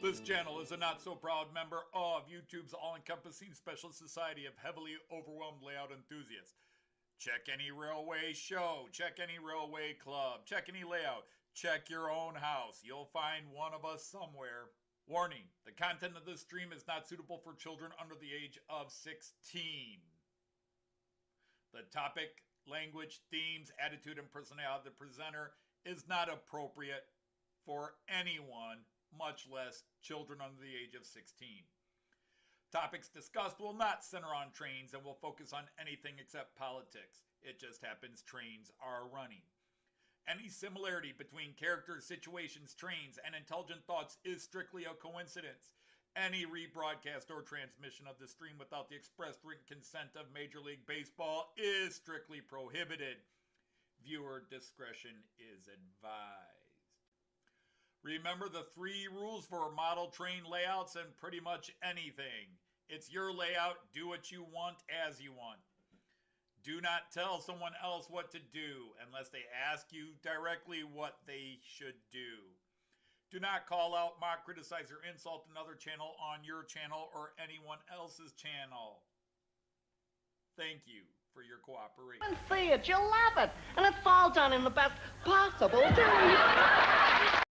This channel is a not-so-proud member of YouTube's all-encompassing special society of heavily overwhelmed layout enthusiasts. Check any railway show, check any railway club, check any layout, check your own house. You'll find one of us somewhere. Warning, the content of this stream is not suitable for children under the age of 16. The topic, language, themes, attitude, and personality of the presenter is not appropriate for anyone, much less children under the age of 16. Topics discussed will not center on trains and will focus on anything except politics. It just happens trains are running. Any similarity between characters, situations, trains, and intelligent thoughts is strictly a coincidence. Any rebroadcast or transmission of the stream without the expressed written consent of Major League Baseball is strictly prohibited. Viewer discretion is advised. Remember the 3 rules for model train layouts and pretty much anything. It's your layout, do what you want as you want. Do not tell someone else what to do unless they ask you directly what they should do. Do not call out, mock, criticize, or insult another channel on your channel or anyone else's channel. Thank you for your cooperation. And see it, you'll love it. And it's all done in the best possible way.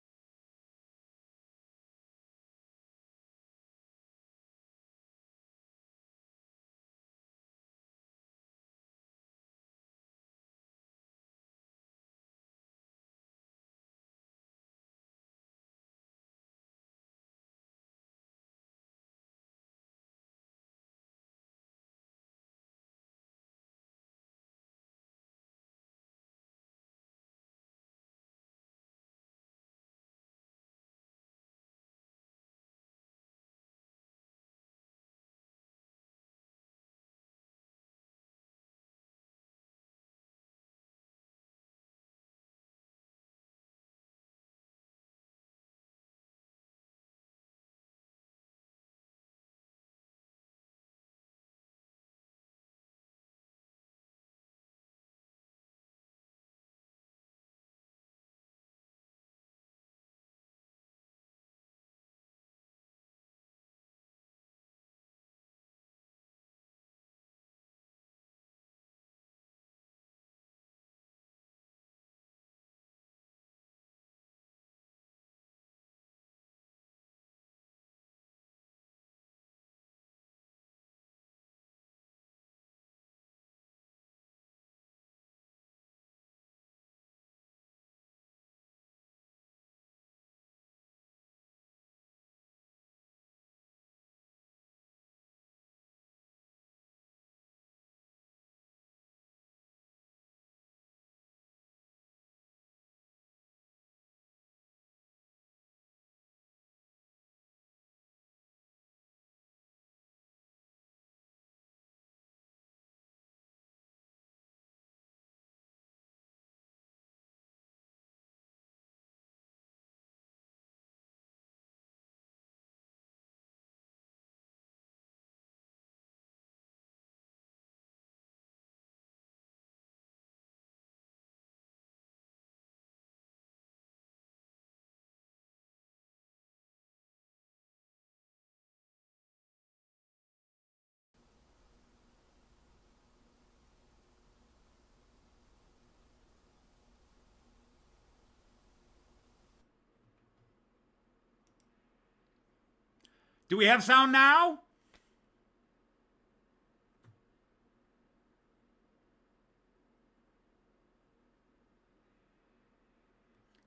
Do we have sound now?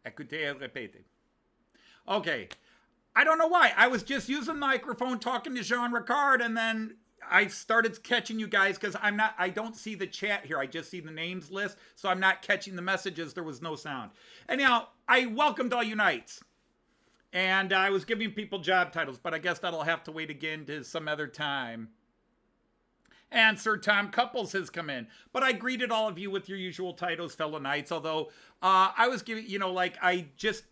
Écoutez et répétez. Okay. I don't know why. I was just using the microphone talking to Jean Ricard, and then I started catching you guys because I don't see the chat here. I just see the names list, so I'm not catching the messages. There was no sound. Anyhow, I welcomed all you knights. And I was giving people job titles, but I guess that'll have to wait again to some other time. And Sir Tom Couples has come in. But I greeted all of you with your usual titles, fellow knights, although I was giving, I just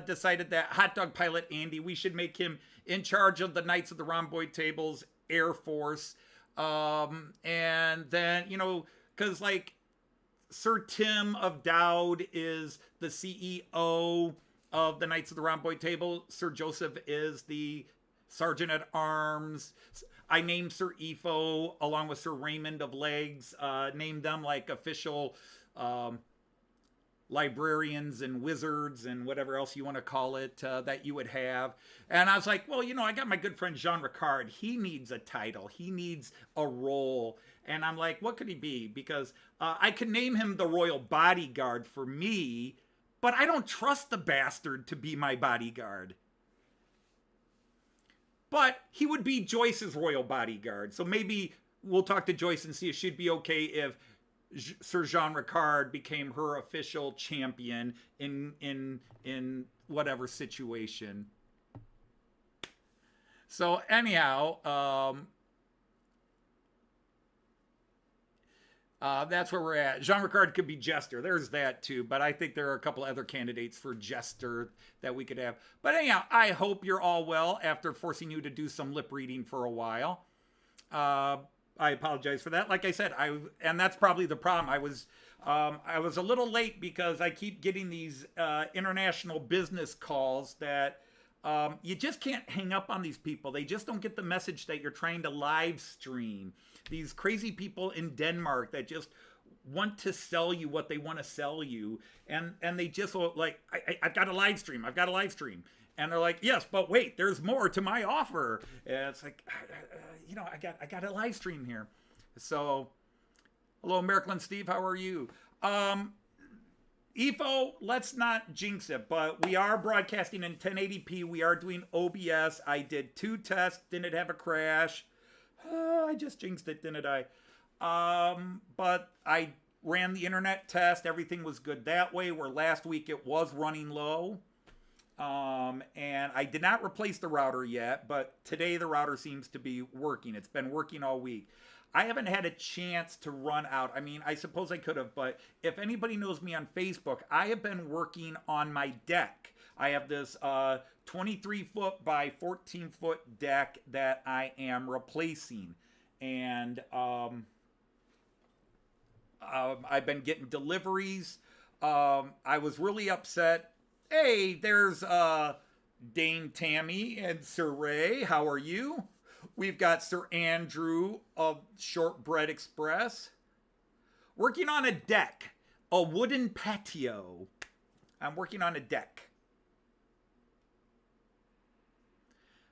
decided that Hot Dog Pilot Andy, we should make him in charge of the Knights of the Rhomboid Tables Air Force. And then, because, Sir Tim of Dowd is the CEO of the Knights of the Round Boy Table. Sir Joseph is the Sergeant at Arms. I named Sir Efo along with Sir Raymond of Legs, named them like official librarians and wizards and whatever else you want to call it that you would have. And I was like, well, I got my good friend Jean Ricard. He needs a title. He needs a role. And I'm like, what could he be? Because I could name him the Royal Bodyguard for me, but I don't trust the bastard to be my bodyguard. But he would be Joyce's royal bodyguard. So maybe we'll talk to Joyce and see if she'd be okay if Sir Jean Ricard became her official champion in whatever situation. So anyhow, that's where we're at. Jean Ricard could be Jester. There's that too. But I think there are a couple other candidates for Jester that we could have. But anyhow, I hope you're all well after forcing you to do some lip reading for a while. I apologize for that. Like I said, and that's probably the problem. I was a little late because I keep getting these international business calls that you just can't hang up on these people. They just don't get the message that you're trying to live stream. These crazy people in Denmark that just want to sell you what they want to sell you. And they just like, I've got a live stream. I've got a live stream. And they're like, yes, but wait, there's more to my offer. And it's like, I got a live stream here. So, hello, Märklin Steve, how are you? EFO, let's not jinx it, but we are broadcasting in 1080p. We are doing OBS. I did 2 tests, didn't have a crash. I just jinxed it, didn't I? But I ran the internet test. Everything was good that way, where last week it was running low. And I did not replace the router yet, but today the router seems to be working. It's been working all week. I haven't had a chance to run out. I mean, I suppose I could have, but if anybody knows me on Facebook, I have been working on my deck. I have this 23-foot by 14-foot deck that I am replacing. And I've been getting deliveries. I was really upset. Hey, there's Dame Tammy and Sir Ray. How are you? We've got Sir Andrew of Shortbread Express. Working on a deck. A wooden patio. I'm working on a deck.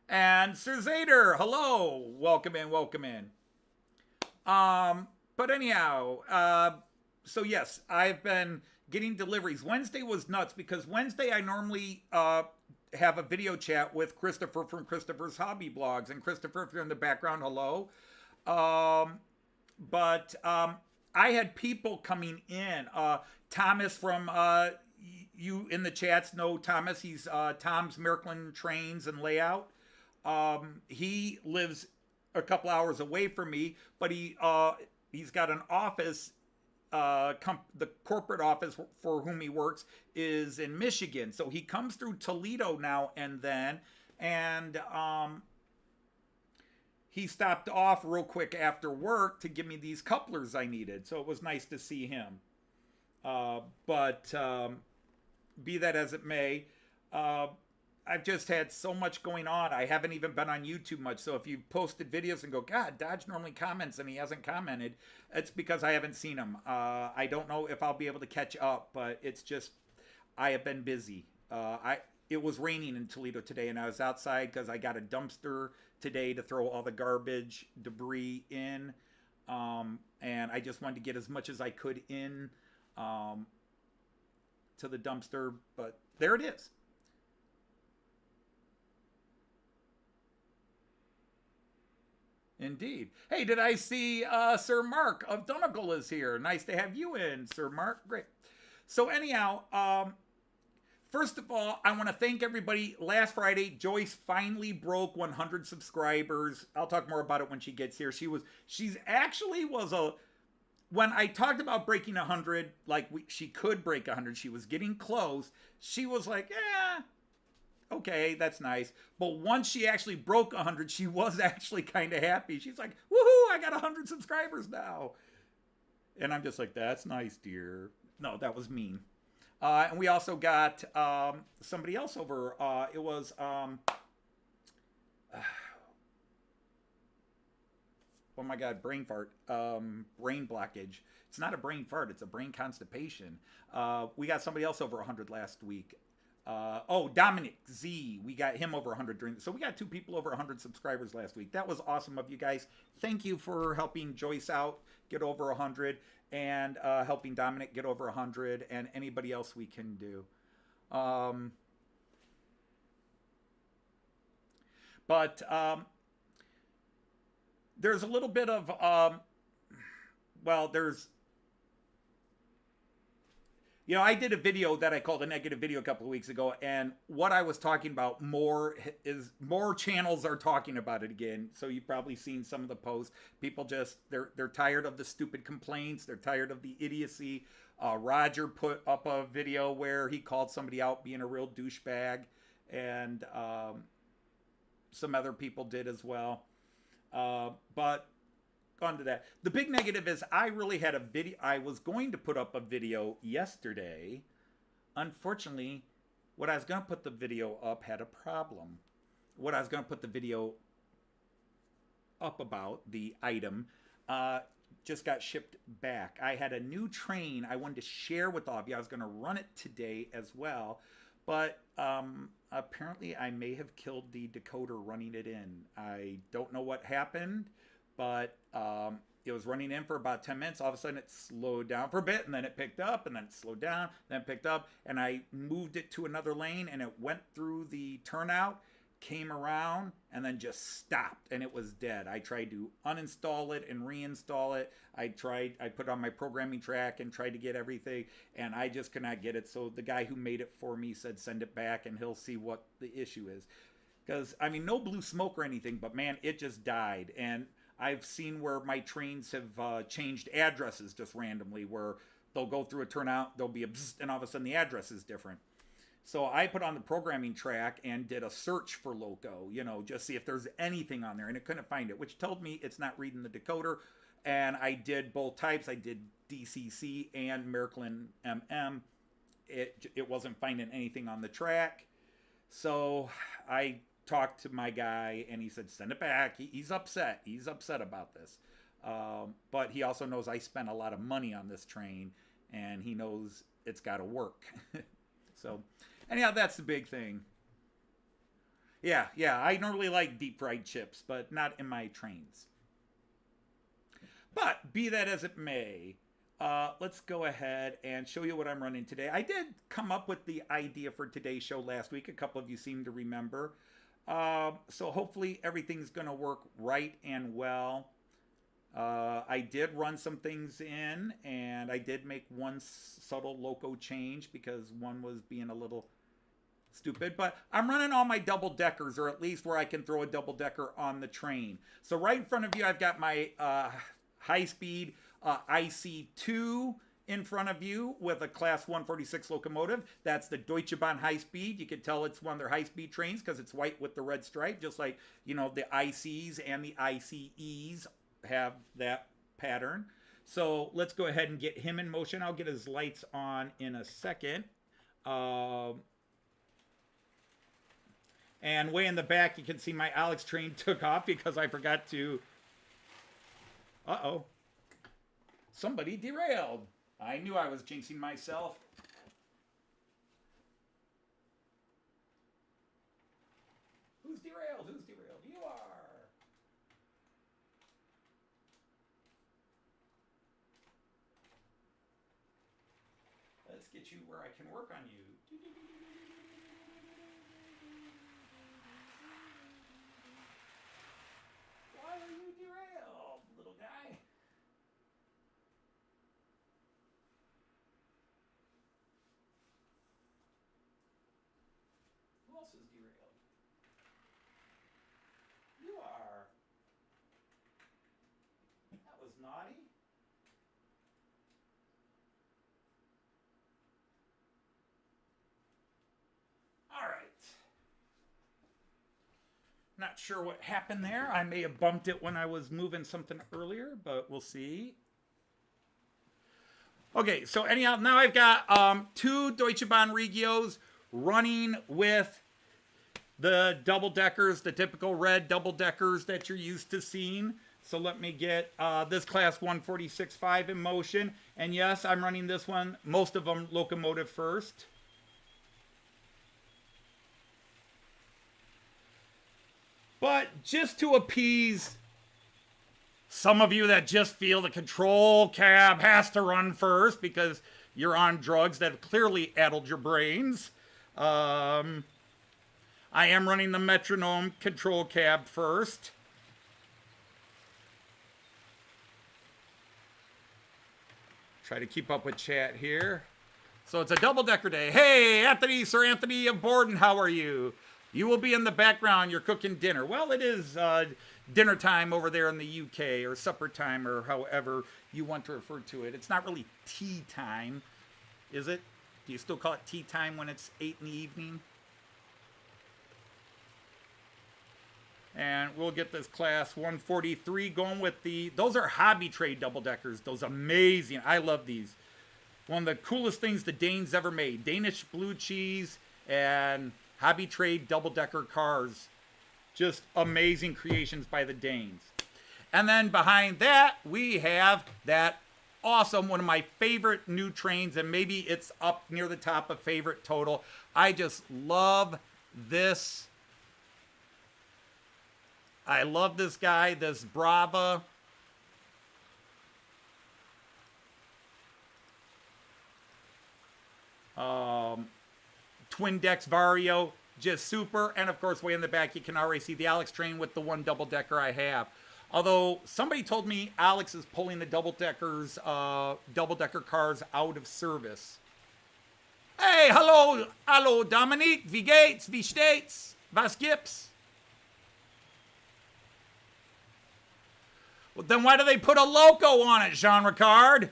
And Sir Zader, hello. Welcome in, welcome in. But anyhow, so yes, I've been getting deliveries. Wednesday was nuts because Wednesday I normally have a video chat with Christopher from Christopher's Hobby Blogs. And Christopher, if you're in the background, hello. But I had people coming in. Thomas from, you in the chats know Thomas. He's Tom's Märklin Trains and Layout. He lives a couple hours away from me, but he's got an office. The corporate office for whom he works is in Michigan. So he comes through Toledo now and then. And he stopped off real quick after work to give me these couplers I needed. So it was nice to see him. But be that as it may, I've just had so much going on. I haven't even been on YouTube much. So if you posted videos and go, God, Dodge normally comments and he hasn't commented, it's because I haven't seen him. I don't know if I'll be able to catch up, but it's just, I have been busy. It was raining in Toledo today and I was outside because I got a dumpster today to throw all the garbage debris in. And I just wanted to get as much as I could in to the dumpster, but there it is. Indeed. Hey, did I see Sir Mark of Donegal is here? Nice to have you in, Sir Mark. Great. So anyhow, first of all, I want to thank everybody. Last Friday, Joyce finally broke 100 subscribers. I'll talk more about it when she gets here. She's actually when I talked about breaking 100, like she could break 100, she was getting close. She was like, okay, that's nice. But once she actually broke 100, she was actually kind of happy. She's like, woohoo, I got 100 subscribers now. And I'm just like, that's nice, dear. No, that was mean. And we also got somebody else over. It was, oh my God, brain fart, brain blockage. It's not a brain fart, it's a brain constipation. We got somebody else over 100 last week. Dominic Z. We got him over 100 during. So we got 2 people over 100 subscribers last week. That was awesome of you guys. Thank you for helping Joyce out get over 100 and helping Dominic get over 100 and anybody else we can do. There's a little bit of there's. You know, I did a video that I called a negative video a couple of weeks ago, and what I was talking about more channels are talking about it again. So you've probably seen some of the posts. People just, they're tired of the stupid complaints. They're tired of the idiocy. Roger put up a video where he called somebody out being a real douchebag, and some other people did as well. But on to that. The big negative is I really had a video. I was going to put up a video yesterday. Unfortunately, what I was going to put the video up had a problem. What I was going to put the video up about, the item, just got shipped back. I had a new train I wanted to share with all of you. I was going to run it today as well. But apparently I may have killed the decoder running it in. I don't know what happened. But it was running in for about 10 minutes. All of a sudden, it slowed down for a bit, and then it picked up, and then it slowed down, then it picked up, and I moved it to another lane, and it went through the turnout, came around, and then just stopped, and it was dead. I tried to uninstall it and reinstall it. I put it on my programming track and tried to get everything, and I just could not get it. So the guy who made it for me said send it back, and he'll see what the issue is. Because, I mean, no blue smoke or anything, but, man, it just died, and I've seen where my trains have changed addresses just randomly, where they'll go through a turnout, there'll be a bzz, and all of a sudden the address is different. So I put on the programming track and did a search for Loco, you know, just see if there's anything on there, and it couldn't find it, which told me it's not reading the decoder. And I did both types. I did DCC and Märklin MM. It wasn't finding anything on the track. So I talked to my guy, and he said, send it back. He's upset. He's upset about this. But he also knows I spent a lot of money on this train, and he knows it's got to work. So, anyhow, that's the big thing. Yeah, I normally like deep fried chips, but not in my trains. But be that as it may, let's go ahead and show you what I'm running today. I did come up with the idea for today's show last week. A couple of you seem to remember. So hopefully everything's going to work right and well. I did run some things in, and I did make one subtle Loco change because one was being a little stupid. But I'm running all my double deckers, or at least where I can throw a double decker on the train. So right in front of you, I've got my high-speed IC2 in front of you with a Class 146 locomotive. That's the Deutsche Bahn high speed. You can tell it's one of their high-speed trains because it's white with the red stripe, just like, you know, the ICs and the ICEs have that pattern. So let's go ahead and get him in motion. I'll get his lights on in a second. And way in the back, you can see my Alex train took off because I forgot to... Uh-oh. Somebody derailed. I knew I was jinxing myself. Who's derailed? Who's derailed? You are. Let's get you where I can work on you. Why are you derailed, little guy? Who else is derailed? You are. That was naughty. All right. Not sure what happened there. I may have bumped it when I was moving something earlier, but we'll see. Okay, so anyhow, now I've got 2 Deutsche Bahn Regios running with the double-deckers, the typical red double-deckers that you're used to seeing. So let me get this class 146.5 in motion. And yes, I'm running this one, most of them locomotive first. But just to appease some of you that just feel the control cab has to run first because you're on drugs that have clearly addled your brains, I am running the Metronom control cab first. Try to keep up with chat here. So it's a double-decker day. Hey, Anthony, Sir Anthony of Borden, how are you? You will be in the background. You're cooking dinner. Well, it is dinner time over there in the UK, or supper time, or however you want to refer to it. It's not really tea time, is it? Do you still call it tea time when it's 8 in the evening? And we'll get this class 143 going with those are hobby trade double-deckers. Those amazing. I love these. One of the coolest things the Danes ever made. Danish blue cheese and hobby trade double-decker cars. Just amazing creations by the Danes. And then behind that, we have that awesome, one of my favorite new trains, and maybe it's up near the top of favorite total. I just love this. I love this guy, this Brawa. Twindexx Vario, just super. And of course, way in the back, you can already see the Alex train with the one double-decker I have. Although somebody told me Alex is pulling the double-decker cars out of service. Hey, hallo, Dominique, wie geht's, wie steht's, was gibt's? Well, then why do they put a loco on it, Jean Ricard?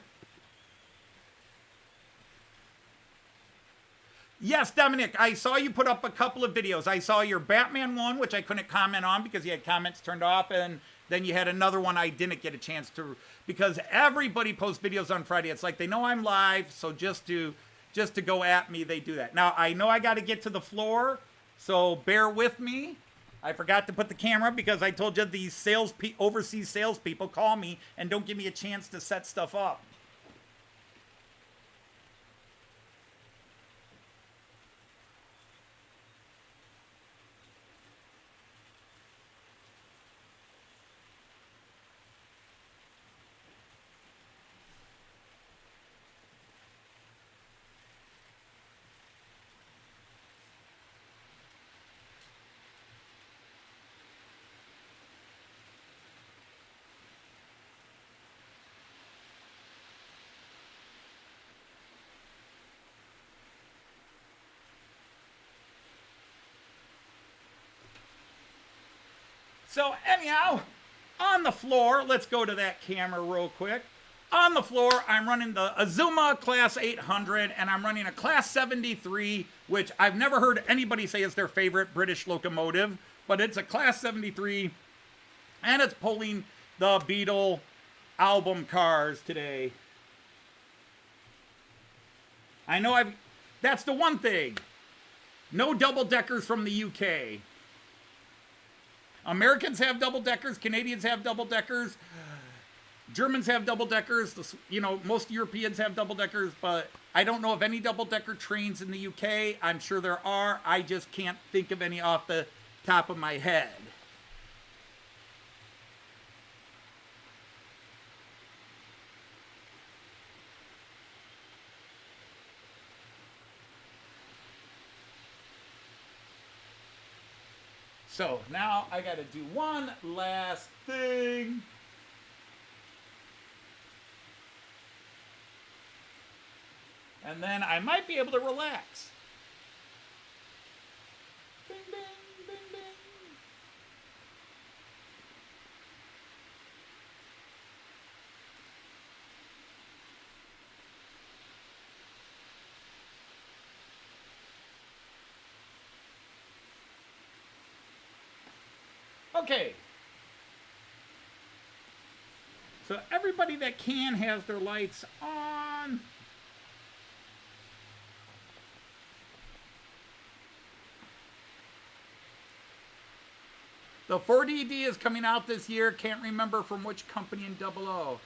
Yes, Dominic, I saw you put up a couple of videos. I saw your Batman one, which I couldn't comment on because you had comments turned off, and then you had another one I didn't get a chance to, because everybody posts videos on Friday. It's like they know I'm live, so just to go at me, they do that. Now, I know I got to get to the floor, so bear with me. I forgot to put the camera because I told you these overseas salespeople call me and don't give me a chance to set stuff up. So anyhow, on the floor, let's go to that camera real quick. On the floor, I'm running the Azuma Class 800, and I'm running a Class 73, which I've never heard anybody say is their favorite British locomotive, but it's a Class 73, and it's pulling the Beatles album cars today. I know that's the one thing. No double-deckers from the UK. Americans have double-deckers, Canadians have double-deckers, Germans have double-deckers, most Europeans have double-deckers, but I don't know of any double-decker trains in the UK. I'm sure there are. I just can't think of any off the top of my head. So now I got to do one last thing. And then I might be able to relax. Bing, bing, bing, bing. Okay. So everybody that can has their lights on. The 4DD is coming out this year. Can't remember from which company in 00.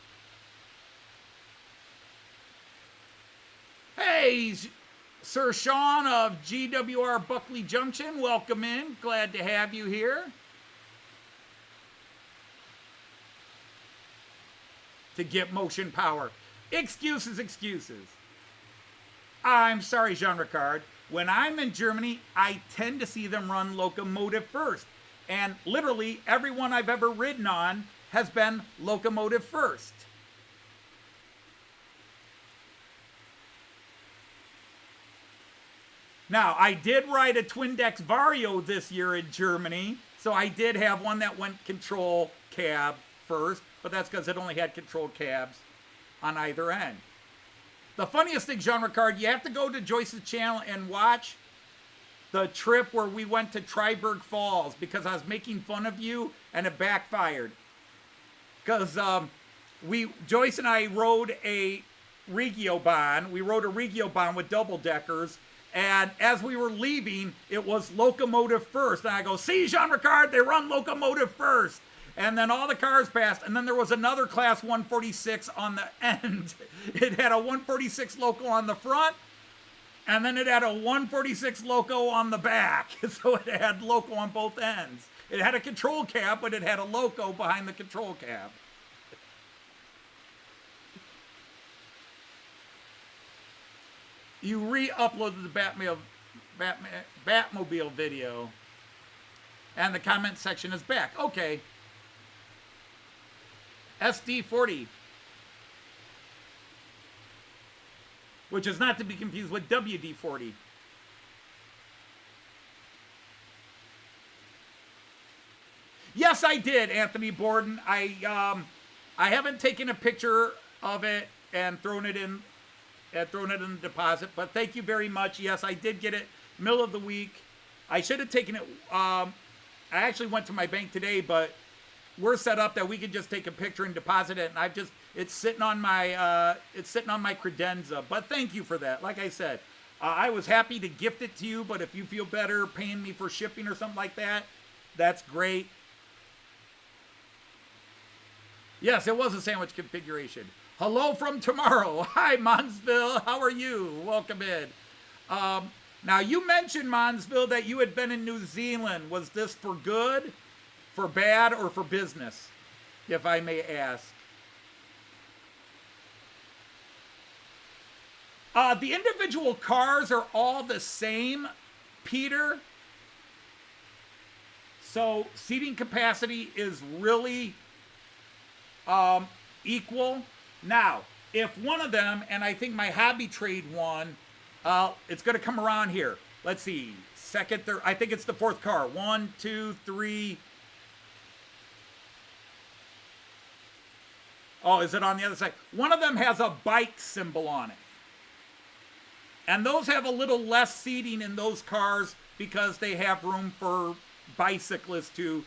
Hey, Sir Sean of GWR Buckley Junction. Welcome in. Glad to have you here. To get motion power. Excuses, excuses. I'm sorry, Jean Ricard. When I'm in Germany, I tend to see them run locomotive first. And literally, everyone I've ever ridden on has been locomotive first. Now, I did ride a Twindexx Vario this year in Germany. So I did have one that went control cab first. But that's because it only had control cabs on either end. The funniest thing, Jean Ricard, you have to go to Joyce's channel and watch the trip where we went to Triberg Falls because I was making fun of you and it backfired. Because Joyce and I rode a Regio Bahn. We rode a Regio Bahn with double deckers. And as we were leaving, it was locomotive first. And I go, see, Jean Ricard, they run locomotive first. And then all the cars passed, and then there was another class 146 on the end. It had a 146 loco on the front, and then it had a 146 loco on the back. So it had loco on both ends. It had a control cab, but it had a loco behind the control cab. You re-uploaded the Batmobile video, and the comment section is back. Okay. SD40, which is not to be confused with WD40. Yes, I did, Anthony Borden. I haven't taken a picture of it and thrown it in the deposit, but thank you very much. Yes, I did get it middle of the week. I should have taken it. I actually went to my bank today, but we're set up that we can just take a picture and deposit it, and it's sitting on my credenza. But thank you for that. Like I said, I was happy to gift it to you, but if you feel better paying me for shipping or something like that, that's great. Yes, it was a sandwich configuration. Hello from tomorrow. Hi, Monsville. How are you? Welcome in. Now, you mentioned, Monsville, that you had been in New Zealand. Was this for good? For bad or for business, if I may ask? The individual cars are all the same, Peter. So seating capacity is really equal. Now, if one of them, and I think my hobby trade one, it's going to come around here. Let's see, second, third, I think it's the fourth car. 1, 2, 3. Oh, is it on the other side? One of them has a bike symbol on it. And those have a little less seating in those cars because they have room for bicyclists to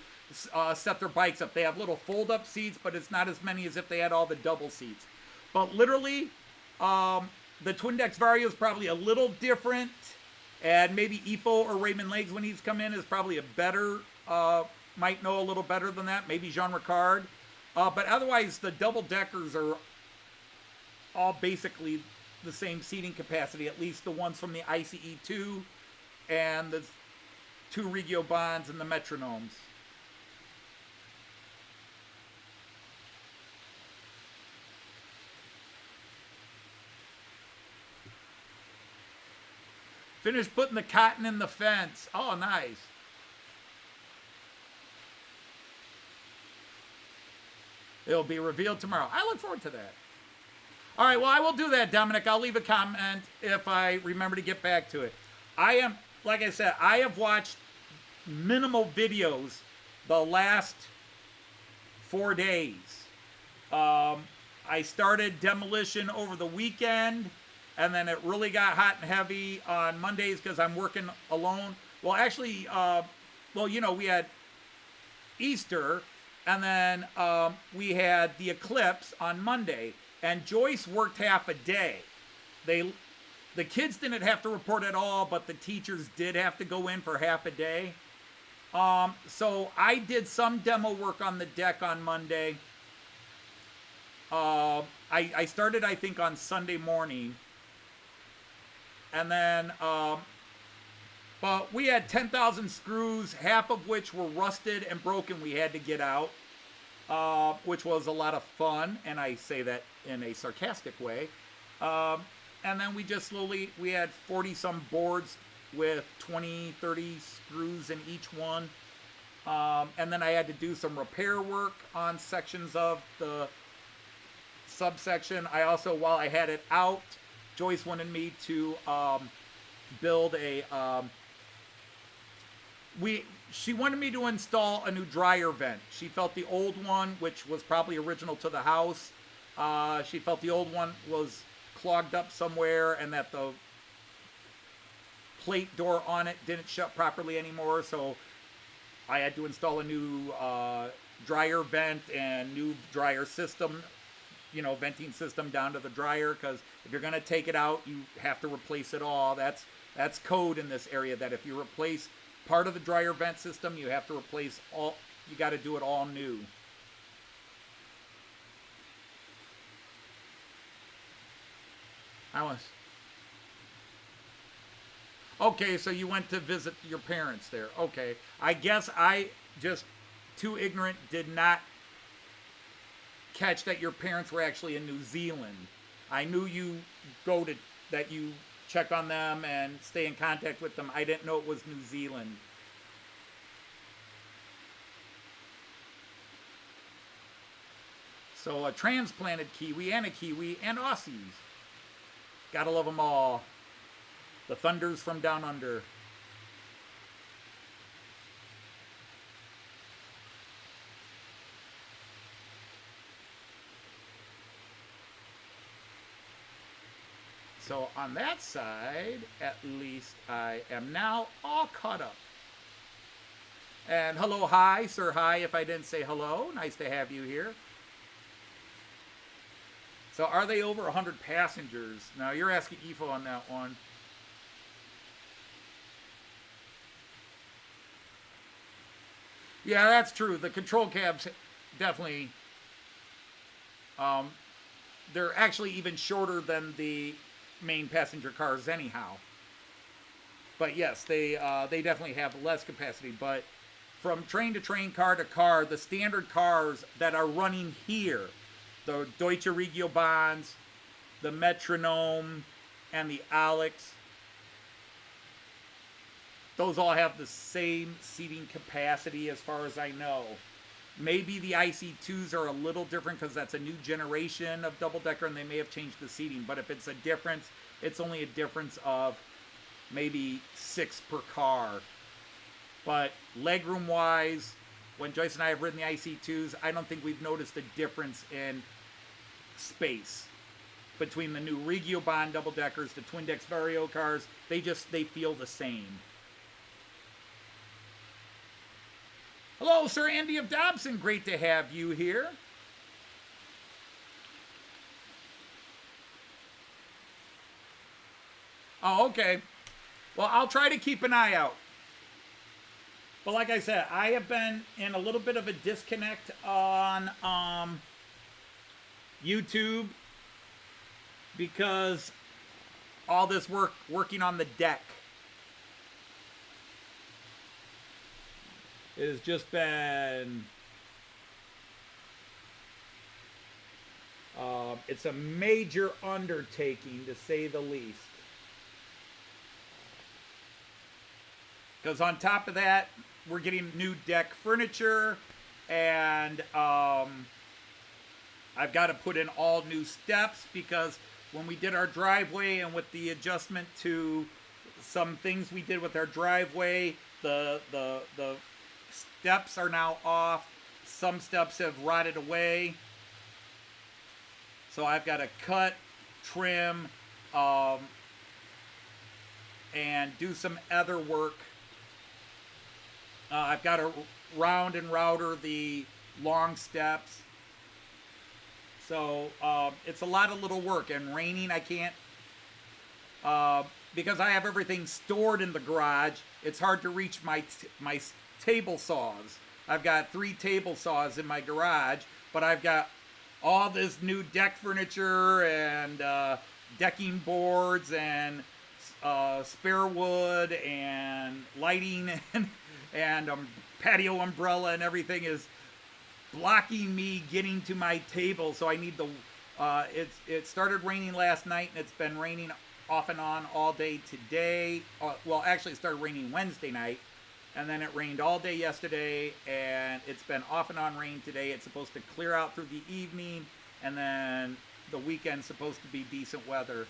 set their bikes up. They have little fold-up seats, but it's not as many as if they had all the double seats. But literally, the Twindexx Vario is probably a little different. And maybe Ifo or Raymond Legs, when he's come in, is probably a better, might know a little better than that. Maybe Jean Ricard. But otherwise, the double-deckers are all basically the same seating capacity, at least the ones from the ICE2 and the 2 Regio Bahns and the Metronoms. Finished putting the cotton in the fence. Oh, nice. It'll be revealed tomorrow. I look forward to that. All right, well, I will do that, Dominic. I'll leave a comment if I remember to get back to it. Like I said, I have watched minimal videos the last 4 days. I started Demolition over the weekend, and then it really got hot and heavy on Mondays because I'm working alone. Well, actually, we had Easter, and then we had the eclipse on Monday, and Joyce worked half a day. The kids didn't have to report at all, but the teachers did have to go in for half a day. So I did some demo work on the deck on Monday. I started, I think, on Sunday morning. And then, but we had 10,000 screws, half of which were rusted and broken we had to get out, which was a lot of fun. And I say that in a sarcastic way. And then we just slowly, we had 40 some boards with 20, 30 screws in each one. And then I had to do some repair work on sections of the subsection. I also, while I had it out, Joyce wanted me to build a, she wanted me to install a new dryer vent. She felt the old one, which was probably original to the house, she felt the old one was clogged up somewhere and that the plate door on it didn't shut properly anymore, so I had to install a new dryer vent and new dryer system, you know, venting system down to the dryer, because if you're going to take it out, you have to replace it all. That's code in this area, that if you replace part of the dryer vent system, you have to replace all, you got to do it all new. Okay, so you went to visit your parents there. Okay. I guess I just, too ignorant, did not catch that your parents were actually in New Zealand. I knew you that you check on them and stay in contact with them. I didn't know it was New Zealand. So a transplanted Kiwi and a Kiwi and Aussies. Gotta love them all. The Thunders from down under. So on that side, at least I am now all caught up. And hello, hi, sir, hi, if I didn't say hello. Nice to have you here. So are they over 100 passengers? Now you're asking EFO on that one. Yeah, that's true. The control cabs definitely, they're actually even shorter than the main passenger cars anyhow. But yes, they definitely have less capacity. But from train to train, car to car, the standard cars that are running here, the Deutsche Regio Bonds, the Metronom, and the Alex, those all have the same seating capacity as far as I know. Maybe the IC2s are a little different because that's a new generation of double-decker and they may have changed the seating. But if it's a difference, it's only a difference of maybe 6 per car. But legroom-wise, when Joyce and I have ridden the IC2s, I don't think we've noticed a difference in space between the new Regio Bond double-deckers, the Twindexx Vario cars. They feel the same. Hello, Sir Andy of Dobson. Great to have you here. Oh, okay. Well, I'll try to keep an eye out. But like I said, I have been in a little bit of a disconnect on YouTube because all this working on the deck. It has just been, it's a major undertaking to say the least. Because on top of that, we're getting new deck furniture, and I've got to put in all new steps because when we did our driveway and with the adjustment to some things we did with our driveway, the steps are now off. Some steps have rotted away. So I've got to cut, trim, and do some other work. I've got to round and router the long steps. So it's a lot of little work. And raining, I can't, because I have everything stored in the garage, it's hard to reach my table saws. I've got 3 table saws in my garage, but I've got all this new deck furniture and decking boards and spare wood and lighting and patio umbrella and everything is blocking me getting to my table. So I need the it started raining last night, and it's been raining off and on all day today. Well, actually, it started raining Wednesday night, and then it rained all day yesterday, and it's been off and on rain today. It's supposed to clear out through the evening, and then the weekend's supposed to be decent weather.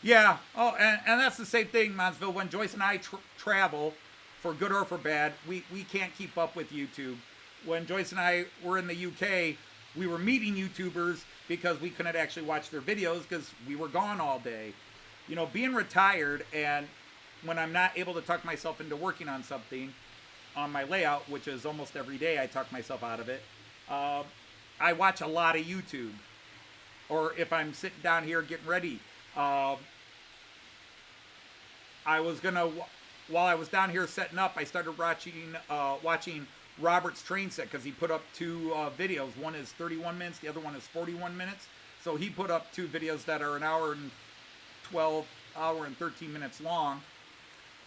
Yeah, oh, and that's the same thing, Monsville. When Joyce and I travel, for good or for bad, we can't keep up with YouTube. When Joyce and I were in the UK, we were meeting YouTubers because we couldn't actually watch their videos because we were gone all day. You know, being retired, and when I'm not able to talk myself into working on something on my layout, which is almost every day I talk myself out of it, I watch a lot of YouTube. Or if I'm sitting down here getting ready, I was gonna, while I was down here setting up, I started watching Robert's train set because he put up 2 videos. One is 31 minutes, the other one is 41 minutes. So he put up 2 videos that are an hour and 13 minutes long.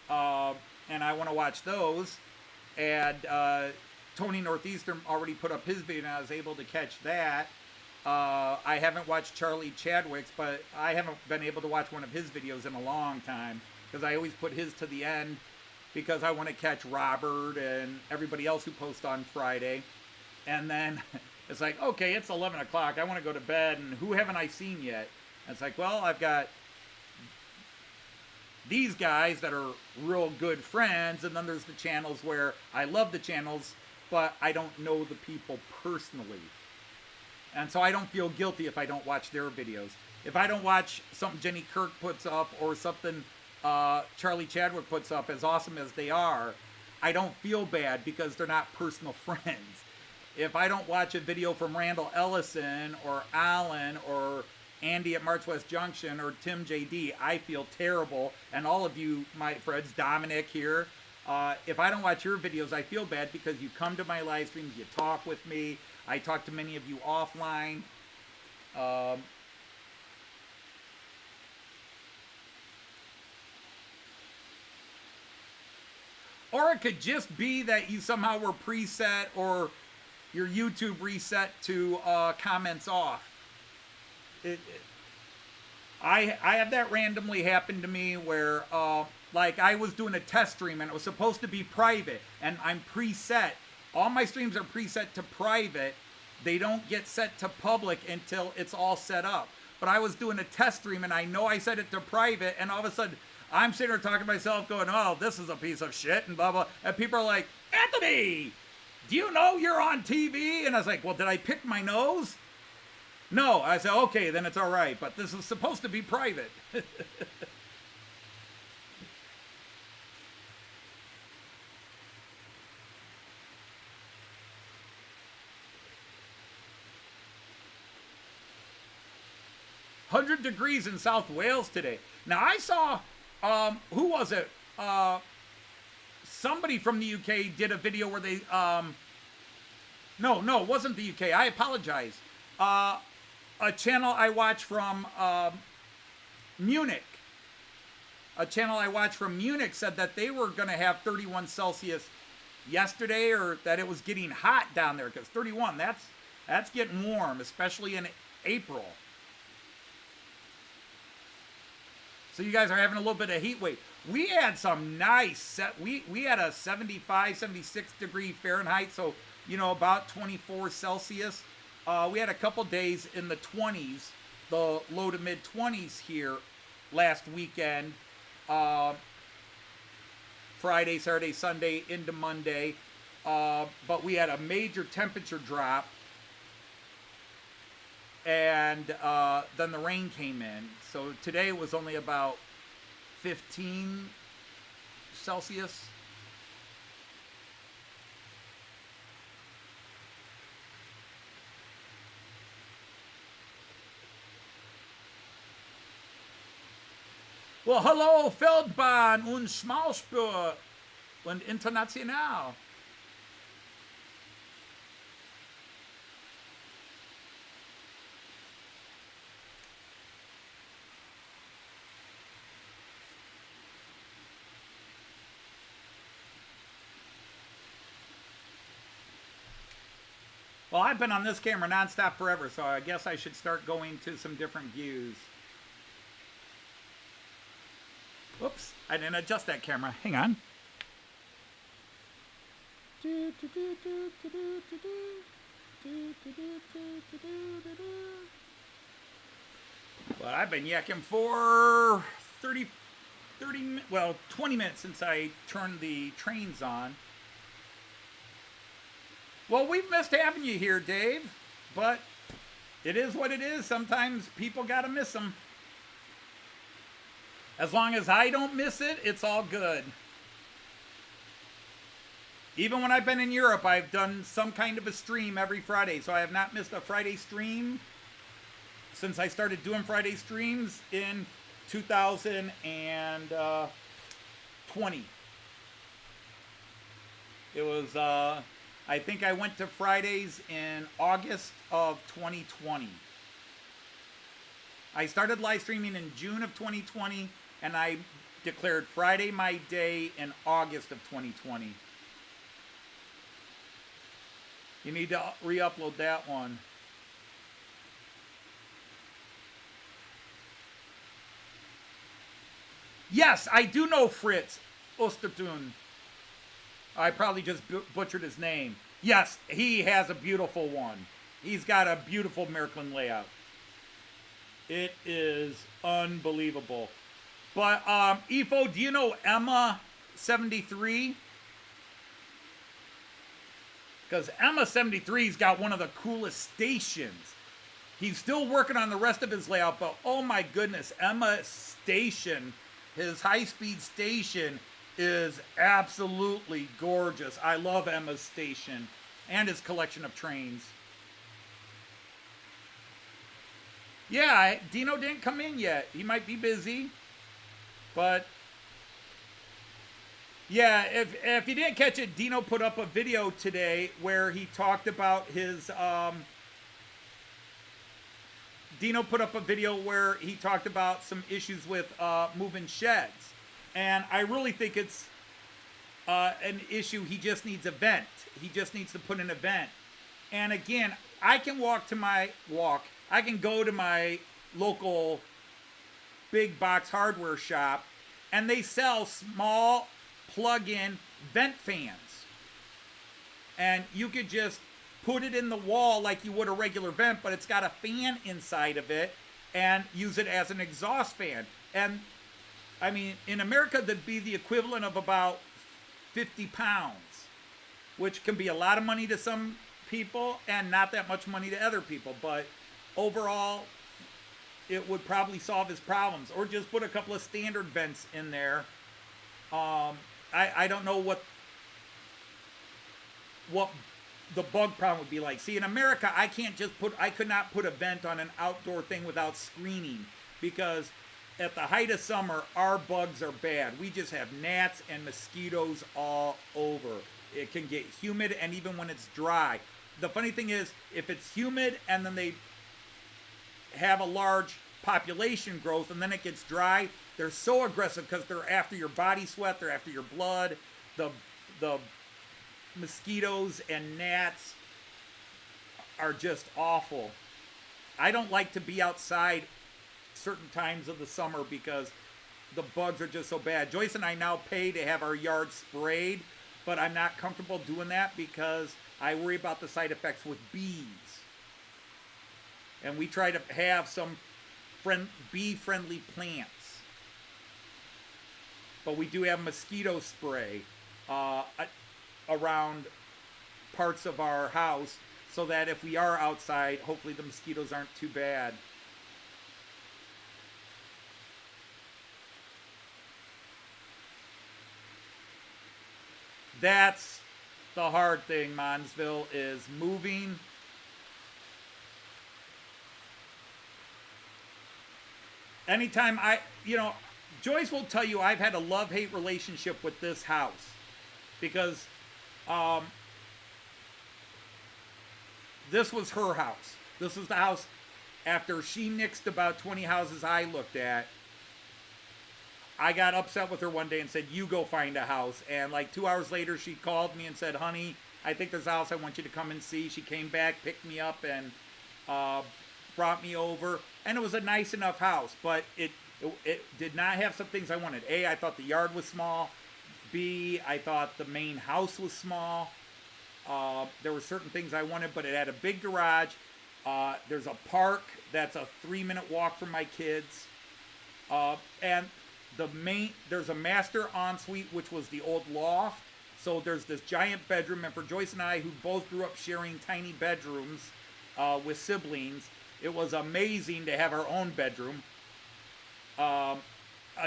And I want to watch those. And Tony Northeastern already put up his video, and I was able to catch that. I haven't watched Charlie Chadwick's, but I haven't been able to watch one of his videos in a long time because I always put his to the end because I want to catch Robert and everybody else who posts on Friday. And then it's like, okay, it's 11 o'clock. I want to go to bed, and who haven't I seen yet? And it's like, well, I've got these guys that are real good friends, and then there's the channels where I love the channels, but I don't know the people personally. And so I don't feel guilty if I don't watch their videos. If I don't watch something Jenny Kirk puts up or something Charlie Chadwick puts up, as awesome as they are, I don't feel bad because they're not personal friends. If I don't watch a video from Randall Ellison or Alan or Andy at March West Junction or Tim JD, I feel terrible. And all of you, my friends, Dominic here, if I don't watch your videos, I feel bad because you come to my live streams, you talk with me. I talk to many of you offline. Or it could just be that you somehow were preset or your YouTube reset to comments off. I have that randomly happen to me where like I was doing a test stream and it was supposed to be private and I'm preset. All my streams are preset to private. They don't get set to public until it's all set up. But I was doing a test stream and I know I set it to private, and all of a sudden I'm sitting there talking to myself going, oh, this is a piece of shit and blah, blah. And people are like, Anthony, do you know you're on TV? And I was like, well, did I pick my nose? No. I said, okay, then it's all right. But this is supposed to be private. 100 degrees in South Wales today. Now, I saw, who was it? Somebody from the UK did a video where they, no, it wasn't the UK. I apologize. A channel I watch from Munich. A channel I watch from Munich said that they were going to have 31 Celsius yesterday, or that it was getting hot down there, because 31, that's getting warm, especially in April. So you guys are having a little bit of heat wave. We had some nice, we had a 75, 76 degree Fahrenheit, so, you know, about 24 Celsius. We had a couple days in the 20s, the low to mid 20s here last weekend. Friday, Saturday, Sunday, into Monday. But we had a major temperature drop. And then the rain came in. So today it was only about 15 Celsius. Well, hallo, Feldbahn und Schmalspur und international. Well, I've been on this camera nonstop forever, so I guess I should start going to some different views. Whoops, I didn't adjust that camera. Hang on. Well, I've been yakking for 20 minutes since I turned the trains on. Well, we've missed having you here, Dave, but it is what it is. Sometimes people gotta miss them. As long as I don't miss it, it's all good. Even when I've been in Europe, I've done some kind of a stream every Friday, so I have not missed a Friday stream since I started doing Friday streams in 2020. It was, I think I went to Fridays in August of 2020. I started live streaming in June of 2020, and I declared Friday my day in August of 2020. You need to re-upload that one. Yes, I do know Fritz Ostertun. I probably just butchered his name. Yes, he has a beautiful one. He's got a beautiful Märklin layout. It is unbelievable. But, Ifo, do you know Emma 73? Because Emma 73's got one of the coolest stations. He's still working on the rest of his layout, but oh my goodness, Emma station, his high-speed station, is absolutely gorgeous. I love Emma's station and his collection of trains. Yeah, Dino didn't come in yet. He might be busy. But yeah, if you didn't catch it, Dino put up a video today where he talked about his some issues with moving sheds. And I really think it's an issue. He just needs a vent. He just needs to put an event. And again, I can go to my local big box hardware shop, and they sell small plug-in vent fans. And you could just put it in the wall like you would a regular vent, but it's got a fan inside of it, and use it as an exhaust fan. And I mean, in America, that'd be the equivalent of about 50 pounds, which can be a lot of money to some people and not that much money to other people. But overall, it would probably solve his problems. Or just put a couple of standard vents in there. I don't know what the bug problem would be like. See, in America, I could not put a vent on an outdoor thing without screening, because at the height of summer, our bugs are bad. We just have gnats and mosquitoes all over. It can get humid, and even when it's dry. The funny thing is, if it's humid and then they have a large population growth and then it gets dry, they're so aggressive because they're after your body sweat, they're after your blood. The mosquitoes and gnats are just awful. I don't like to be outside certain times of the summer because the bugs are just so bad. Joyce and I now pay to have our yard sprayed, but I'm not comfortable doing that because I worry about the side effects with bees. And we try to have some bee-friendly plants. But we do have mosquito spray around parts of our house so that if we are outside, hopefully the mosquitoes aren't too bad. That's the hard thing, Monsville, is moving. Anytime Joyce will tell you I've had a love-hate relationship with this house because this was her house. This was the house after she nixed about 20 houses I looked at. I got upset with her one day and said, you go find a house. And like 2 hours later, she called me and said, honey, I think there's a house I want you to come and see. She came back, picked me up, and brought me over. And it was a nice enough house, but it did not have some things I wanted. A, I thought the yard was small. B, I thought the main house was small. There were certain things I wanted, but it had a big garage. There's a park that's a 3-minute walk from my kids. And there's a master ensuite, which was the old loft. So there's this giant bedroom, and for Joyce and I, who both grew up sharing tiny bedrooms with siblings, it was amazing to have our own bedroom, a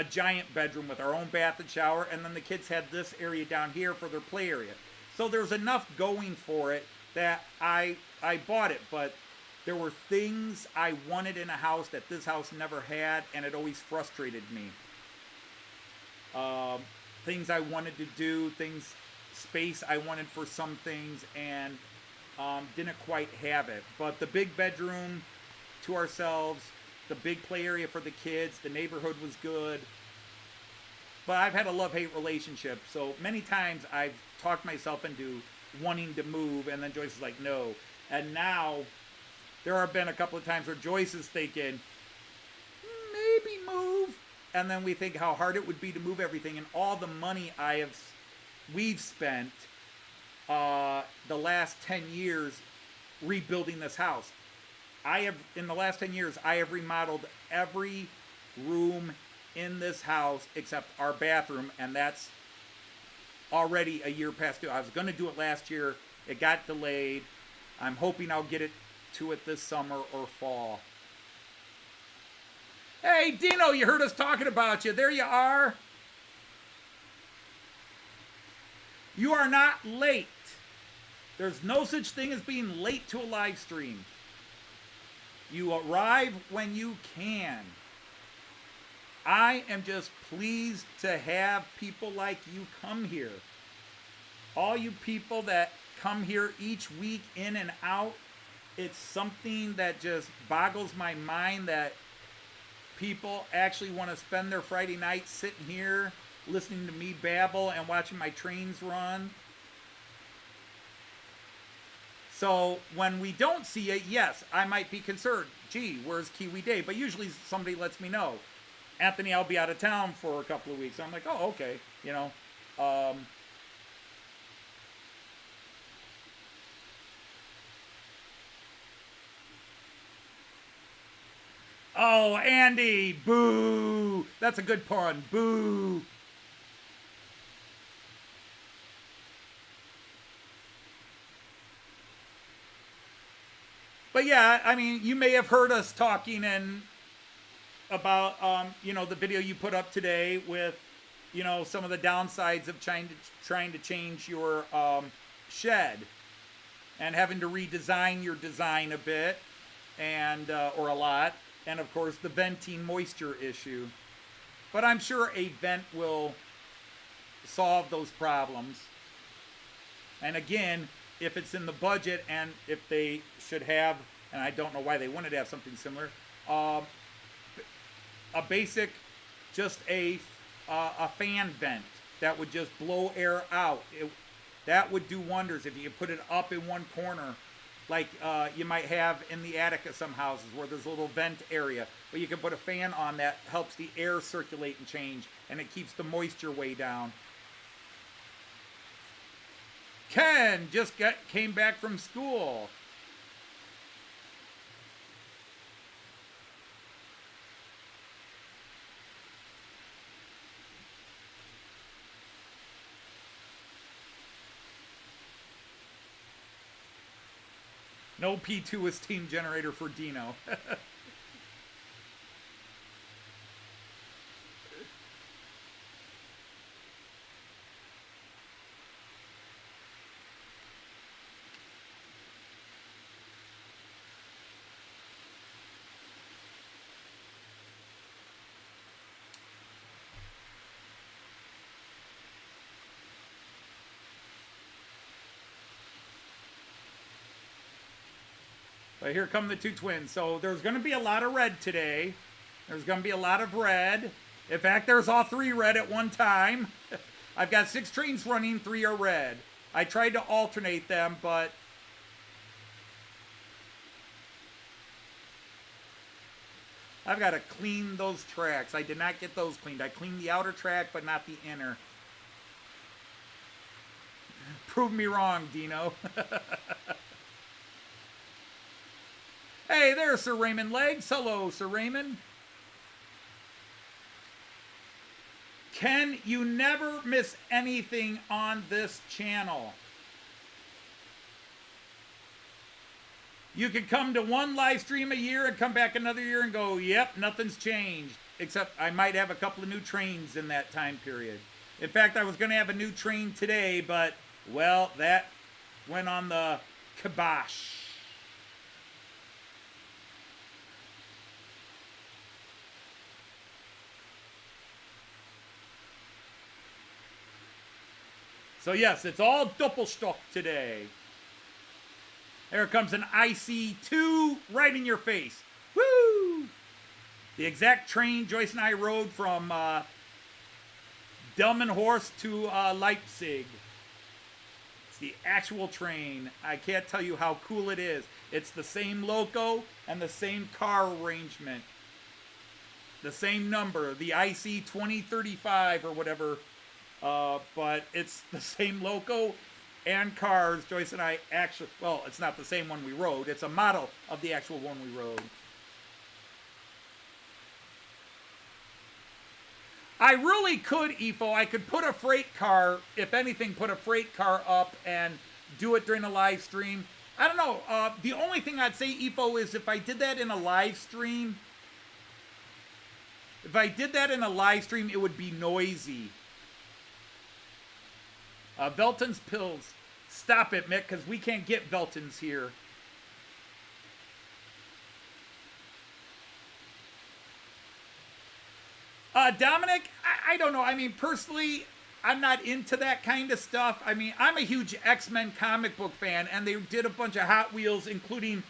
giant bedroom with our own bath and shower, and then the kids had this area down here for their play area. So there's enough going for it that I bought it, but there were things I wanted in a house that this house never had, and it always frustrated me. Things I wanted to do, space I wanted for some things, and didn't quite have it. But the big bedroom to ourselves, the big play area for the kids, the neighborhood was good. But I've had a love-hate relationship, so many times I've talked myself into wanting to move, and then Joyce is like, no. And now, there have been a couple of times where Joyce is thinking, maybe move. And then we think how hard it would be to move everything, and all the money we've spent the last 10 years rebuilding this house. In the last 10 years, I have remodeled every room in this house except our bathroom, and that's already a year past due. I was going to do it last year. It got delayed. I'm hoping I'll get to it this summer or fall. Hey, Dino, you heard us talking about you. There you are. You are not late. There's no such thing as being late to a live stream. You arrive when you can. I am just pleased to have people like you come here. All you people that come here each week in and out, it's something that just boggles my mind that people actually want to spend their Friday night sitting here listening to me babble and watching my trains run. So when we don't see it, yes, I might be concerned. Gee, where's Kiwi Dave? But usually somebody lets me know. Anthony, I'll be out of town for a couple of weeks. I'm like, oh, okay. You know. Oh, Andy, boo. That's a good pun. Boo. But yeah, I mean, you may have heard us talking about, the video you put up today with, some of the downsides of trying to change your shed and having to redesign your design a bit and or a lot. And of course, the venting moisture issue. But I'm sure a vent will solve those problems. And again, if it's in the budget and if they should have, and I don't know why they wanted to have something similar, a basic, just a fan vent that would just blow air out. That would do wonders if you could put it up in one corner, like you might have in the attic of some houses where there's a little vent area. But you can put a fan on that helps the air circulate and change, and it keeps the moisture way down. Ken just came back from school. No P2 is team generator for Dino. But here come the two twins. So there's going to be a lot of red today. There's going to be a lot of red. In fact, there's all 3 red at one time. I've got 6 trains running, 3 are red. I tried to alternate them, but I've got to clean those tracks. I did not get those cleaned. I cleaned the outer track, but not the inner. Prove me wrong, Dino. Hey, there's Sir Raymond Legs. Hello, Sir Raymond. Ken, you never miss anything on this channel. You could come to one live stream a year and come back another year and go, yep, nothing's changed. Except I might have a couple of new trains in that time period. In fact, I was going to have a new train today, but, well, that went on the kibosh. So yes, it's all Doppelstock today. There comes an IC2 right in your face. Woo! The exact train Joyce and I rode from Delmenhorst to Leipzig. It's the actual train. I can't tell you how cool it is. It's the same loco and the same car arrangement. The same number, the IC 2035 or whatever. But it's the same loco and cars. Joyce and I actually, well, it's not the same one we rode. It's a model of the actual one we rode. I really could, EFO. I could put a freight car, if anything, put a freight car up and do it during a live stream. I don't know. The only thing I'd say, EFO, is if I did that in a live stream, it would be noisy. Velton's pills. Stop it, Mick, because we can't get Velton's here. Dominic, I don't know. I mean, personally, I'm not into that kind of stuff. I mean, I'm a huge X-Men comic book fan, and they did a bunch of Hot Wheels, including,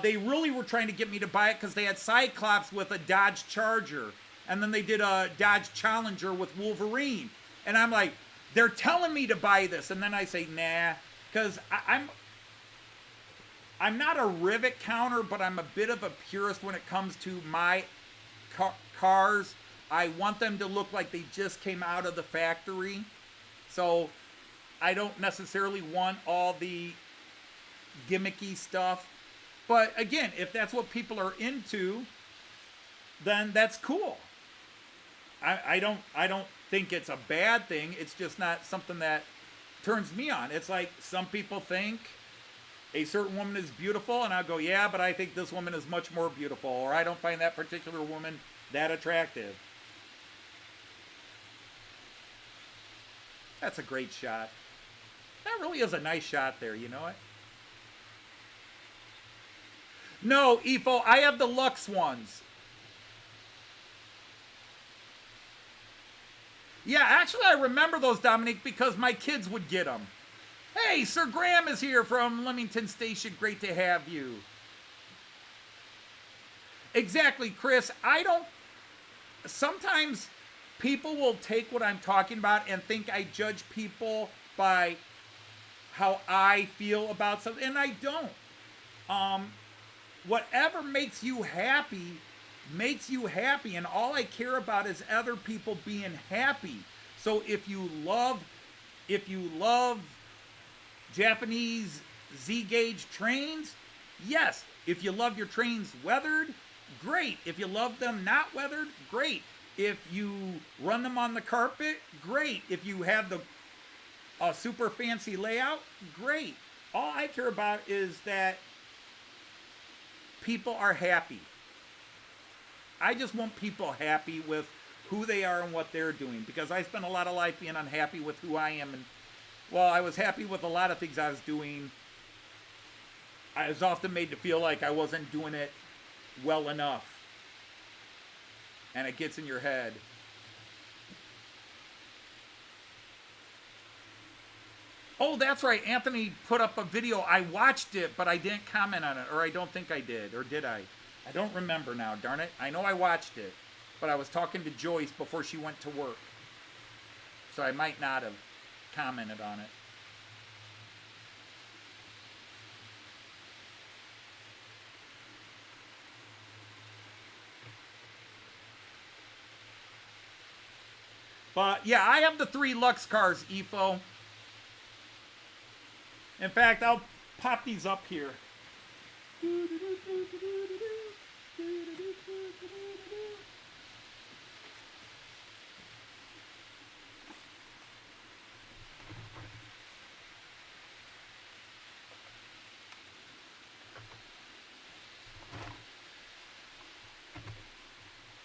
they really were trying to get me to buy it because they had Cyclops with a Dodge Charger, and then they did a Dodge Challenger with Wolverine. And I'm like, they're telling me to buy this, and then I say, nah, because I'm not a rivet counter, but I'm a bit of a purist when it comes to my cars. I want them to look like they just came out of the factory. So I don't necessarily want all the gimmicky stuff. But again, if that's what people are into, then that's cool. I don't think it's a bad thing. It's just not something that turns me on. It's like some people think a certain woman is beautiful, and I'll go, yeah, but I think this woman is much more beautiful, or I don't find that particular woman that attractive. That's a great shot. That really is a nice shot there, you know it? No, EFO, I have the Lux ones. Yeah, actually, I remember those, Dominic, because my kids would get them. Hey, Sir Graham is here from Leamington Station. Great to have you. Exactly, Chris. Sometimes people will take what I'm talking about and think I judge people by how I feel about something, and I don't. Whatever makes you happy, and all I care about is other people being happy. So if you love Japanese Z-gauge trains, yes. If you love your trains weathered, great. If you love them not weathered, great. If you run them on the carpet, great. If you have the super fancy layout, great. All I care about is that people are happy. I just want people happy with who they are and what they're doing, because I spent a lot of life being unhappy with who I am. And while I was happy with a lot of things I was doing, I was often made to feel like I wasn't doing it well enough. And it gets in your head. Oh, that's right. Anthony put up a video. I watched it, but I didn't comment on it. Or I don't think I did. Or did I? I don't remember now, darn it. I know I watched it. But I was talking to Joyce before she went to work. So I might not have commented on it. But yeah, I have the 3 Lux cars, EFO. In fact, I'll pop these up here.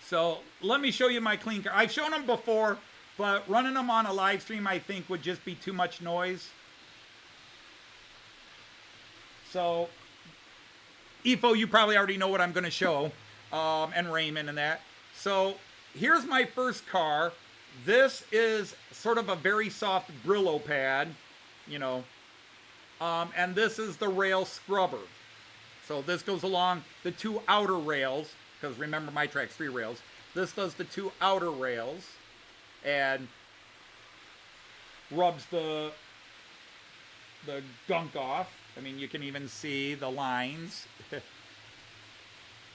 So let me show you my clean car. I've shown them before, but running them on a live stream, I think, would just be too much noise. So, EFO, you probably already know what I'm going to show, and Raymond and that. So, here's my first car. This is sort of a very soft Brillo pad, you know, and this is the rail scrubber. So, this goes along the 2 outer rails, because remember my track's 3 rails. This does the 2 outer rails, and rubs the gunk off. I mean, you can even see the lines.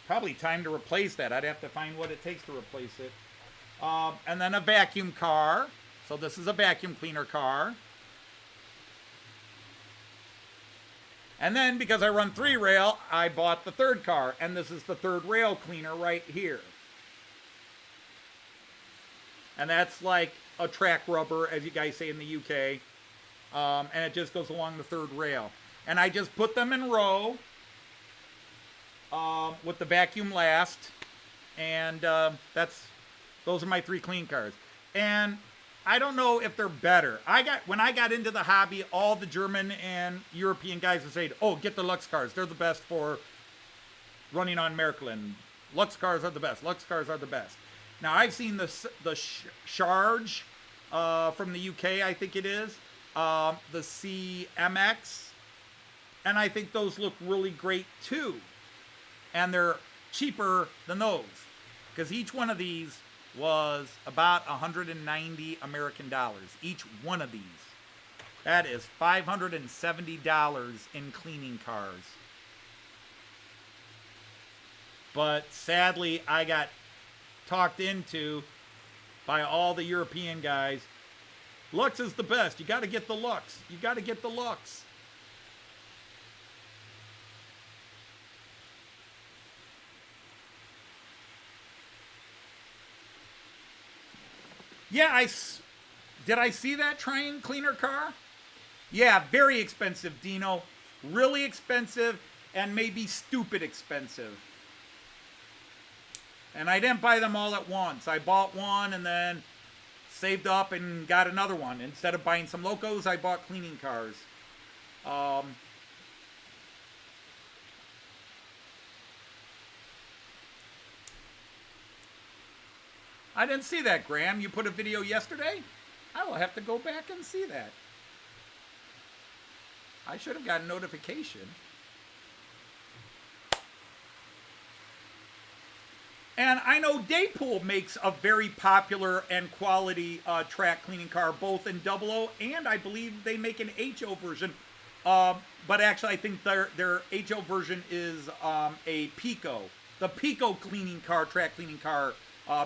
Probably time to replace that. I'd have to find what it takes to replace it. And then a vacuum car. So this is a vacuum cleaner car. And then, because I run 3 rail, I bought the 3rd car. And this is the 3rd rail cleaner right here. And that's like a track rubber, as you guys say in the UK. And it just goes along the 3rd rail. And I just put them in row with the vacuum last. And those are my 3 clean cars. And I don't know if they're better. When I got into the hobby, all the German and European guys would say, oh, get the Lux cars. They're the best for running on Märklin. Lux cars are the best. Lux cars are the best. Now, I've seen the Charge from the UK, I think it is. The CMX. And I think those look really great too. And they're cheaper than those. Because each one of these was about 190 American dollars. Each one of these. That is $570 in cleaning cars. But sadly, I got talked into by all the European guys. Lux is the best. You got to get the Lux. You got to get the Lux. Yeah, did I see that Trian cleaner car? Yeah, very expensive, Dino. Really expensive and maybe stupid expensive. And I didn't buy them all at once. I bought one and then saved up and got another one. Instead of buying some Locos, I bought cleaning cars. I didn't see that, Graham. You put a video yesterday? I will have to go back and see that. I should have got a notification. And I know Daypool makes a very popular and quality track cleaning car, both in 00 and I believe they make an HO version. But actually, I think their HO version is a Piko. The Piko cleaning car, track cleaning car,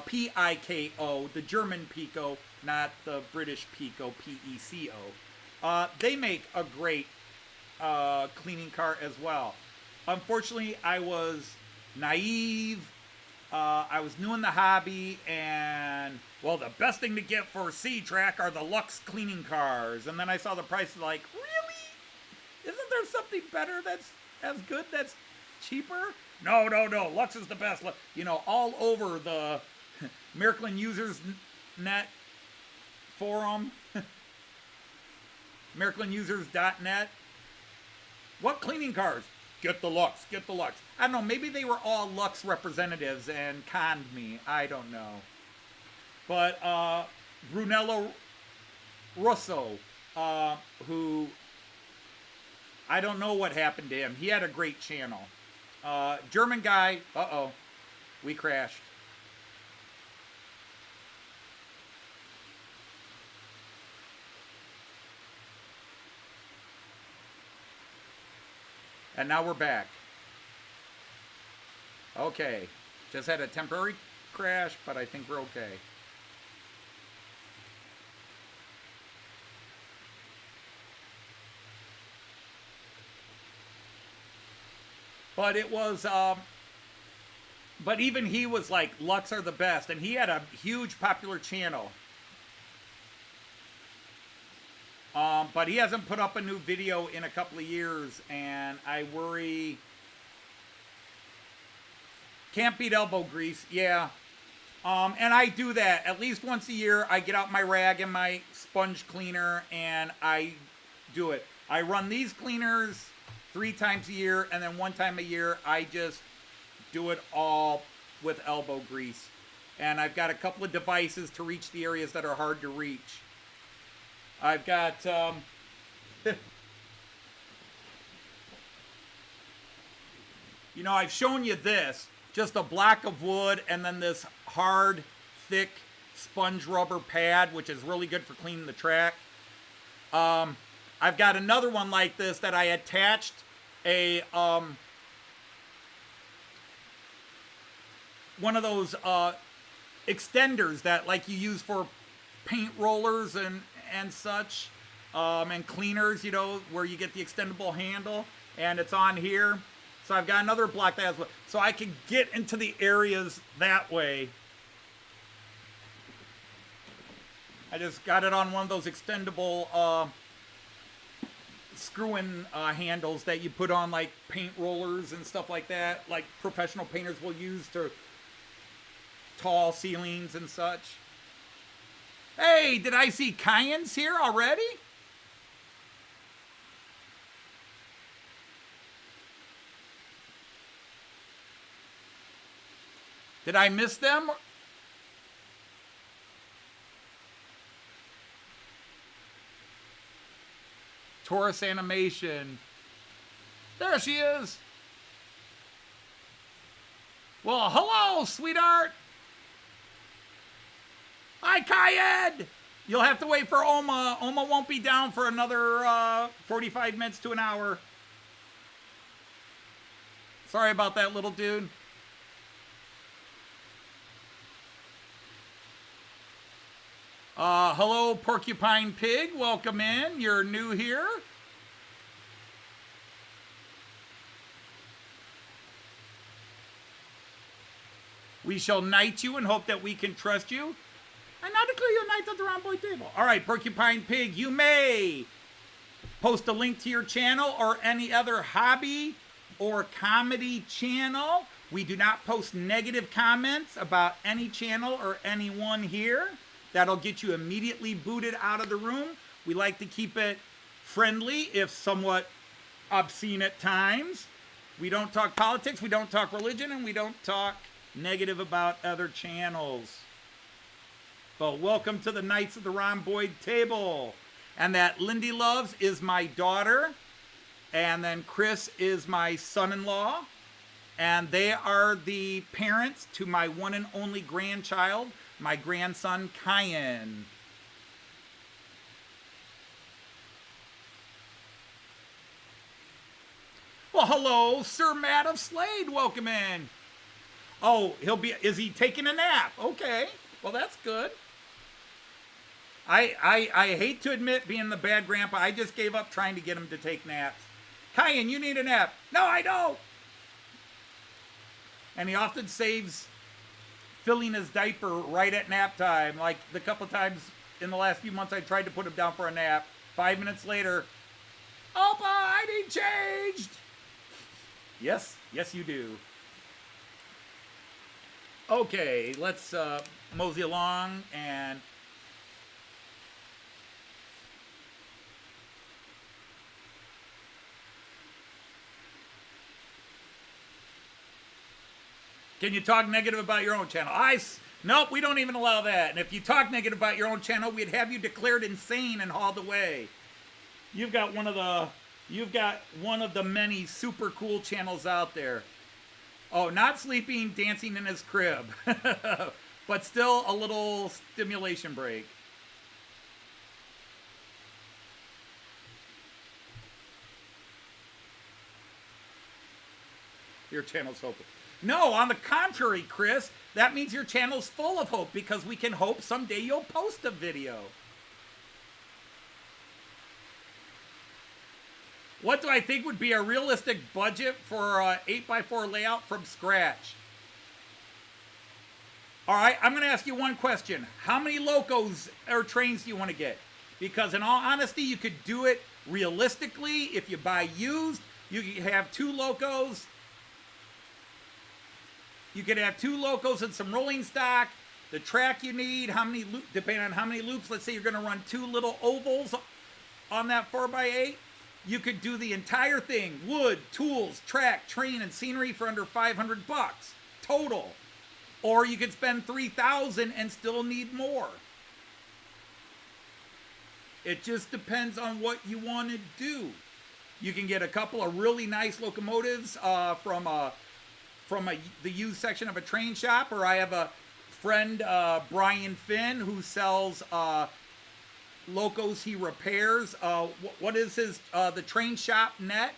P-I-K-O, the German Piko, not the British Piko, P-E-C-O. They make a great cleaning car as well. Unfortunately, I was naive. I was new in the hobby, and, well, the best thing to get for C-Track are the Lux cleaning cars. And then I saw the price, like, really? Isn't there something better that's as good, that's cheaper? No, Lux is the best. You know, all over the Märklin Users Net forum, MärklinUsers.net. What cleaning cars? Get the Lux, get the Lux. I don't know, maybe they were all Lux representatives and conned me. I don't know. But Brunello Russo, who, I don't know what happened to him. He had a great channel. German guy, we crashed. And now we're back. Okay. Just had a temporary crash, but I think we're okay. But it was, but even he was like, Lux are the best. And he had a huge popular channel. But he hasn't put up a new video in a couple of years, and I worry. Can't beat elbow grease, yeah. And I do that at least once a year. I get out my rag and my sponge cleaner, and I do it. I run these cleaners 3 times a year, and then 1 time a year, I just do it all with elbow grease. And I've got a couple of devices to reach the areas that are hard to reach. I've got, you know, I've shown you this, just a block of wood and then this hard, thick sponge rubber pad, which is really good for cleaning the track. I've got another one like this that I attached a, one of those, extenders that like you use for paint rollers and such, and cleaners, you know, where you get the extendable handle, and it's on here. So I've got another block that has, so I can get into the areas that way. I just got it on one of those extendable screw-in handles that you put on like paint rollers and stuff like that, like professional painters will use to tall ceilings and such. Hey, did I see Cayenne's here already? Did I miss them? Taurus Animation. There she is. Well, hello, sweetheart. Hi, Cayenne! You'll have to wait for Oma. Oma won't be down for another 45 minutes to an hour. Sorry about that, little dude. Hello, Porcupine Pig. Welcome in. You're new here. We shall knight you and hope that we can trust you. I now declare you a knight of the round boy table. All right, Porcupine Pig, you may post a link to your channel or any other hobby or comedy channel. We do not post negative comments about any channel or anyone here. That'll get you immediately booted out of the room. We like to keep it friendly, if somewhat obscene at times. We don't talk politics, we don't talk religion, and we don't talk negative about other channels. But welcome to the Knights of the Ron Boyd table. And that Lindy Loves is my daughter. And then Chris is my son-in-law. And they are the parents to my one and only grandchild, my grandson, Cayenne. Well, hello, Sir Matt of Slade. Welcome in. Oh, is he taking a nap? Okay. Well, that's good. I hate to admit being the bad grandpa. I just gave up trying to get him to take naps. Cayenne, you need a nap. No, I don't. And he often saves filling his diaper right at nap time. Like the couple times in the last few months I tried to put him down for a nap. 5 minutes later, Opa, I need changed. Yes, you do. Okay, let's mosey along and can you talk negative about your own channel? Nope, we don't even allow that. And if you talk negative about your own channel, we'd have you declared insane and hauled away. You've got one of the many super cool channels out there. Oh, not sleeping, dancing in his crib. But still a little stimulation break. Your channel's hopeless. No, on the contrary, Chris, that means your channel's full of hope because we can hope someday you'll post a video. What do I think would be a realistic budget for an 8x4 layout from scratch? All right, I'm going to ask you one question. How many locos or trains do you want to get? Because in all honesty, you could do it realistically. If you buy used, you could have 2 locos. You could have 2 locos and some rolling stock. The track you need, depending on how many loops. Let's say you're going to run 2 little ovals on that 4x8. You could do the entire thing. Wood, tools, track, train, and scenery for under $500 total. Or you could spend $3,000 and still need more. It just depends on what you want to do. You can get a couple of really nice locomotives from the used section of a train shop, or I have a friend, Brian Finn, who sells locos he repairs. What is his, the train shop net?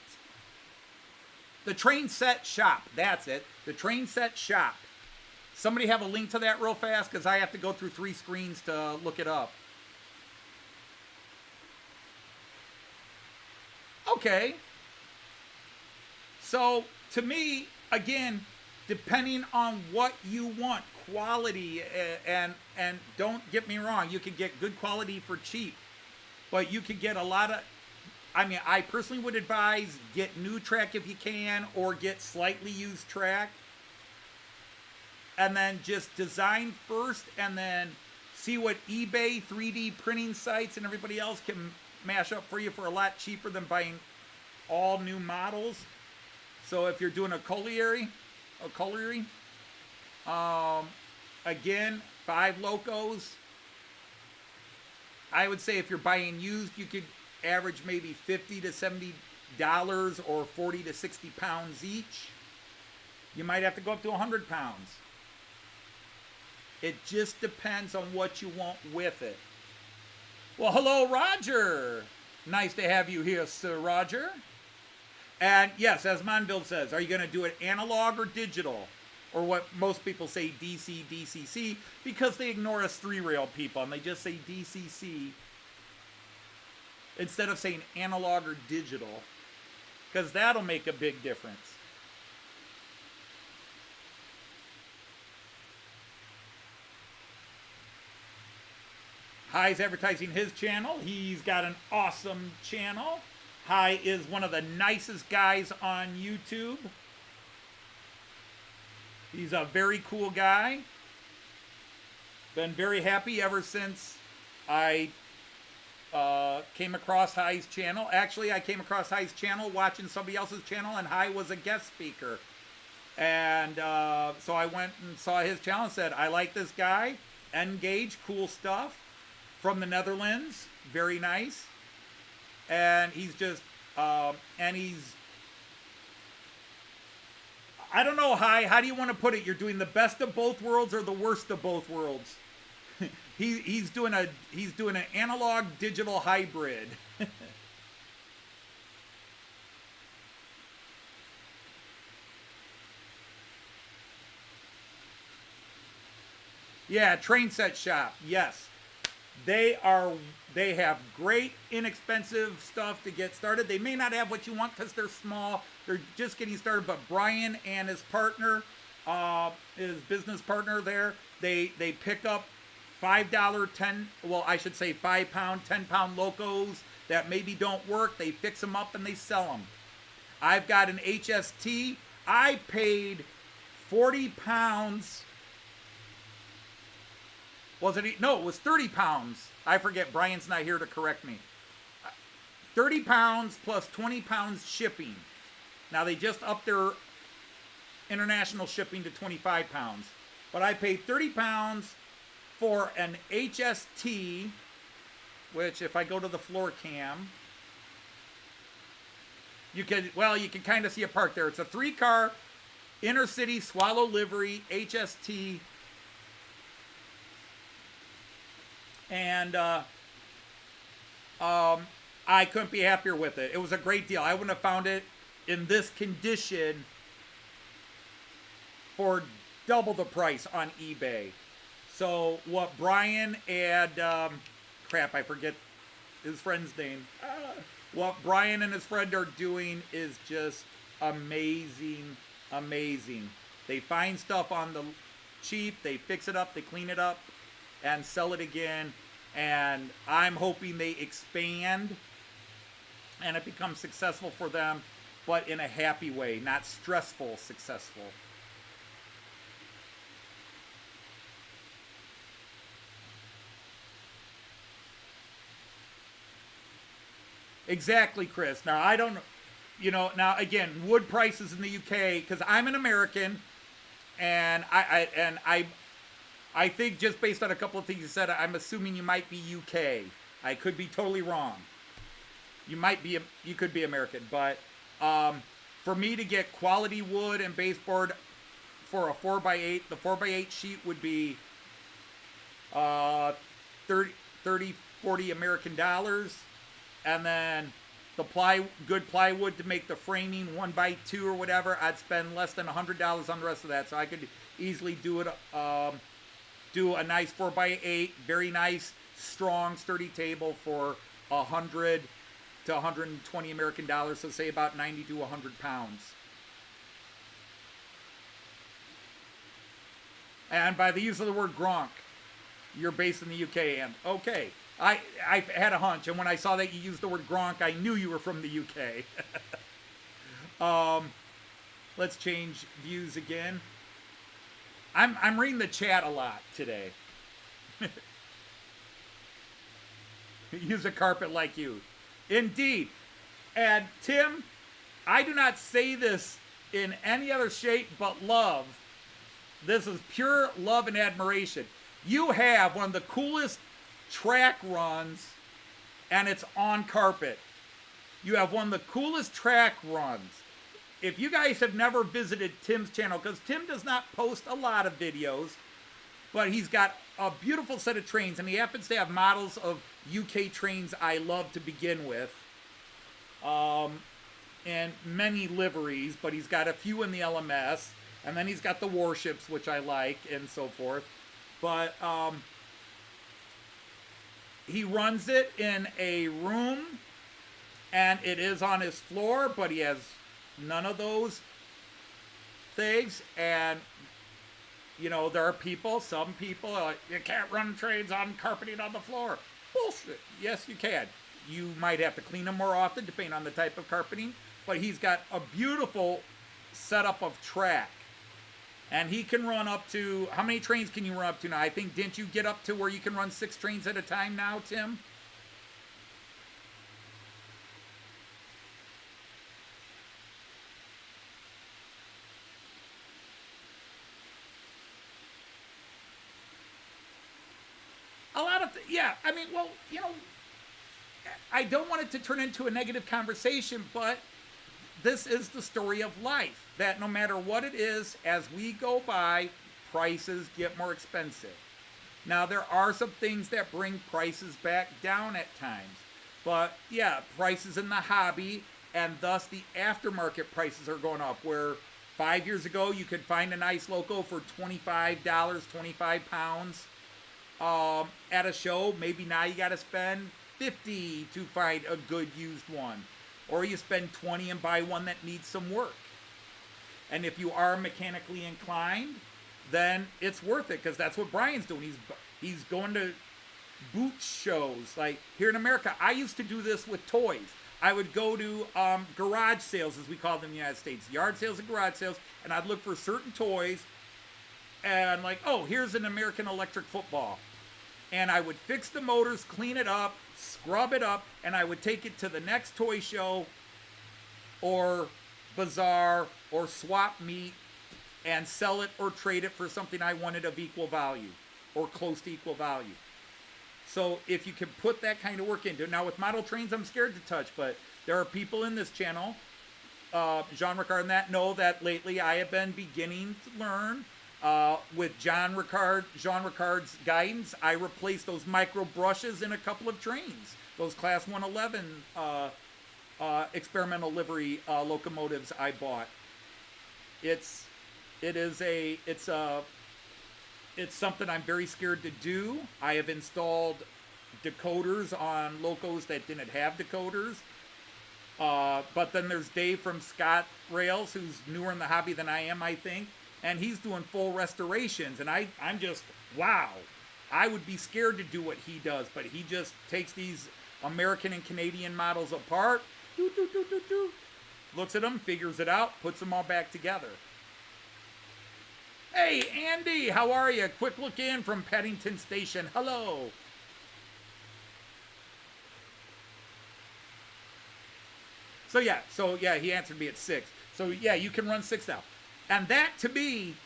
The train set shop, that's it. The train set shop. Somebody have a link to that real fast, because I have to go through 3 screens to look it up. Okay. So, to me, again, depending on what you want, quality, and don't get me wrong, you could get good quality for cheap, but you could get a lot of, I personally would advise get new track if you can, or get slightly used track, and then just design first, and then see what eBay, 3D printing sites, and everybody else can mash up for you for a lot cheaper than buying all new models. So if you're doing a colliery, again, 5 locos. I would say if you're buying used, you could average maybe $50 to $70 or 40 to 60 pounds each. You might have to go up to 100 pounds. It just depends on what you want with it. Well, hello, Roger. Nice to have you here, Sir Roger. And yes, as Monbill says, are you going to do it analog or digital? Or what most people say DC, DCC, because they ignore us 3-rail people and they just say DCC instead of saying analog or digital, because that'll make a big difference. Hi's advertising his channel. He's got an awesome channel. Hi is one of the nicest guys on YouTube. He's a very cool guy. Been very happy ever since I came across Hi's channel. Actually, I came across Hi's channel watching somebody else's channel, and Hi was a guest speaker. And so I went and saw his channel and said, I like this guy. Engage, cool stuff. From the Netherlands. Very nice. And he's just, and he's, I don't know, Hi, how do you want to put it? You're doing the best of both worlds or the worst of both worlds? he's doing an analog digital hybrid. Yeah, train set shop. Yes. They have great inexpensive stuff to get started. They may not have what you want because they're small. They're just getting started, but Brian and his partner, his business partner there, they pick up $5, 10, well, I should say 5-pound, 10-pound locos that maybe don't work. They fix them up and they sell them. I've got an HST. I paid 40 pounds. Was it? No, it was 30 pounds. I forget. Brian's not here to correct me. 30 pounds plus 20 pounds shipping. Now, they just upped their international shipping to 25 pounds. But I paid 30 pounds for an HST, which if I go to the floor cam, You can kind of see a park there. It's a 3-car inner city Swallow livery HST, and I couldn't be happier with it. It was a great deal. I wouldn't have found it in this condition for double the price on eBay. So what Brian and crap, I forget his friend's name. What Brian and his friend are doing is just amazing, amazing. They find stuff on the cheap, they fix it up, they clean it up, and sell it again. And I'm hoping they expand and it becomes successful for them, but in a happy way, not stressful successful. Exactly, Chris. Now, I don't, now again, wood prices in the UK, because I'm an American, and I think just based on a couple of things you said, I'm assuming you might be UK. I could be totally wrong. You could be American, but for me to get quality wood and baseboard for a 4x8, the 4x8 sheet would be 30, 40 American dollars. And then the good plywood to make the framing 1x2 or whatever, I'd spend less than $100 on the rest of that. So I could easily do it, do a nice 4x8, very nice, strong, sturdy table for 100 to 120 American dollars. So say about 90 to 100 pounds. And by the use of the word gronk, you're based in the UK, and okay. I had a hunch, and when I saw that you used the word gronk, I knew you were from the UK. Let's change views again. I'm reading the chat a lot today. Use a carpet like you. Indeed. And Tim, I do not say this in any other shape but love. This is pure love and admiration. You have one of the coolest track runs, and it's on carpet. You have one of the coolest track runs. If you guys have never visited Tim's channel, because Tim does not post a lot of videos, but he's got a beautiful set of trains, and he happens to have models of UK trains I love to begin with, and many liveries, but he's got a few in the LMS, and then he's got the warships, which I like, and so forth. But he runs it in a room, and it is on his floor, but he has none of those things. And, there are some people are like, you can't run trains on carpeting on the floor. Bullshit. Yes, you can. You might have to clean them more often, depending on the type of carpeting. But he's got a beautiful setup of track. And he can run up to, how many trains can you run up to now? I think, didn't you get up to where you can run 6 trains at a time now, Tim? A lot of, I mean, well, I don't want it to turn into a negative conversation, but this is the story of life, that no matter what it is, as we go by, prices get more expensive. Now, there are some things that bring prices back down at times. But, prices in the hobby, and thus the aftermarket prices are going up, where 5 years ago you could find a nice Loco for $25, 25 pounds at a show. Maybe now you got to spend $50 to find a good used one. Or you spend $20 and buy one that needs some work. And if you are mechanically inclined, then it's worth it, because that's what Brian's doing. He's going to boot shows. Like here in America, I used to do this with toys. I would go to garage sales, as we call them in the United States, yard sales and garage sales, and I'd look for certain toys, and like, oh, here's an American electric football. And I would fix the motors, clean it up, scrub it up, and I would take it to the next toy show or bazaar or swap meet and sell it or trade it for something I wanted of equal value or close to equal value. So if you can put that kind of work into it. Now with model trains, I'm scared to touch, but there are people in this channel Jean Ricard and that know that lately I have been beginning to learn. With Jean Ricard's guidance, I replaced those micro brushes in a couple of trains. Those Class 111 experimental livery locomotives I bought. It's something I'm very scared to do. I have installed decoders on locos that didn't have decoders. But then there's Dave from Scott Rails, who's newer in the hobby than I am, I think. And he's doing full restorations. And I'm just, wow. I would be scared to do what he does. But he just takes these American and Canadian models apart, looks at them, figures it out, puts them all back together. Hey, Andy, how are you? Quick look in from Paddington Station. Hello. So yeah, he answered me at 6. So yeah, you can run 6 now. And that, to me,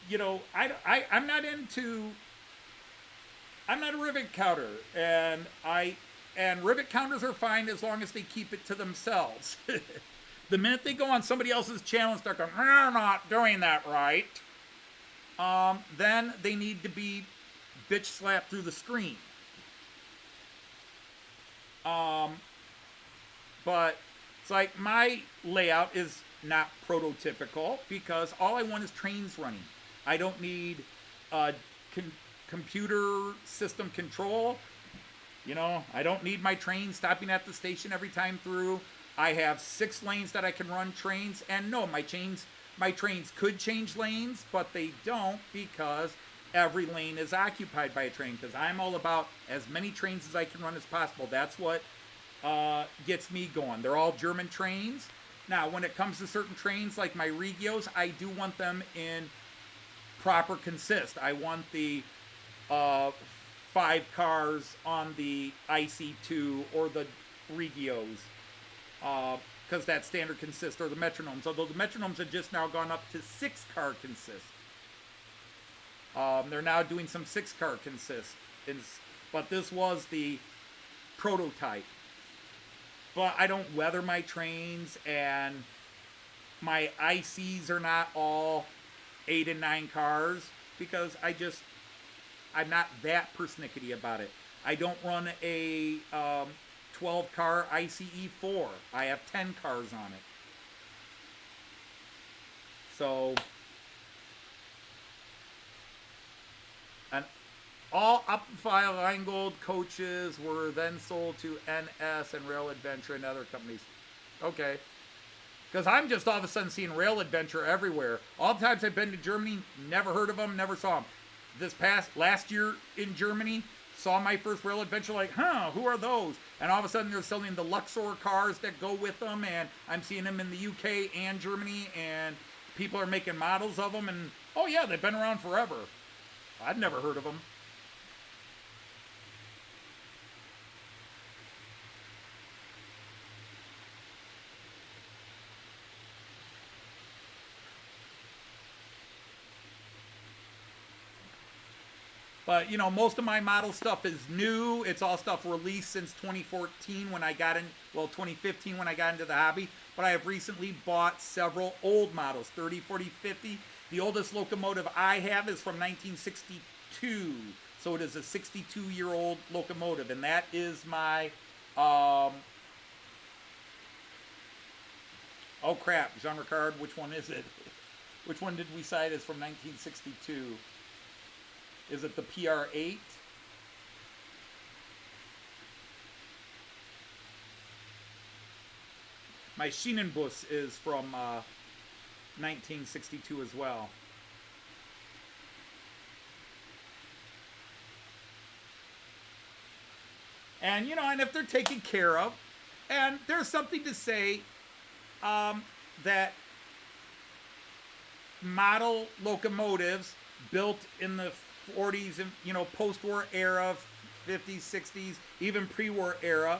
you know, I'm not a rivet counter, and rivet counters are fine as long as they keep it to themselves. The minute they go on somebody else's channel and start going, "We're not doing that right," then they need to be bitch slapped through the screen. But it's like my layout is not prototypical because all I want is trains running. I don't need computer system control. You know, I don't need my train stopping at the station every time through. I have 6 lanes that I can run trains, and no, my trains could change lanes, but they don't because every lane is occupied by a train, because I'm all about as many trains as I can run as possible. That's what gets me going. They're all German trains. Now, when it comes to certain trains like my Regios, I do want them in proper consist. I want the 5 cars on the IC2 or the Regios, because that's standard consist, or the Metronoms. Although the Metronoms have just now gone up to 6-car consist. They're now doing some 6-car consist, but this was the prototype. But I don't weather my trains, and my ICs are not all 8 and 9 cars because I'm not that persnickety about it. I don't run a 12-car ICE4. I have 10 cars on it. So, and all Upfile Rheingold coaches were then sold to NS and Rail Adventure and other companies. Okay. Because I'm just all of a sudden seeing Rail Adventure everywhere. All the times I've been to Germany, never heard of them, never saw them. Last year in Germany, saw my first Rail Adventure, like, who are those? And all of a sudden they're selling the Luxor cars that go with them, and I'm seeing them in the UK and Germany, and people are making models of them, and oh yeah, they've been around forever. I'd never heard of them. But, you know, most of my model stuff is new. It's all stuff released since 2014 when I got in, 2015 when I got into the hobby. But I have recently bought several old models, 30, 40, 50. The oldest locomotive I have is from 1962. So it is a 62-year-old locomotive. And that is my, oh crap, Jean Ricard, which one is it? Which one did we cite as from 1962? Is it the PR8? My Schienenbus is from 1962 as well. And, you know, and if they're taken care of, and there's something to say that model locomotives built in the 40s and, you know, post-war era, 50s, 60s, even pre-war era,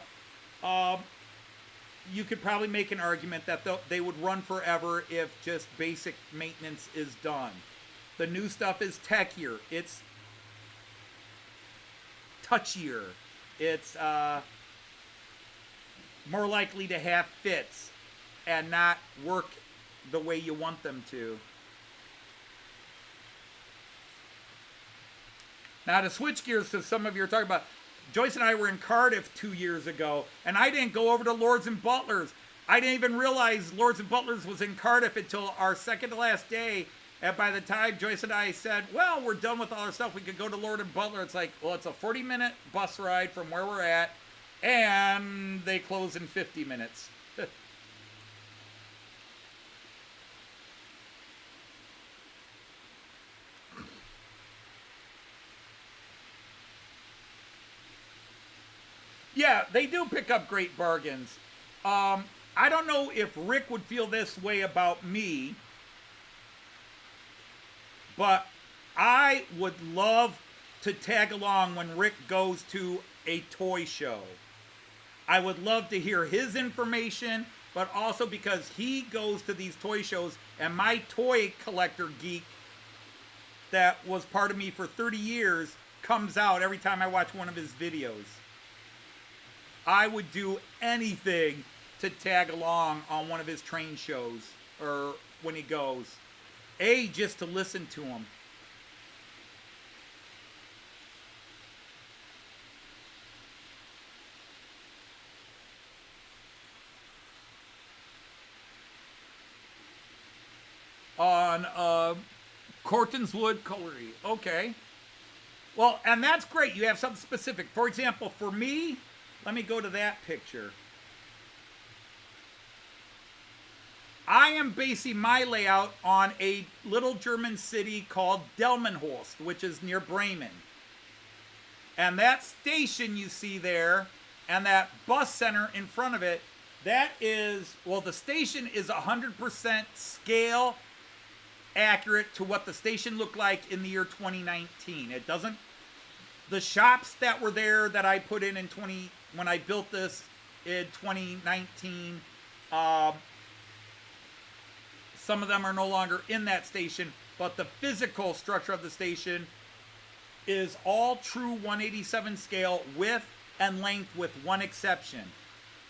you could probably make an argument that they would run forever if just basic maintenance is done. The new stuff is techier. It's touchier. It's more likely to have fits. and not work the way you want them to. Now, to switch gears to some of you are talking about, Joyce and I were in Cardiff 2 years ago, and I didn't go over to Lords and Butlers. I didn't even realize Lords and Butlers was in Cardiff until our second to last day. And by the time Joyce and I said, well, we're done with all our stuff, we could go to Lord and Butler, it's like, well, it's a 40-minute bus ride from where we're at, and they close in 50 minutes. Yeah, they do pick up great bargains. I don't know if Rick would feel this way about me, but I would love to tag along when Rick goes to a toy show. I would love to hear his information, but also because he goes to these toy shows, and my toy collector geek that was part of me for 30 years comes out every time I watch one of his videos. I would do anything to tag along on one of his train shows or when he goes. Just to listen to him. On Cortonswood Colliery. Okay. Well, and that's great. You have something specific. For example, for me, let me go to that picture. I am basing my layout on a little German city called Delmenhorst, which is near Bremen. And that station you see there, and that bus center in front of it, that is, well, the station is 100% scale accurate to what the station looked like in the year 2019. It doesn't, the shops that were there that I put in when I built this in 2019, some of them are no longer in that station, but the physical structure of the station is all true 187 scale width and length with one exception.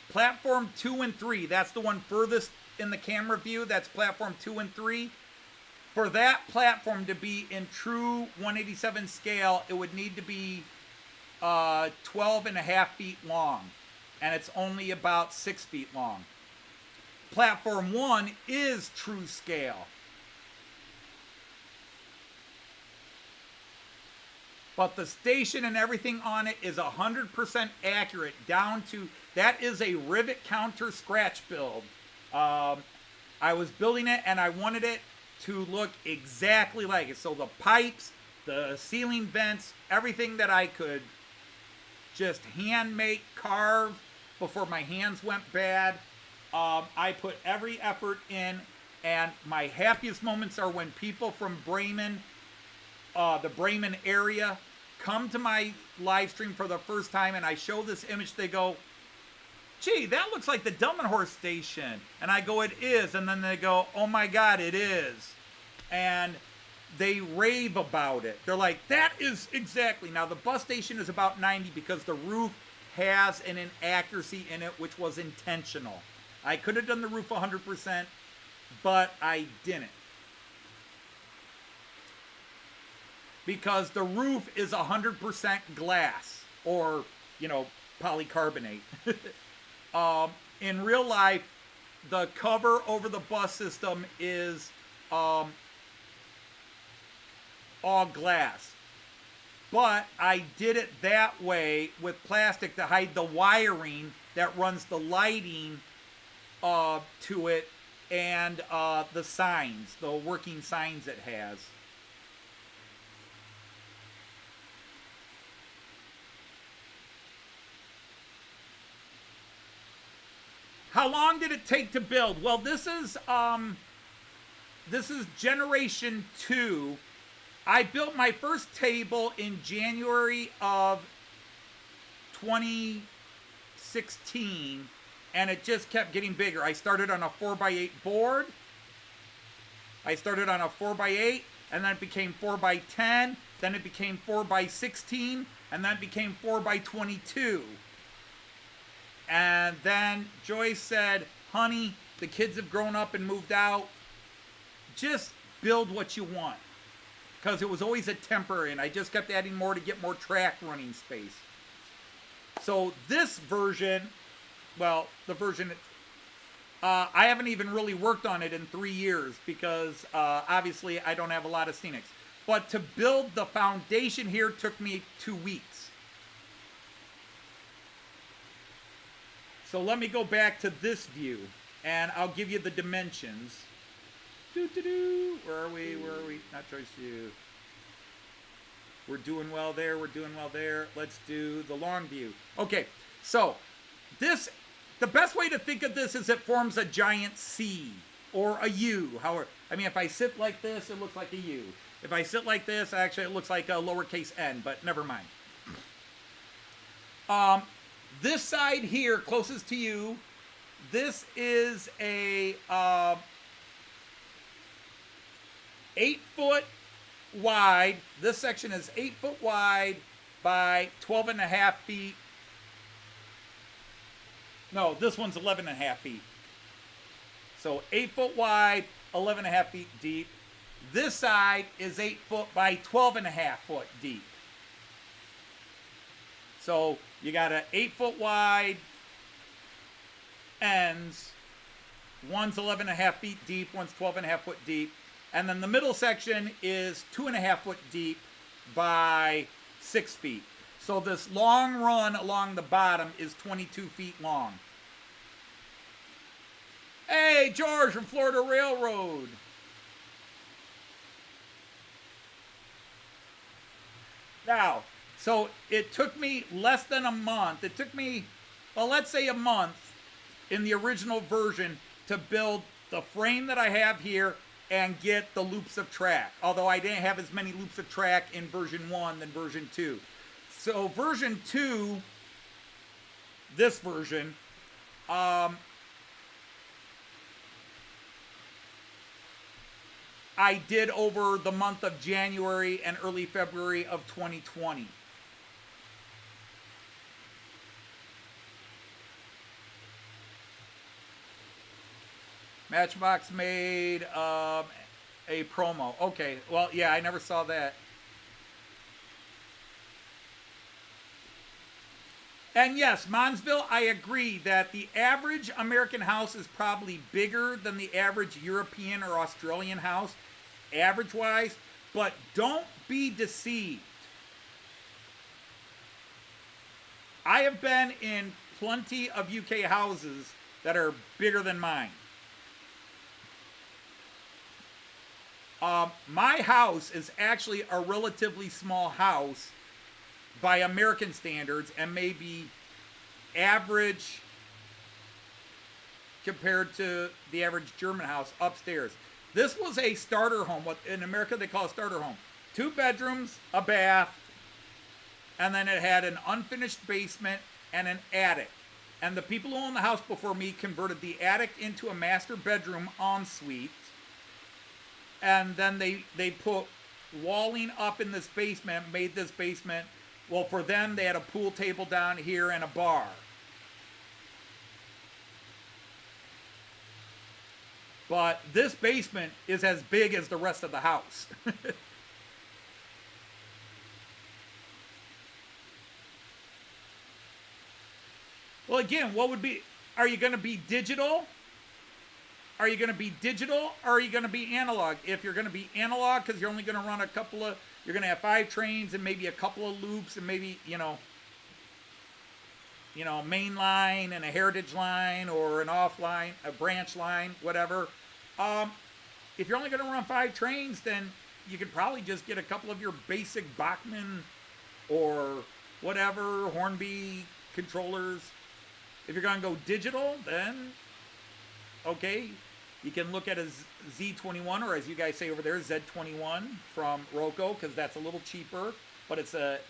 Platform 2 and 3, that's the one furthest in the camera view, that's platform 2 and 3. For that platform to be in true 187 scale, it would need to be 12 and a half feet long, and it's only about 6 feet long. Platform 1 is true scale. But the station and everything on it is 100% accurate down to, that is a rivet counter scratch build. I was building it and I wanted it to look exactly like it. So the pipes, the ceiling vents, everything that I could just hand make, carve before my hands went bad. I put every effort in, and my happiest moments are when people from Bremen, the Bremen area, come to my live stream for the first time and I show this image. They go, gee, that looks like the Delmenhorst station. And I go, it is. And then they go, oh my God, it is. And they rave about it. They're like, that is exactly. Now the bus station is about 90 because the roof has an inaccuracy in it, which was intentional. I could have done the roof 100%, but I didn't. Because the roof is 100% glass, or, polycarbonate. In real life, the cover over the bus system is all glass. But I did it that way with plastic to hide the wiring that runs the lighting to it, and the signs, the working signs it has. How long did it take to build? Well, this is generation 2. I built my first table in January of 2016, and it just kept getting bigger. I started on a 4x8 board. I started on a 4x8, and then it became 4x10, then it became 4x16, and then it became 4x22. And then Joyce said, honey, the kids have grown up and moved out. Just build what you want. Because it was always a temporary, and I just kept adding more to get more track running space. So this version, well, the version, I haven't even really worked on it in 3 years because obviously I don't have a lot of scenics. But to build the foundation here took me 2 weeks. So let me go back to this view, and I'll give you the dimensions. Where are we? Not choice view. We're doing well there. We're doing well there. Let's do the long view. Okay, so this, the best way to think of this is it forms a giant C or a U. However, I mean, if I sit like this, it looks like a U. If I sit like this, actually, it looks like a lowercase n, but never mind. This side here, closest to you, this is a 8 foot wide. This section is 8 foot wide by 12.5 feet. No, this one's 11.5 feet. So 8 foot wide, 11.5 feet deep. This side is 8 foot by 12.5 foot deep. So you got an 8 foot wide ends. One's 11.5 feet deep, one's 12.5 foot deep. And then the middle section is 2.5 foot deep by 6 feet. So this long run along the bottom is 22 feet long. Hey, George from Florida Railroad. Now, so it took me less than a month. It took me, well, let's say a month in the original version to build the frame that I have here and get the loops of track. Although I didn't have as many loops of track in version 1 than version 2. So version 2, this version, I did over the month of January and early February of 2020. Matchbox made a promo. Okay, well, yeah, I never saw that. And yes, Monsville, I agree that the average American house is probably bigger than the average European or Australian house, average-wise, but don't be deceived. I have been in plenty of UK houses that are bigger than mine. My house is actually a relatively small house by American standards and maybe average compared to the average German house upstairs. This was a starter home, what in America they call a starter home. 2 bedrooms, a bath, and then it had an unfinished basement and an attic. And the people who owned the house before me converted the attic into a master bedroom ensuite. And then they put walling up in this basement, made this basement, well, for them, they had a pool table down here and a bar. But this basement is as big as the rest of the house. Well, again, what would be, are you going to be digital? Are you going to be digital or are you going to be analog? If you're going to be analog, because you're only going to run a couple of, you're going to have 5 trains and maybe a couple of loops and maybe, you know, main line and a heritage line or an off line, a branch line, whatever. If you're only going to run 5 trains, then you could probably just get a couple of your basic Bachmann or whatever, Hornby controllers. If you're going to go digital, then, okay, you can look at a Z21, or as you guys say over there, Z21 from Roco, because that's a little cheaper, but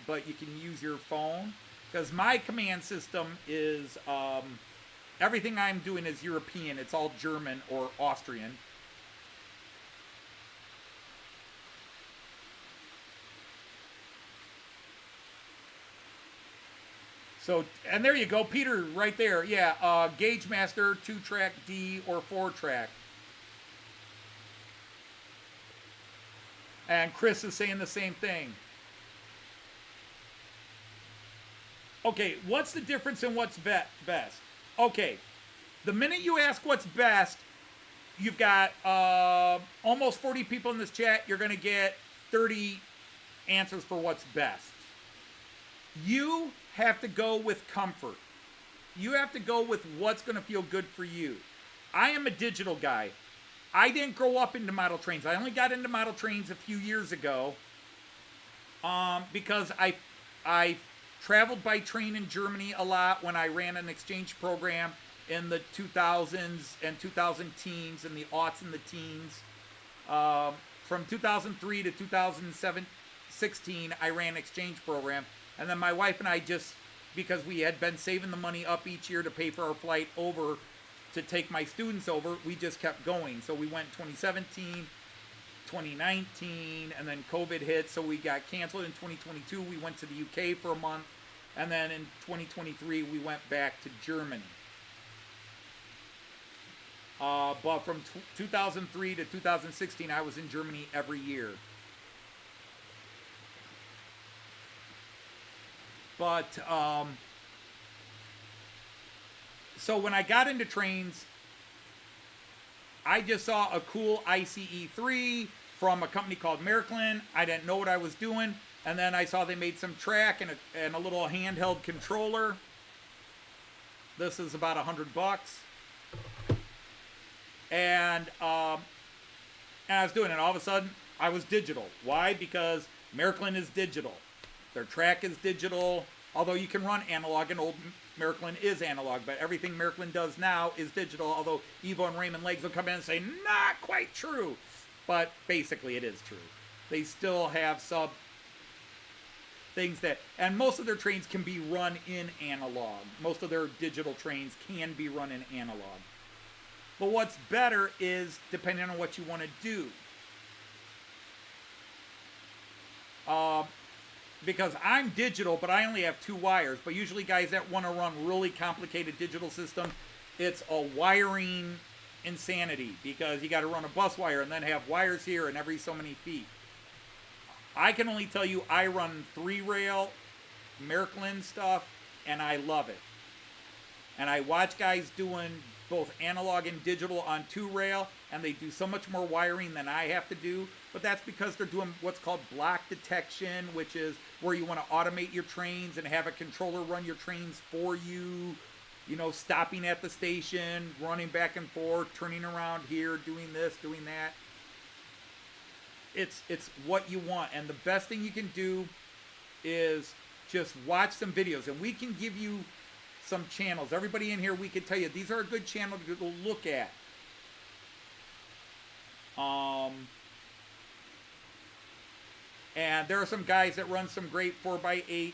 but you can use your phone. Because my command system is, everything I'm doing is European. It's all German or Austrian. So, and there you go, Peter, right there. Yeah, Gauge Master, 2-track D or 4-track. And Chris is saying the same thing. Okay, what's the difference in what's best? Okay, the minute you ask what's best, you've got almost 40 people in this chat. You're going to get 30 answers for what's best. You have to go with comfort. You have to go with what's going to feel good for you. I am a digital guy. I didn't grow up into model trains. I only got into model trains a few years ago because I traveled by train in Germany a lot when I ran an exchange program in the 2000s and 2000 teens and the aughts and the teens. From 2003 to 2016, I ran an exchange program. And then my wife and I just, because we had been saving the money up each year to pay for our flight over to take my students over, we just kept going. So we went 2017, 2019, and then COVID hit, so we got canceled in 2022. We went to the UK for a month, and then in 2023, we went back to Germany. But from 2003 to 2016, I was in Germany every year. But, so when I got into trains, I just saw a cool ICE3 from a company called Märklin. I didn't know what I was doing. And then I saw they made some track and a little handheld controller. This is about $100. And I was doing it. All of a sudden, I was digital. Why? Because Märklin is digital. Their track is digital. Although you can run analog, and old Märklin is analog, but everything Märklin does now is digital. Although Evo and Raymond Legs will come in and say, not quite true. But basically it is true. They still have sub things that, and most of their trains can be run in analog. Most of their digital trains can be run in analog. But what's better is depending on what you want to do. Because I'm digital, but I only have 2 wires. But usually guys that want to run really complicated digital systems, it's a wiring insanity. Because you got to run a bus wire and then have wires here and every so many feet. I can only tell you I run 3-rail Märklin stuff, and I love it. And I watch guys doing both analog and digital on 2-rail, and they do so much more wiring than I have to do. But that's because they're doing what's called block detection, which is where you want to automate your trains and have a controller run your trains for you. You know, stopping at the station, running back and forth, turning around here, doing this, doing that. It's what you want. And the best thing you can do is just watch some videos. And we can give you some channels. Everybody in here, we can tell you, these are a good channel to go look at. And there are some guys that run some great 4x8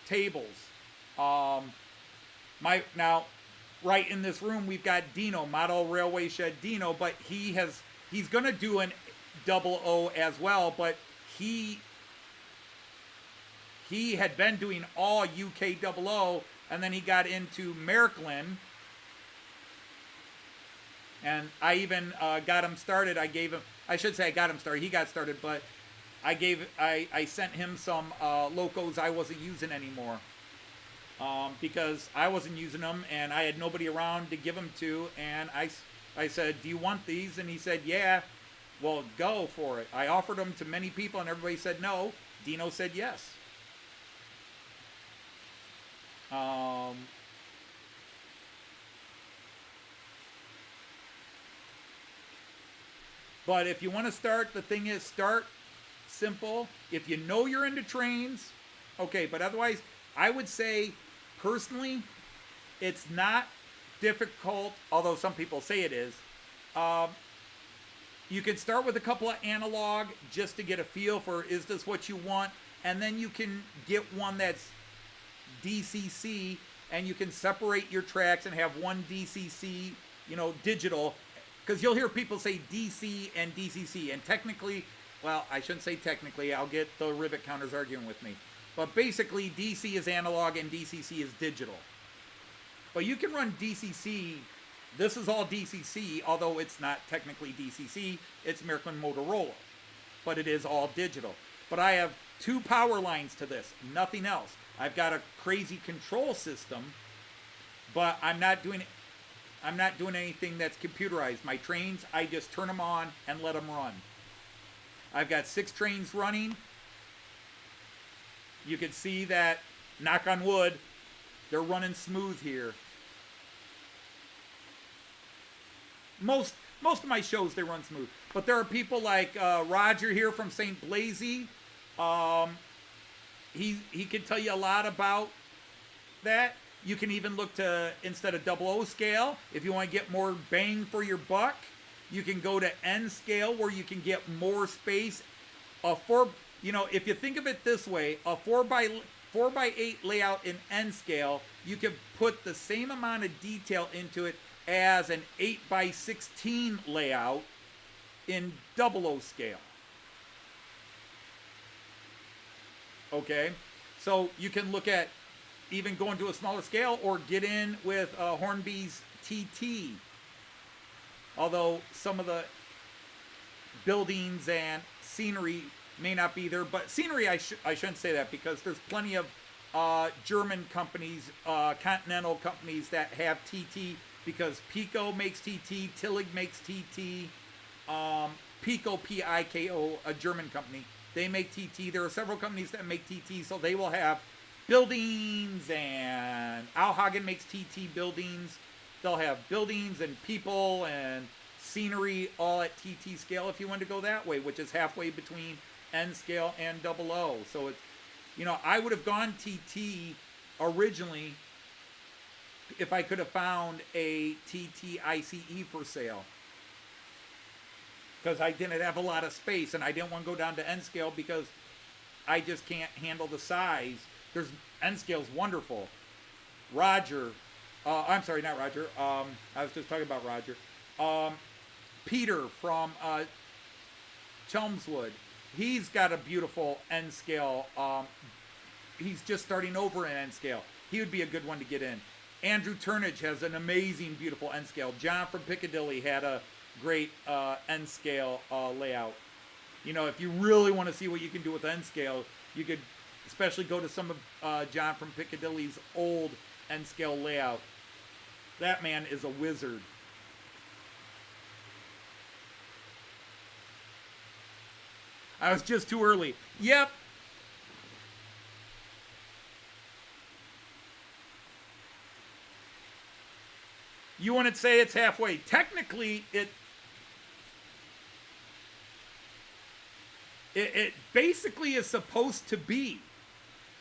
tables. Now, right in this room, we've got Dino, Model Railway Shed Dino, but he's going to do an 00 as well, but he had been doing all UK 00, and then he got into Märklin. And I even got him started. I got him started. He got started, but I sent him some locos I wasn't using anymore. Because I wasn't using them, and I had nobody around to give them to. And I said, do you want these? And he said, yeah. Well, go for it. I offered them to many people, and everybody said no. Dino said yes. But if you want to start, the thing is, start simple. If you know you're into trains, okay. But otherwise, I would say, personally, it's not difficult, although some people say it is. You can start with a couple of analog just to get a feel for, is this what you want? And then you can get one that's DCC, and you can separate your tracks and have one DCC, digital. Because you'll hear people say DC and DCC. And technically, well, I shouldn't say technically. I'll get the rivet counters arguing with me. But basically, DC is analog and DCC is digital. But you can run DCC. This is all DCC, although it's not technically DCC. It's Märklin Motorola. But it is all digital. But I have 2 power lines to this, nothing else. I've got a crazy control system, but I'm not doing anything that's computerized. My trains, I just turn them on and let them run. I've got 6 trains running. You can see that, knock on wood, they're running smooth here. Most of my shows, they run smooth. But there are people like Roger here from St. Blaise. He can tell you a lot about that. You can even look to, instead of 00 scale, if you want to get more bang for your buck, you can go to N scale where you can get more space. If you think of it this way, a 4x8 layout in N scale, you can put the same amount of detail into it as an 8x16 layout in 00 scale. Okay, so you can look at even going to a smaller scale or get in with Hornby's TT. Although some of the buildings and scenery may not be there, but scenery, I shouldn't say that, because there's plenty of German companies, continental companies that have TT, because Piko makes TT, Tillig makes TT, Piko, P-I-K-O, a German company, they make TT. There are several companies that make TT, so they will have buildings, and Auhagen makes TT buildings. They'll have buildings and people and scenery all at TT scale if you want to go that way, which is halfway between N scale and 00. So it's, I would have gone TT originally if I could have found a TT ICE for sale, because I didn't have a lot of space and I didn't want to go down to N scale because I just can't handle the size. N scale's wonderful. Roger, I'm sorry, not Roger. I was just talking about Roger. Peter from Chelmswood. He's got a beautiful N scale. He's just starting over in N scale. He would be a good one to get in. Andrew Turnage has an amazing, beautiful N scale. John from Piccadilly had a great N scale layout. If you really want to see what you can do with N scale, you could especially go to some of John from Piccadilly's old N scale layout. That man is a wizard. I was just too early. Yep. You want to say it's halfway. Technically, it basically is supposed to be.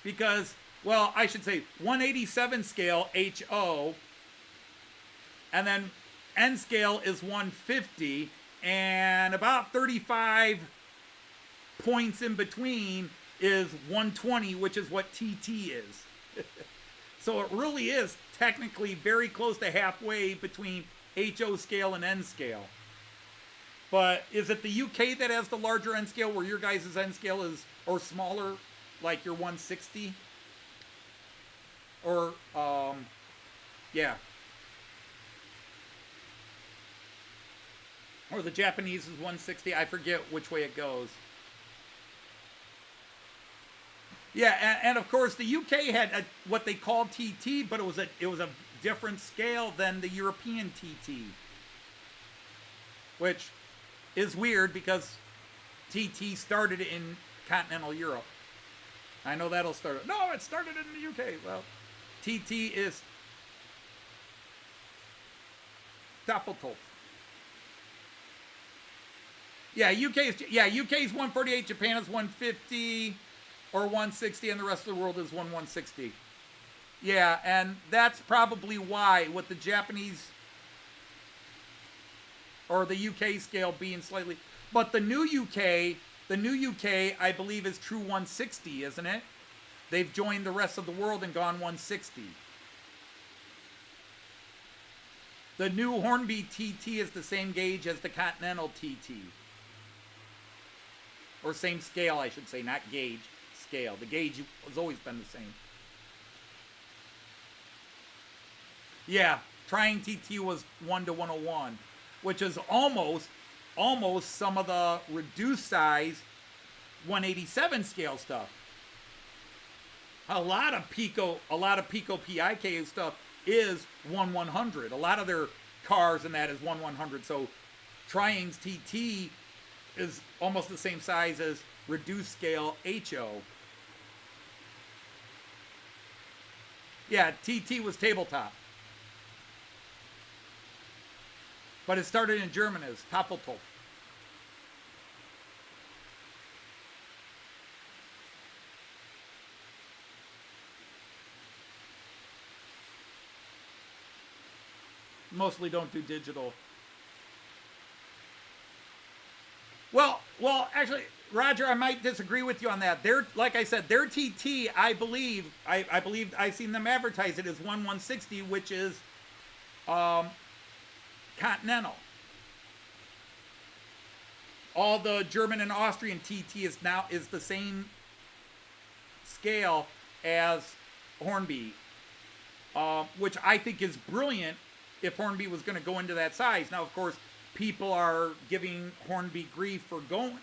Because, well, I should say 187 scale, HO. And then N scale is 150. And about 35 points in between is 120, which is what TT is. So it really is technically very close to halfway between HO scale and N scale. But is it the UK that has the larger N scale, where your guys' N scale is, or smaller, like your 160? Or, yeah. Or the Japanese is 160. I forget which way it goes. Yeah, and of course the UK had what they called TT, but it was a different scale than the European TT, which is weird because TT started in continental Europe. I know that'll start. No, it started in the UK. Well, TT is Tafeltolf. Yeah, UK's 148, Japan is 150. Or 160, and the rest of the world is 160. Yeah, and that's probably why, with the Japanese or the UK scale being slightly, but the new UK, I believe, is true 160, isn't it? They've joined the rest of the world and gone 160. The new Hornby TT is the same gauge as the Continental TT. Or same scale, I should say, not gauge. scale. The gauge has always been the same. Yeah, trying TT was 1:101, which is almost some of the reduced size 187 scale stuff. A lot of Piko PIK stuff is 1/100. A lot of their cars and that is 1/100. So Trying's TT is almost the same size as reduced scale HO. Yeah, TT was tabletop. But it started in German as Tafeltopf. Mostly don't do digital. Well, actually, Roger, I might disagree with you on that. Like I said, their TT, I believe I've seen them advertise it as 1/160, which is Continental. All the German and Austrian TT is the same scale as Hornby, which I think is brilliant if Hornby was going to go into that size. Now, of course, people are giving Hornby grief for going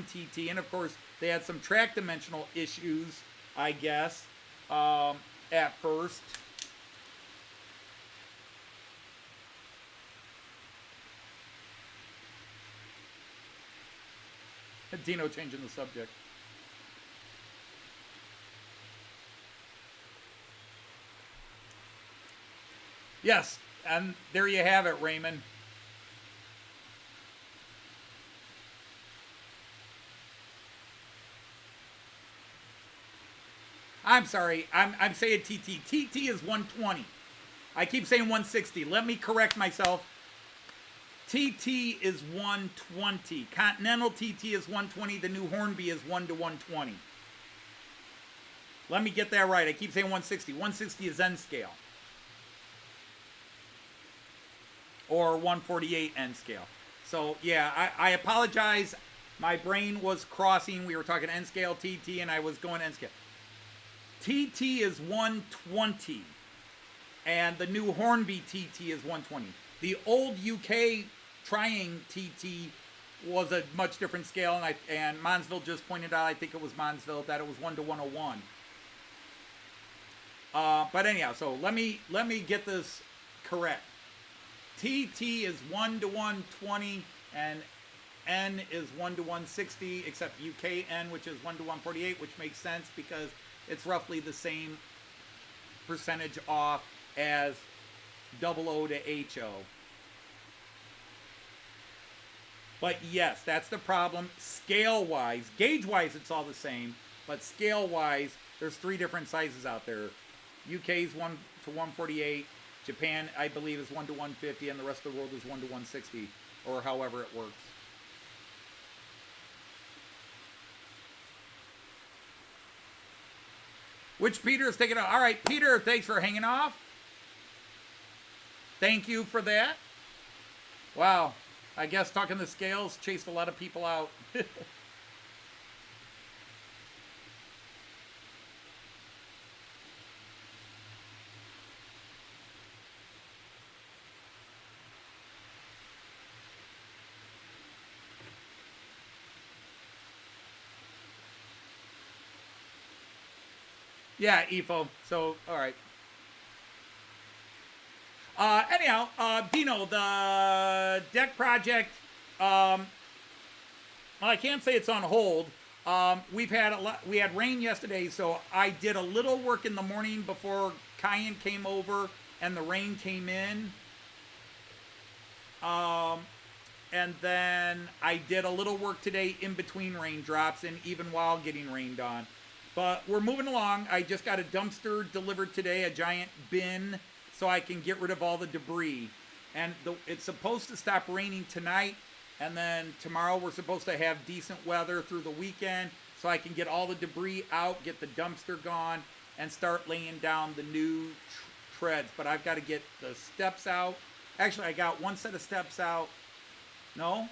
TT, and of course, they had some track dimensional issues, I guess, at first. Dino changing the subject. Yes, and there you have it, Raymond. I'm sorry, I'm saying TT. TT is 120. I keep saying 160. Let me correct myself. TT is 120. Continental TT is 120. The new Hornby is 1:120. Let me get that right. I keep saying 160. 160 is N scale. Or 148 N scale. So, yeah, I apologize. My brain was crossing. We were talking N scale TT, and I was going N scale. TT is 120. And the new Hornby TT is 120. The old UK Trying TT was a much different scale, and Monsville just pointed out, I think it was Monsville, that it was 1:101. But anyhow, so let me get this correct. TT is 1:120, and N is 1:160, except UK N, which is 1:148, which makes sense because it's roughly the same percentage off as 00 to HO. But yes, that's the problem. Scale-wise, gauge-wise, it's all the same. But scale-wise, there's 3 different sizes out there. UK's 1:148. Japan, I believe, is 1:150. And the rest of the world is 1:160. Or however it works. Which Peter is taking off. All right, Peter, thanks for hanging off. Thank you for that. Wow. I guess talking the scales chased a lot of people out. Yeah, EFO. So, all right. Anyhow, Dino, the deck project, well, I can't say it's on hold. We had rain yesterday, so I did a little work in the morning before Cayenne came over and the rain came in. And then I did a little work today in between raindrops and even while getting rained on. But we're moving along. I just got a dumpster delivered today, a giant bin, so I can get rid of all the debris. And it's supposed to stop raining tonight, and then tomorrow we're supposed to have decent weather through the weekend, so I can get all the debris out, get the dumpster gone, and start laying down the new treads. But I've got to get the steps out. Actually, I got one set of steps out. No,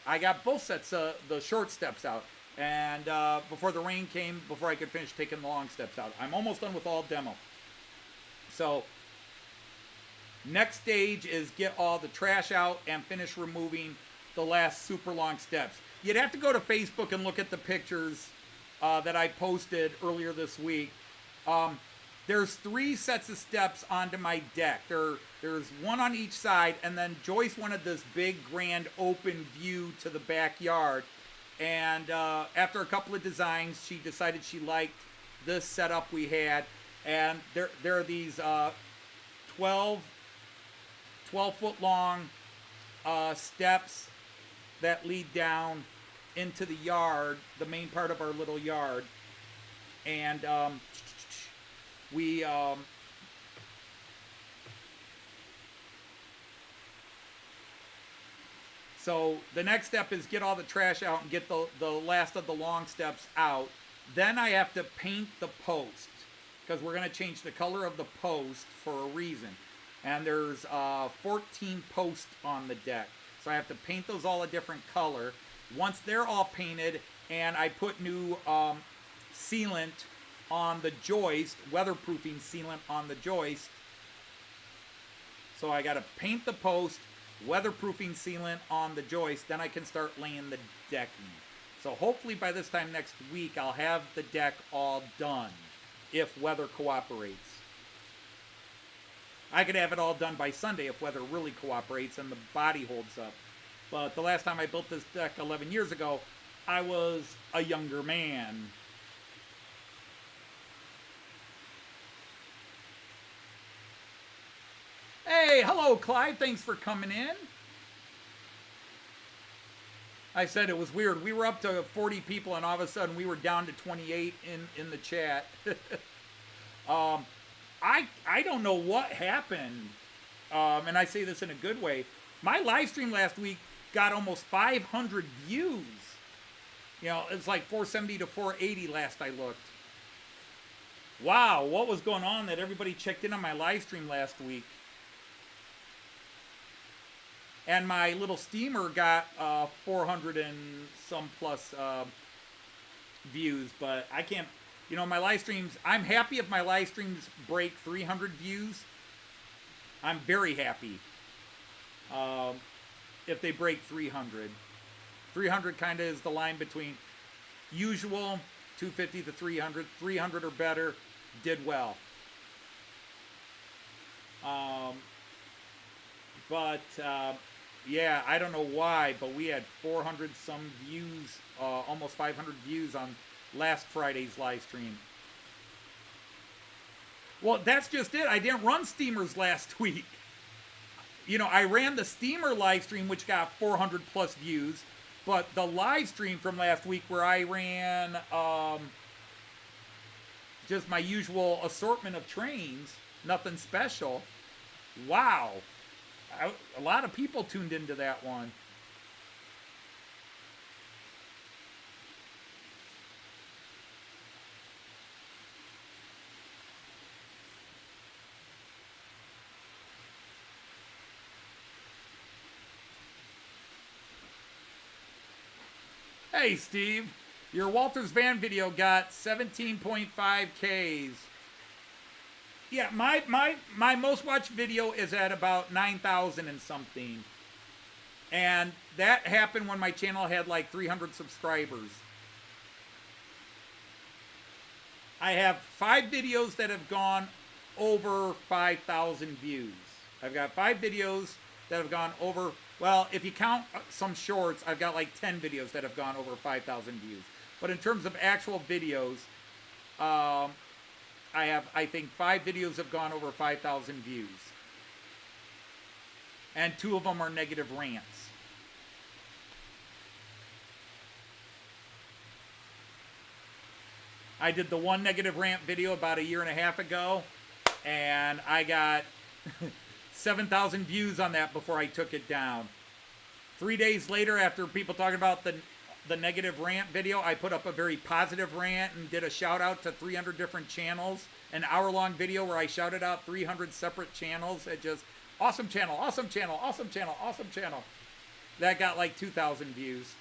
I got both sets of the short steps out. And before the rain came, before I could finish taking the long steps out. I'm almost done with all demo. So, next stage is get all the trash out and finish removing the last super long steps. You'd have to go to Facebook and look at the pictures that I posted earlier this week. There's 3 sets of steps onto my deck. There's one on each side, and then Joyce wanted this big, grand, open view to the backyard. And after a couple of designs, she decided she liked this setup we had. And there are these 12-foot long steps that lead down into the yard, the main part of our little yard. And so the next step is get all the trash out and get the last of the long steps out. Then I have to paint the post, because we're going to change the color of the post for a reason. And there's 14 posts on the deck. So I have to paint those all a different color. Once they're all painted, and I put new sealant on the joist, weatherproofing sealant on the joist. So I got to paint the post, weatherproofing sealant on the joist, then I can start laying the decking. So hopefully by this time next week, I'll have the deck all done, if weather cooperates. I could have it all done by Sunday if weather really cooperates and the body holds up. But the last time I built this deck 11 years ago, I was a younger man. Hey, hello, Clyde. Thanks for coming in. I said it was weird. We were up to 40 people, and all of a sudden we were down to 28 in the chat. I don't know what happened, and I say this in a good way. My live stream last week got almost 500 views. You know, it's like 470 to 480 last I looked. Wow, what was going on that everybody checked in on my live stream last week? And my little steamer got 400 and some plus views, but I can't, you know, my live streams, I'm happy if my live streams break 300 views. I'm very happy if they break 300. 300 kind of is the line between usual, 250 to 300. 300 or better, did well. Yeah, I don't know why, but we had 400 some views, almost 500 views on last Friday's live stream. Well, that's just it. I didn't run steamers last week. You know, I ran the steamer live stream, which got 400 plus views, but the live stream from last week where I ran just my usual assortment of trains, nothing special. Wow. A lot of people tuned into that one. Hey, Steve. Your Walters van video got 17.5 Ks. Yeah, my most watched video is at about 9,000 and something. And that happened when my channel had like 300 subscribers. I have 5 videos that have gone over 5,000 views. I've got 5 videos that have gone over, well, if you count some shorts, I've got like 10 videos that have gone over 5,000 views. But in terms of actual videos, I think 5 videos have gone over 5,000 views. And 2 of them are negative rants. I did the one negative rant video about a year and a half ago, and I got 7,000 views on that before I took it down. 3 days later, after people talking about the negative rant video, I put up a very positive rant and did a shout out to 300 different channels. An hour-long video where I shouted out 300 separate channels. It just, awesome channel, awesome channel, awesome channel, awesome channel. That got like 2,000 views.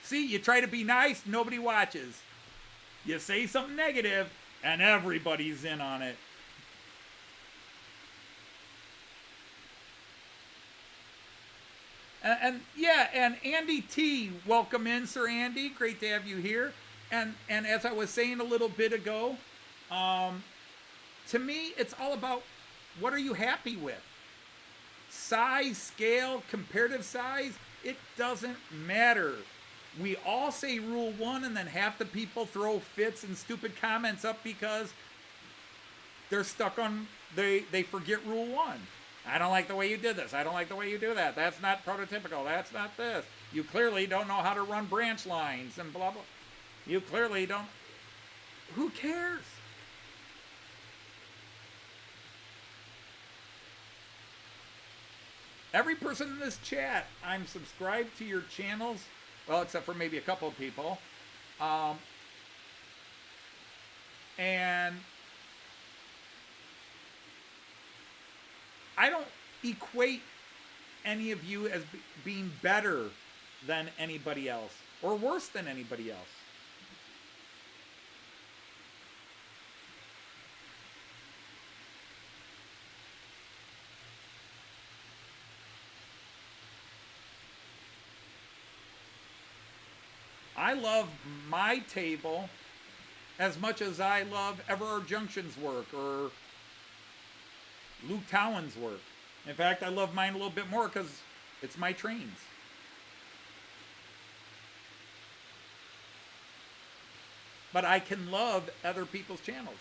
See, you try to be nice, nobody watches. You say something negative, and everybody's in on it. And Andy T, welcome in, Sir Andy. Great to have you here. And as I was saying a little bit ago, to me, it's all about what are you happy with? Size, scale, comparative size, it doesn't matter. We all say rule 1, and then half the people throw fits and stupid comments up because they're stuck on, they forget rule 1. I don't like the way you did this. I don't like the way you do that. That's not prototypical. That's not this. You clearly don't know how to run branch lines and blah, blah. You clearly don't. Who cares? Every person in this chat, I'm subscribed to your channels. Well, except for maybe a couple of people. And I don't equate any of you as being better than anybody else or worse than anybody else. I love my table as much as I love Everard Junction's work or Luke Towan's work. In fact, I love mine a little bit more because it's my trains. But I can love other people's channels.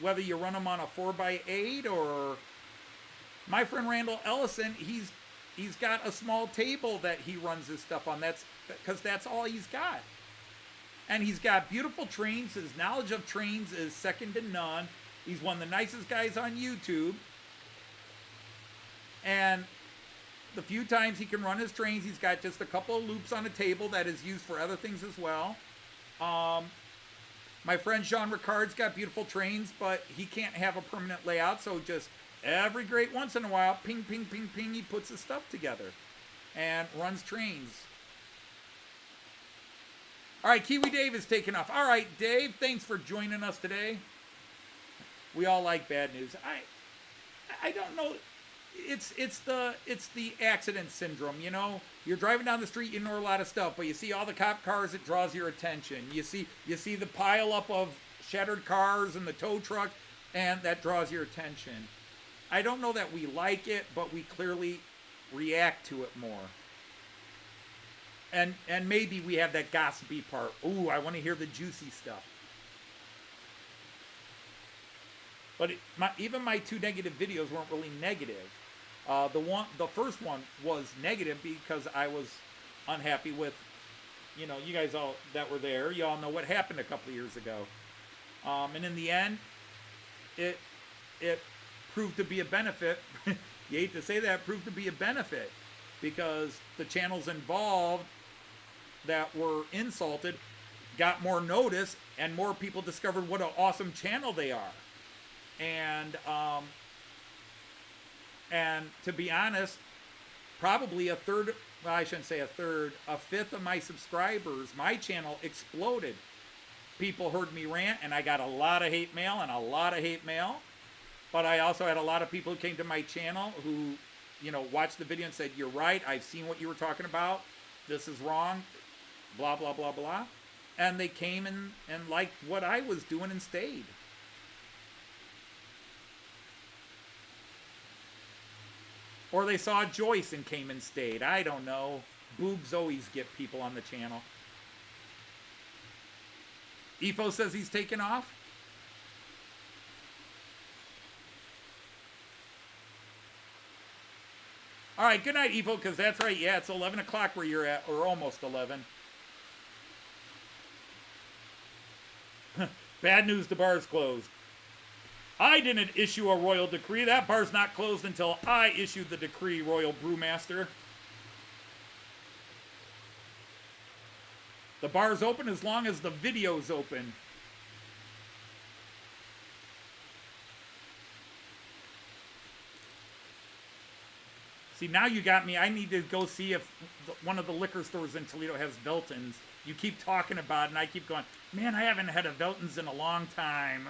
Whether you run them on a 4x8 or... My friend Randall Ellison, he's got a small table that he runs his stuff on. That's because that's all he's got. And he's got beautiful trains. His knowledge of trains is second to none. He's one of the nicest guys on YouTube. And the few times he can run his trains, he's got just a couple of loops on a table that is used for other things as well. My friend Jean Ricard's got beautiful trains, but he can't have a permanent layout, so just every great once in a while, ping, ping, ping, ping, he puts his stuff together and runs trains. All right, Kiwi Dave is taking off. All right, Dave, thanks for joining us today. We all like bad news. I don't know. It's the accident syndrome, you know. You're driving down the street, you know a lot of stuff, but you see all the cop cars, it draws your attention. You see the pile up of shattered cars and the tow truck, and that draws your attention. I don't know that we like it, but we clearly react to it more. And maybe we have that gossipy part. Ooh, I want to hear the juicy stuff. But even my 2 negative videos weren't really negative. The first one was negative because I was unhappy with, you know, you guys all that were there. You all know what happened a couple of years ago. And in the end, it proved to be a benefit. You hate to say that, it proved to be a benefit because the channels involved that were insulted got more notice and more people discovered what an awesome channel they are. And to be honest, probably a fifth of my subscribers, my channel exploded. People heard me rant, and I got a lot of hate mail, But I also had a lot of people who came to my channel who, you know, watched the video and said, "You're right, I've seen what you were talking about. This is wrong, blah, blah, blah, blah." And they came and liked what I was doing and stayed. Or they saw Joyce and came and stayed. I don't know. Boobs always get people on the channel. Efo says he's taken off. All right, good night, Efo, because that's right. Yeah, it's 11 o'clock where you're at, or almost 11. Bad news, the bar's closed. I didn't issue a royal decree. That bar's not closed until I issued the decree, Royal Brewmaster. The bar's open as long as the video's open. See, now you got me. I need to go see if one of the liquor stores in Toledo has Veltons. You keep talking about it, and I keep going, man, I haven't had a Veltons in a long time.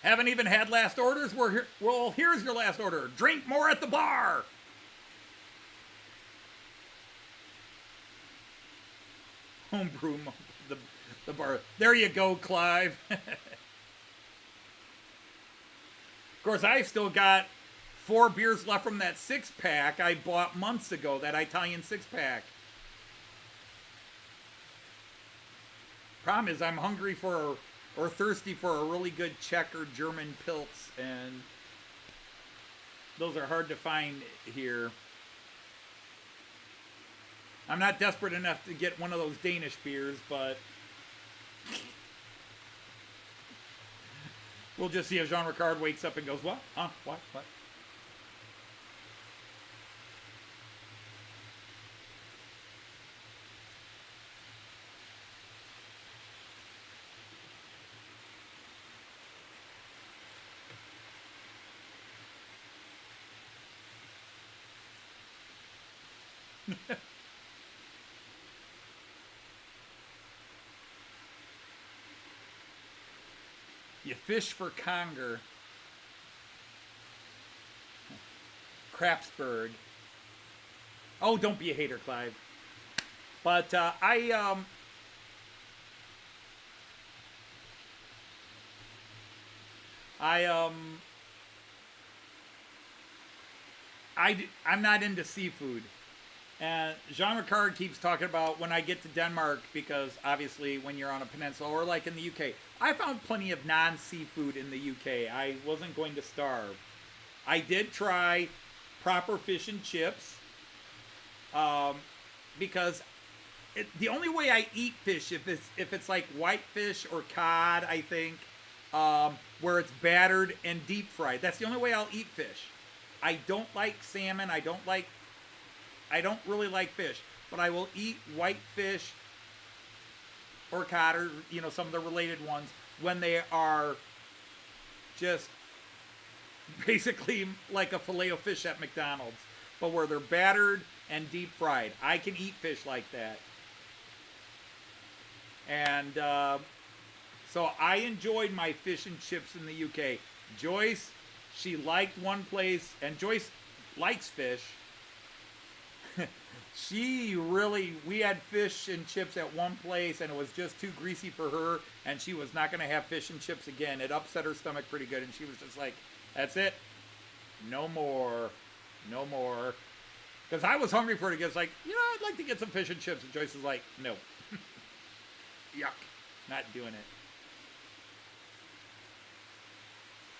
Haven't even had last orders? Well, here's your last order. Drink more at the bar. Homebrew, the bar. There you go, Clive. Of course, I still got 4 beers left from that 6-pack I bought months ago, that Italian 6-pack. Problem is, I'm hungry for, or thirsty for a really good Czech or German Pilz, and those are hard to find here. I'm not desperate enough to get one of those Danish beers, but we'll just see if Jean Ricard wakes up and goes, what? Huh? What? What? You fish for conger. Crapsburg. Oh, don't be a hater, Clive. But I'm not into seafood. And Jean Ricard keeps talking about when I get to Denmark, because obviously when you're on a peninsula, or like in the UK, I found plenty of non-seafood in the UK. I wasn't going to starve. I did try proper fish and chips, because the only way I eat fish, if it's like whitefish or cod, I think, where it's battered and deep fried. That's the only way I'll eat fish. I don't like salmon. I don't really like fish, but I will eat whitefish or cod, or, you know, some of the related ones, when they are just basically like a filet of fish at McDonald's, but where they're battered and deep fried. I can eat fish like that. And so I enjoyed my fish and chips in the UK. Joyce, she liked one place, and Joyce likes fish. We had fish and chips at one place, and it was just too greasy for her, and she was not going to have fish and chips again. It upset her stomach pretty good, and she was just like, that's it. No more. No more. Because I was hungry for it. It's like, you know, I'd like to get some fish and chips. And Joyce is like, no. Yuck. Not doing it.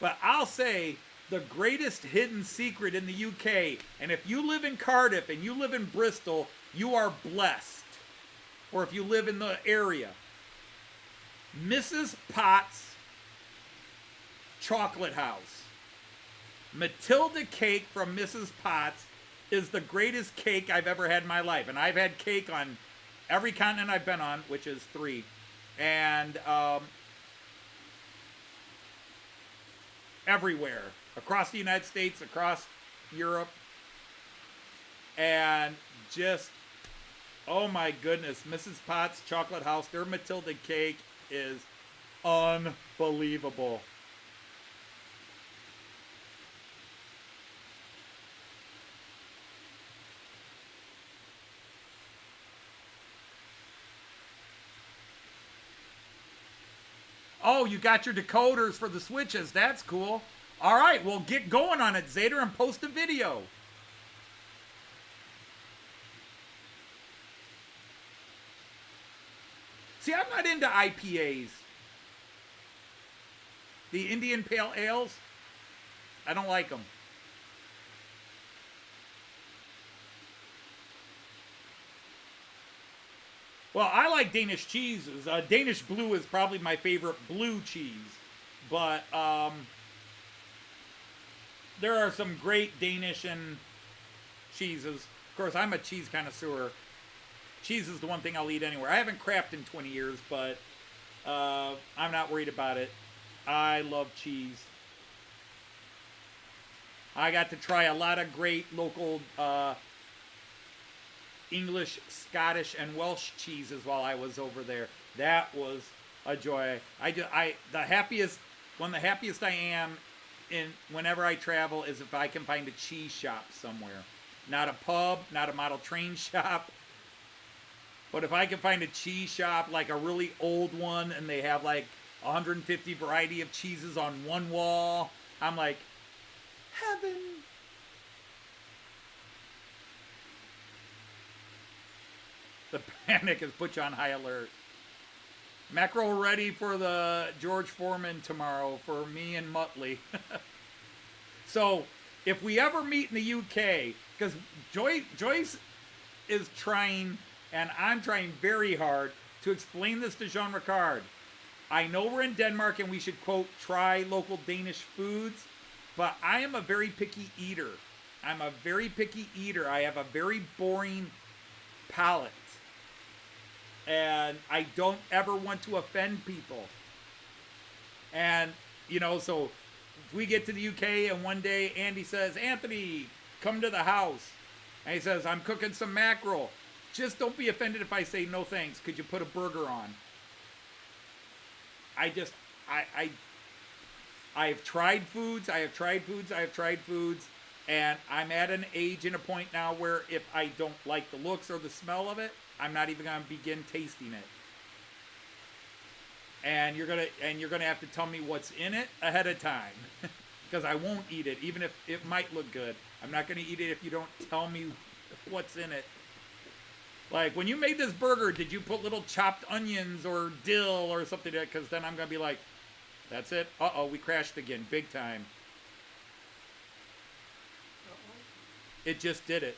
But I'll say, the greatest hidden secret in the UK, and if you live in Cardiff and you live in Bristol, you are blessed. Or if you live in the area, Mrs. Potts Chocolate House. Matilda cake from Mrs. Potts is the greatest cake I've ever had in my life. And I've had cake on every continent I've been on, which is 3. And everywhere. Across the United States, across Europe. And just, oh my goodness, Mrs. Potts Chocolate House, their Matilda cake is unbelievable. Oh, you got your decoders for the switches. That's cool. All right, well, get going on it, Zader, and post a video. See, I'm not into IPAs. The Indian Pale Ales, I don't like them. Well, I like Danish cheeses. Danish Blue is probably my favorite blue cheese. But there are some great Danish and cheeses. Of course, I'm a cheese connoisseur. cheese is the one thing I'll eat anywhere. I haven't crapped in 20 years, but I'm not worried about it. I love cheese. I got to try a lot of great local English, Scottish, and Welsh cheeses while I was over there. That was a joy. The happiest I am whenever I travel is if I can find a cheese shop somewhere. Not a pub, not a model train shop, but if I can find a cheese shop, like a really old one, and they have like 150 variety of cheeses on one wall, I'm like, heaven. The panic has put you on high alert. Mackerel ready for the George Foreman tomorrow for me and Muttley. So, if we ever meet in the UK, because Joyce is trying, and I'm trying very hard to explain this to Jean Ricard. I know we're in Denmark and we should, quote, try local Danish foods, but I am a very picky eater. I have a very boring palate. And I don't ever want to offend people. And, so if we get to the UK and one day Andy says, Anthony, come to the house. And he says, I'm cooking some mackerel. Just don't be offended if I say no thanks. Could you put a burger on? I've tried foods. And I'm at an age and a point now where if I don't like the looks or the smell of it, I'm not even going to begin tasting it. And you're gonna have to tell me what's in it ahead of time, because I won't eat it, even if it might look good. I'm not going to eat it if you don't tell me what's in it. Like, when you made this burger, did you put little chopped onions or dill or something in it? Because then I'm going to be like, that's it. Uh-oh, we crashed again, big time. It just did it.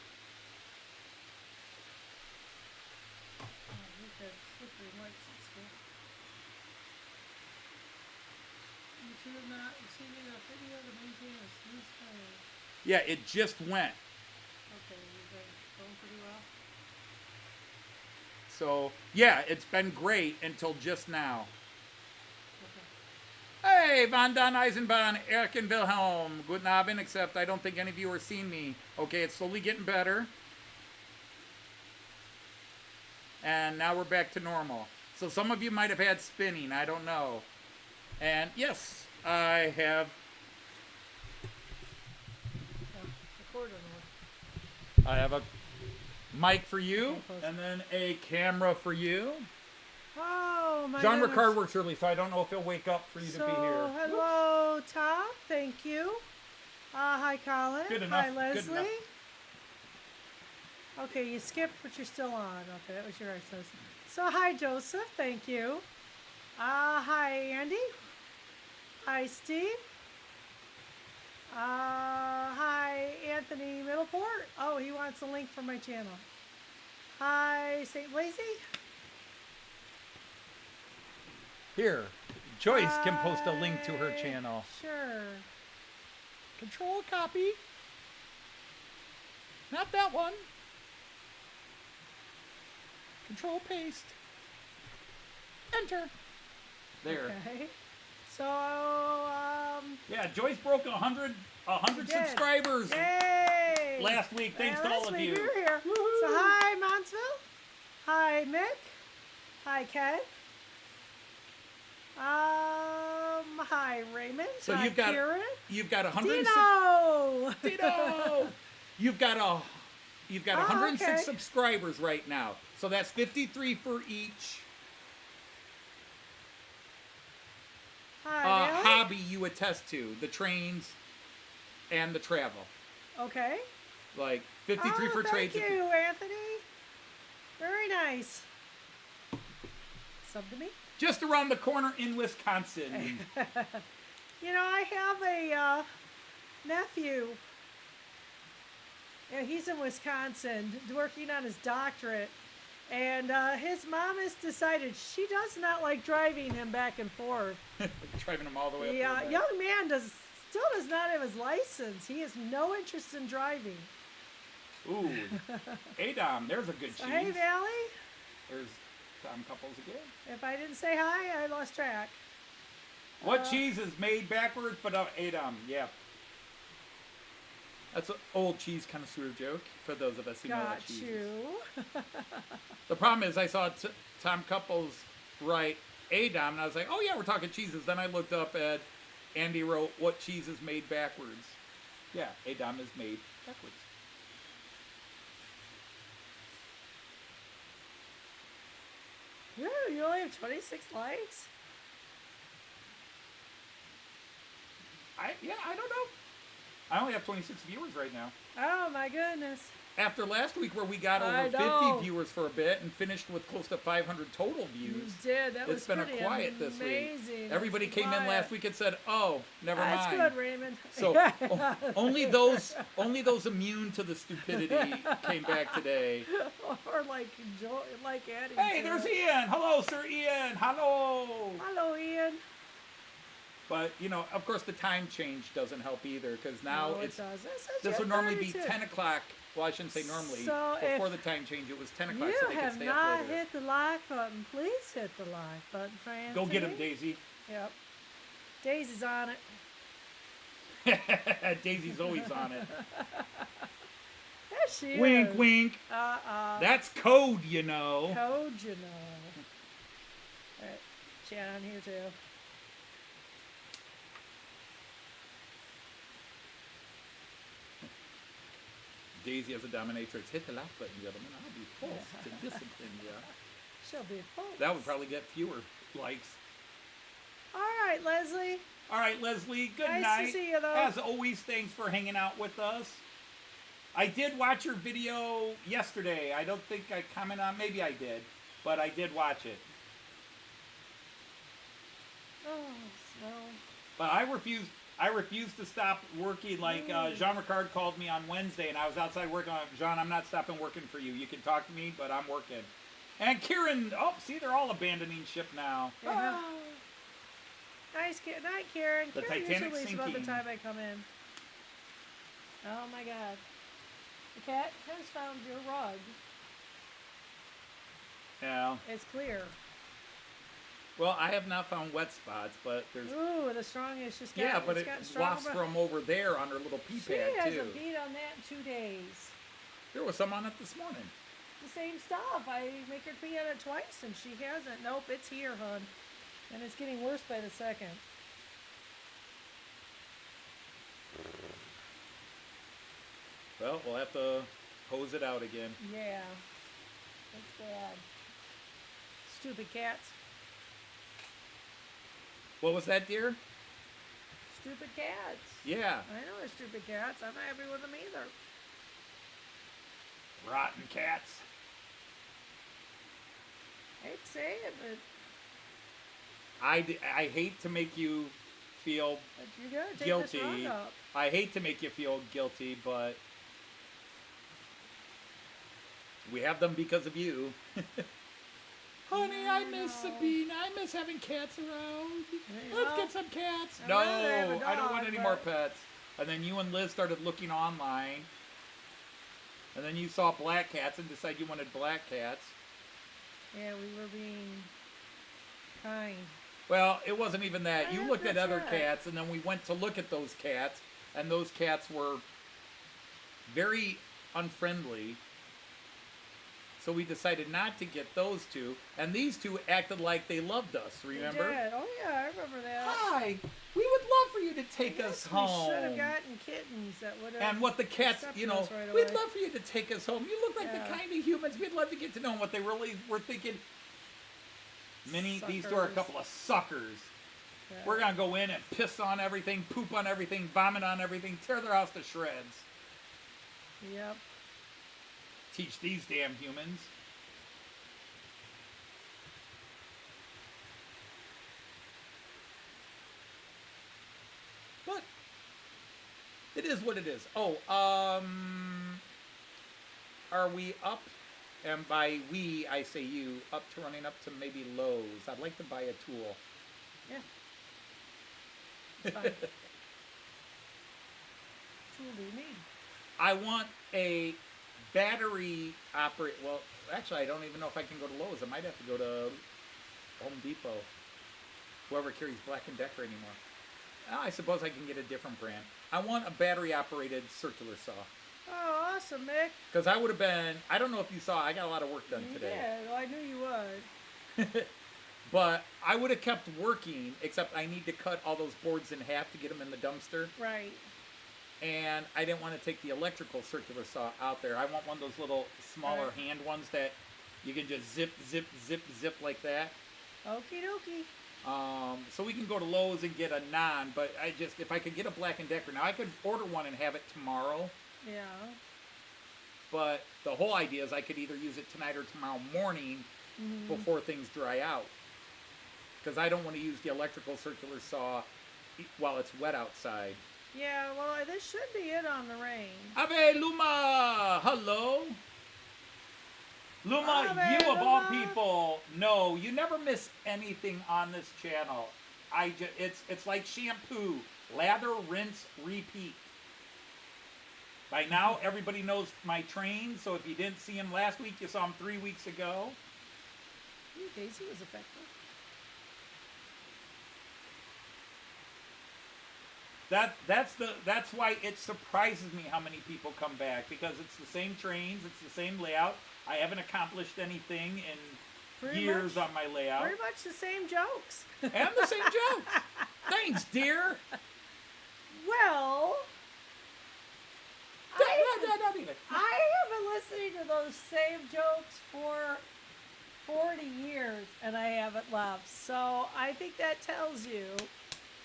Yeah, it just went. Okay, going pretty well. So, yeah, it's been great until just now. Okay. Hey, Van Dan Eisenbahn, Erken Wilhelm. Guten Abend, except I don't think any of you are seeing me. Okay, it's slowly getting better. And now we're back to normal. So some of you might have had spinning, I don't know. And yes, I have. I have a mic for you, and then a camera for you. Oh, my John goodness. Ricard works early, so I don't know if he'll wake up for you to be here. Hello, Tom. Thank you. Hi, Colin. Good enough. Hi, Leslie. Good enough. Okay, you skipped, but you're still on. Okay, that was your exercise. So, hi, Joseph. Thank you. Hi, Andy. Hi, Steve. Hi, Anthony Middleport. Oh, he wants a link for my channel. Hi, St. Lazy. Here, Joyce can post a link to her channel. Sure. Control copy. Not that one. Control paste. Enter. There. Okay. So, Yeah, Joyce broke 100 did. subscribers Yay! last week. Thanks to all of you. We were here. Woo-hoo. So, hi, Monsville. Hi, Mick. Hi, Ken. Hi, Raymond. So hi, you've got Kieran. 106. Dino. Dino. You've got 106 okay. subscribers right now. So that's 53 for each Hi, Bailey. hobby you attest to, the trains and the travel. Okay. Like 53 for trades. Thank you, Anthony. Very nice. Sub to me. Just around the corner in Wisconsin. You know, I have a nephew. Yeah, he's in Wisconsin working on his doctorate. And his mom has decided she does not like driving him back and forth. Driving him all the way up. The there, young man still does not have his license. He has no interest in driving. Ooh. Adam, there's a good So, cheese. hey, Valley. There's Tom Couples again. If I didn't say hi, I lost track. What cheese is made backwards? But Adam, yeah. That's an old cheese connoisseur joke for those of us who know what cheese is. The problem is I saw Tom Couples write Adam, and I was like, oh yeah, we're talking cheeses. Then I looked up at Andy wrote, what cheese is made backwards? Yeah, Adam is made backwards. Ooh, you only have 26 likes? I don't know. I only have 26 viewers right now. Oh my goodness. After last week where we got I over know. 50 viewers for a bit and finished with close to 500 total views. You did. That was It's been a pretty quiet this week. amazing. Everybody That's came in quiet. last week and said, "Oh, never That's mind." good, Raymond. So only those immune to the stupidity came back today. Or like adding. Hey, to there's it. Ian. Hello, Sir Ian. Hello. Hello, Ian. But of course, the time change doesn't help either because now No, it it's does. this would normally be 32. 10 o'clock. Well, I shouldn't say normally. So Before if the time change, it was 10 o'clock, You so they could have stay not up later. hit the like button. Please hit the like button, friends. Go get him, Daisy. Yep. Daisy's on it. Daisy's always on it. There she is. Wink, wink. That's code, you know. Code, you know. All right. Chat on here, too. Daisy as a dominatrix. Hit the like button, gentlemen. I'll be forced to discipline you. She'll be full. That would probably get fewer likes. All right, Leslie. All right, Leslie, good Nice night. to see you, though. As always, thanks for hanging out with us. I did watch your video yesterday. I don't think I commented on, maybe I did, but I did watch it. Oh, snow. But I refused to stop working. Like Jean Ricard called me on Wednesday, and I was outside working on Jean, I'm not stopping working for you. You can talk to me, but I'm working. And Kieran, oh, see, they're all abandoning ship now. Yeah. Nice night, Karen. The Karen Titanic's usually leaves about the sinking. time I come in. Oh my God. The cat has found your rug. Yeah. It's clear. Well, I have not found wet spots, but there's... Ooh, the strongest just got. Yeah, but it's it gotten stronger, wafts but from over there on her little pee She pad, too. hasn't beat on that in 2 days. There was some on it this morning. The same stuff. I make her pee on it twice, and she hasn't. Nope, it's here, hon. And it's getting worse by the second. Well, we'll have to hose it out again. Yeah. That's bad. Stupid cats. What was that, dear? Stupid cats. Yeah. I know they're stupid cats. I'm not happy with them either. Rotten cats. I hate to say it, but I hate to make you feel you gotta take guilty. this rug up. I hate to make you feel guilty, but we have them because of you. Honey, I miss Sabine. I miss having cats around. Let's get some cats. I'd No, rather have a I don't dog, want any but- more pets. And then you and Liz started looking online. And then you saw black cats and decided you wanted black cats. Yeah, we were being kind. Well, it wasn't even that. You Yeah, looked at that's other right. cats, and then we went to look at those cats, and those cats were very unfriendly. So we decided not to get those two, and these two acted like they loved us, remember? We did. Oh yeah, I remember that. Hi, we would love for you to take us Yes, home. We should have gotten kittens that would have. And what the cats, accepted you know, us right we'd away. love for you to take us home. You look like Yeah. the kind of humans we'd love to get to know. And what they really were thinking, these two are a Suckers. couple of suckers. Yeah. We're going to go in and piss on everything, poop on everything, vomit on everything, tear their house to shreds. Yep. Teach these damn humans. But it is what it is. Oh, are we up? And by we, I say you, up to running up to maybe Lowe's. I'd like to buy a tool. Yeah. It's fine. What tool do you need? I want a battery operate. Well, actually, I don't even know if I can go to Lowe's. I might have to go to Home Depot. Whoever carries Black & Decker anymore. I suppose I can get a different brand. I want a battery-operated circular saw. Oh, awesome, Mick. Because I would have been, I don't know if you saw, I got a lot of work done today. Yeah, well, I knew you would. But I would have kept working, except I need to cut all those boards in half to get them in the dumpster. Right. And I didn't want to take the electrical circular saw out there. I want one of those little smaller hand ones that you can just zip, zip, zip, zip like that. Okie dokie. So we can go to Lowe's and get a non, but if I could get a Black & Decker, now I could order one and have it tomorrow. Yeah. But the whole idea is I could either use it tonight or tomorrow morning before things dry out. Because I don't want to use the electrical circular saw while it's wet outside. Yeah, well, this should be it on the rain. Ave Luma! Hello? Luma, Ave you of all Luma. people, no, you never miss anything on this channel. It's like shampoo. Lather, rinse, repeat. By now, everybody knows my train, so if you didn't see him last week, you saw him 3 weeks ago. Ooh, Daisy was effective. That's why it surprises me how many people come back, because it's the same trains, it's the same layout. I haven't accomplished anything in Pretty years much- on my layout. Pretty much the same jokes. And the same jokes. Thanks, dear. Well, Not even. I have been listening to those same jokes for 40 years, and I haven't left. So I think that tells you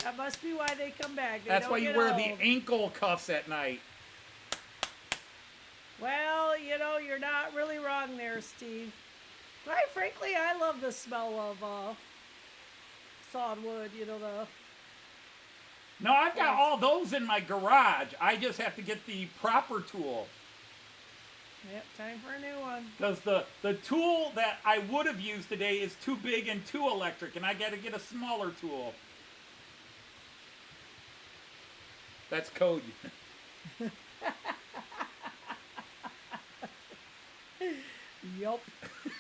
that must be why they come back. They That's don't why you get wear old. the ankle cuffs at night. Well, you're not really wrong there, Steve. Quite frankly, I love the smell of sawed wood. No, I've got all those in my garage. I just have to get the proper tool. Yep, time for a new one. Because the tool that I would have used today is too big and too electric, and I got to get a smaller tool. That's code. Yup.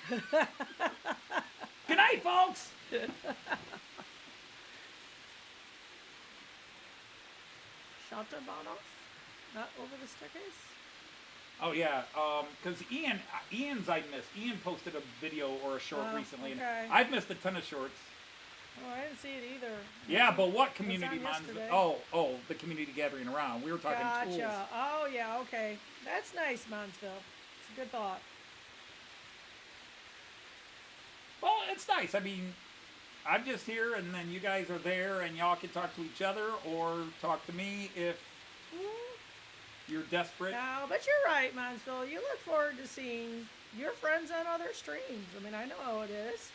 Good night, folks. Shelter bought off? Not over the staircase? Oh yeah, because Ian's I missed. Ian posted a video or a short recently, okay. and I've missed a ton of shorts. Oh, I didn't see it either. Yeah, but what on community yesterday. Oh, the community gathering around. We were talking Gotcha. tools. Oh, yeah, okay. That's nice, Monsville. It's a good thought. Well, it's nice. I mean, I'm just here, and then you guys are there, and y'all can talk to each other or talk to me if you're desperate. No, but you're right, Monsville. You look forward to seeing your friends on other streams. I mean, I know how it is.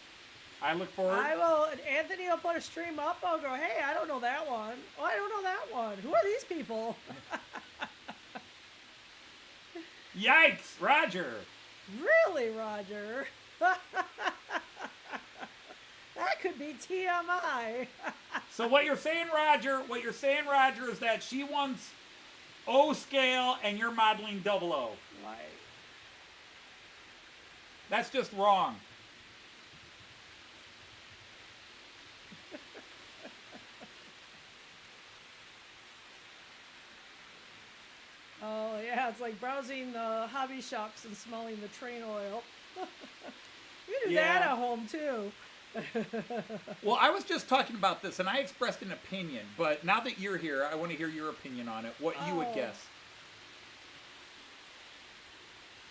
I look forward. I will. Anthony will put a stream up. I'll go, hey, I don't know that one. Oh, I don't know that one. Who are these people? Yikes, Roger. Really, Roger? That could be TMI. So what you're saying, Roger, is that she wants O scale and you're modeling 00. Right. That's just wrong. Oh, yeah, it's like browsing the hobby shops and smelling the train oil. You do that Yeah. at home, too. Well, I was just talking about this, and I expressed an opinion, but now that you're here, I want to hear your opinion on it, what you would Oh. guess.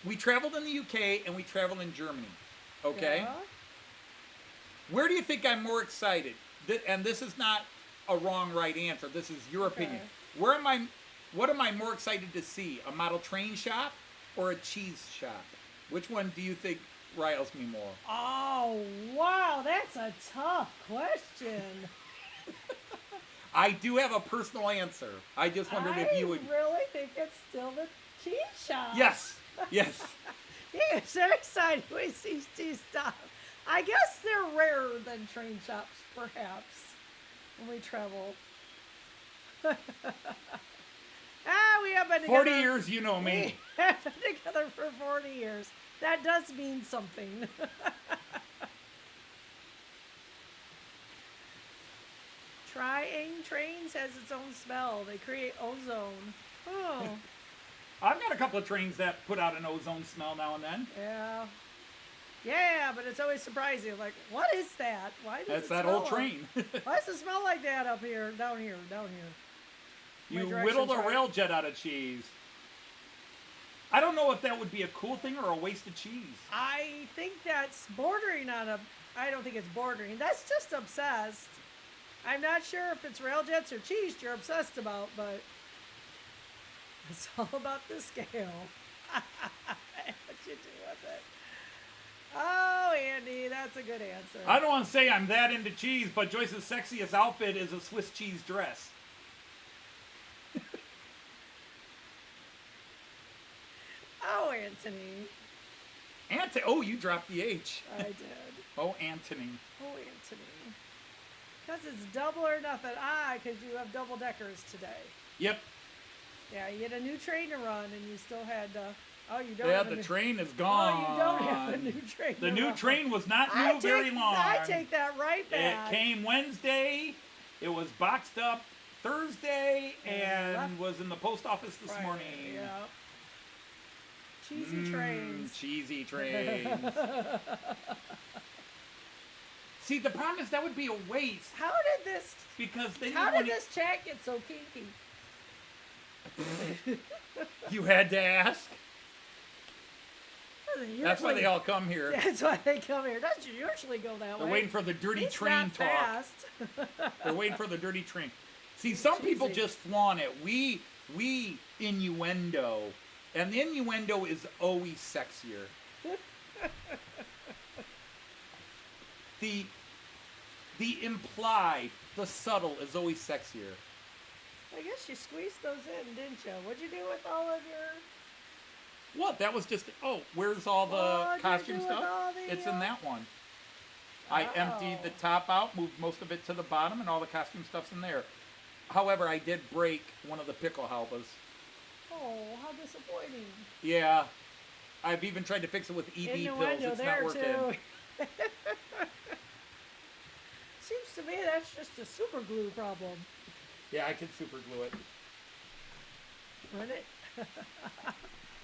We traveled in the UK, and we traveled in Germany, okay? Yeah. Where do you think I'm more excited? And this is not a wrong, right answer. This is your Okay. opinion. What am I more excited to see? A model train shop or a cheese shop? Which one do you think riles me more? Oh, wow, that's a tough question. I do have a personal answer. I just wondered if you would. I really think it's still the cheese shop. Yes, yes. Yeah, so excited when we see cheese stuff. I guess they're rarer than train shops, perhaps, when we travel. we have been 40 together. years, you know me. We have been together for 40 years. That does mean something. Trying trains has its own smell. They create ozone. Oh, I've got a couple of trains that put out an ozone smell now and then. yeah. Yeah, but it's always surprising. Like, what is that? Why does That's it that smell old like- train. Why does it smell like that up here? Down here. You My whittled a directions are- rail jet out of cheese. I don't know if that would be a cool thing or a waste of cheese. I think that's bordering on a. I don't think it's bordering. That's just obsessed. I'm not sure if it's rail jets or cheese you're obsessed about, but it's all about the scale. What you do with it? Oh, Andy, that's a good answer. I don't want to say I'm that into cheese, but Joyce's sexiest outfit is a Swiss cheese dress. Oh, Anthony. Oh, you dropped the H. I did. Oh, Anthony. Oh, Anthony. Because it's double or nothing. Because you have double deckers today. Yep. Yeah, you had a new train to run, and you still had. Oh, you don't. Yeah, have a the new, train is Oh, gone. you don't have a new train. The to new run. train was not I new very take- long. I take that right It back. came Wednesday. It was boxed up Thursday And and was in the post office this Friday, morning. Yeah. Cheesy trains. Cheesy trains. See, the problem is that would be a waste How did this? because then How you, did want this chat get so kinky? you had to ask. That's why Usually- they all come here. That's why they come here. Doesn't usually go that They're way. waiting for the dirty It's train not talk. fast. They're waiting for the dirty train. See, some people Cheesy. just flaunt it. We innuendo, and the innuendo is always sexier. The implied, the subtle is always sexier. I guess you squeezed those in, didn't you? What'd you do with all of your? What? That was just. Oh, where's all the What'd you costume do with stuff? all the, It's in that one. I emptied the Oh. top out, moved most of it to the bottom, and all the costume stuff's in there. However, I did break one of the pickle halbas. Oh, how disappointing! Yeah, I've even tried to fix it with ED pills. Innuendo It's there not working. too. Seems to me that's just a super glue problem. Yeah, I can super glue it. Run it.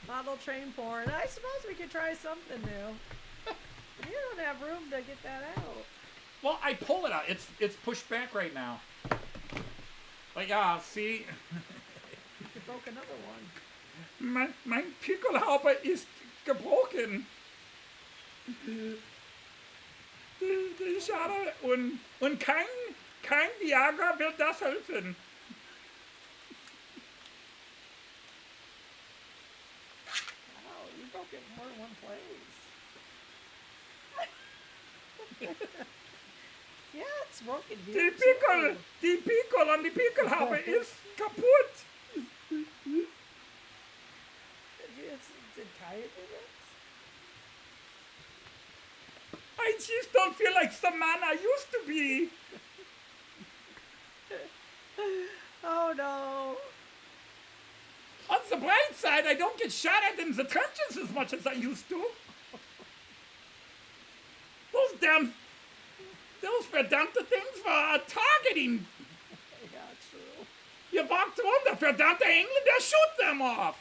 Model train porn. I suppose we could try something new. You don't have room to get that out. Well, I pull it out. It's pushed back right now. Like, ah, see, You broke another one. mein Pickelhaube ist gebrochen. Schade. Und kein Viagra wird das helfen. Wow, you broke it in more than one place. Yeah, it's broken here. too. Die Pickel an die Pickelhaube ist kaputt. Did Kaya do this? I just don't feel like the man I used to be. Oh no. On the bright side, I don't get shot at in the trenches as much as I used to. Those verdammte things were targeting. Yeah, true. You walked rum, the verdammte Engländer shoot them off.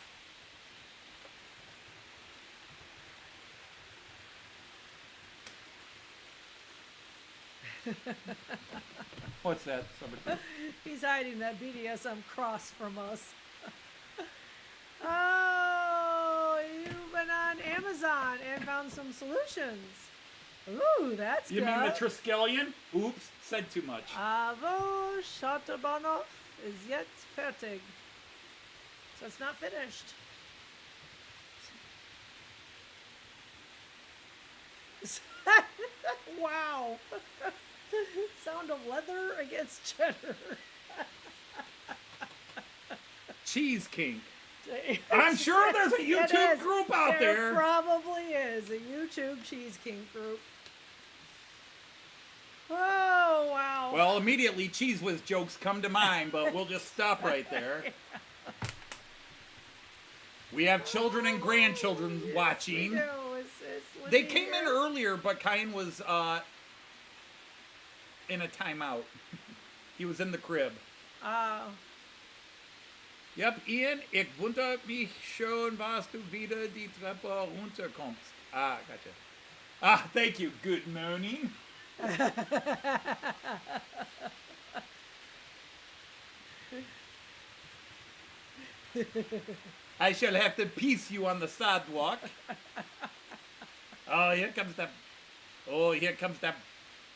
What's that? Somebody. He's hiding that BDSM cross from us. Oh, you've been on Amazon and found some solutions. Ooh, that's You good. mean the Triskelion? Oops, said too much. Avo Shatabanov is yet fertig. So it's not finished. Wow. Sound of leather against cheddar. Cheese Kink. I'm sure there's a It YouTube is. group out there. Probably is a YouTube cheese king group. Oh wow. Well, immediately Cheese Whiz jokes come to mind, but we'll just stop right there. We have children and grandchildren watching. We do. It's They came in earlier, but Kyan was in a timeout. He was in the crib. Yep, Ian, ich wundere mich schon, was du wieder die Treppe runterkommst. Ah, gotcha. Ah, thank you. Good morning. I shall have to piece you on the sidewalk. Oh, here comes that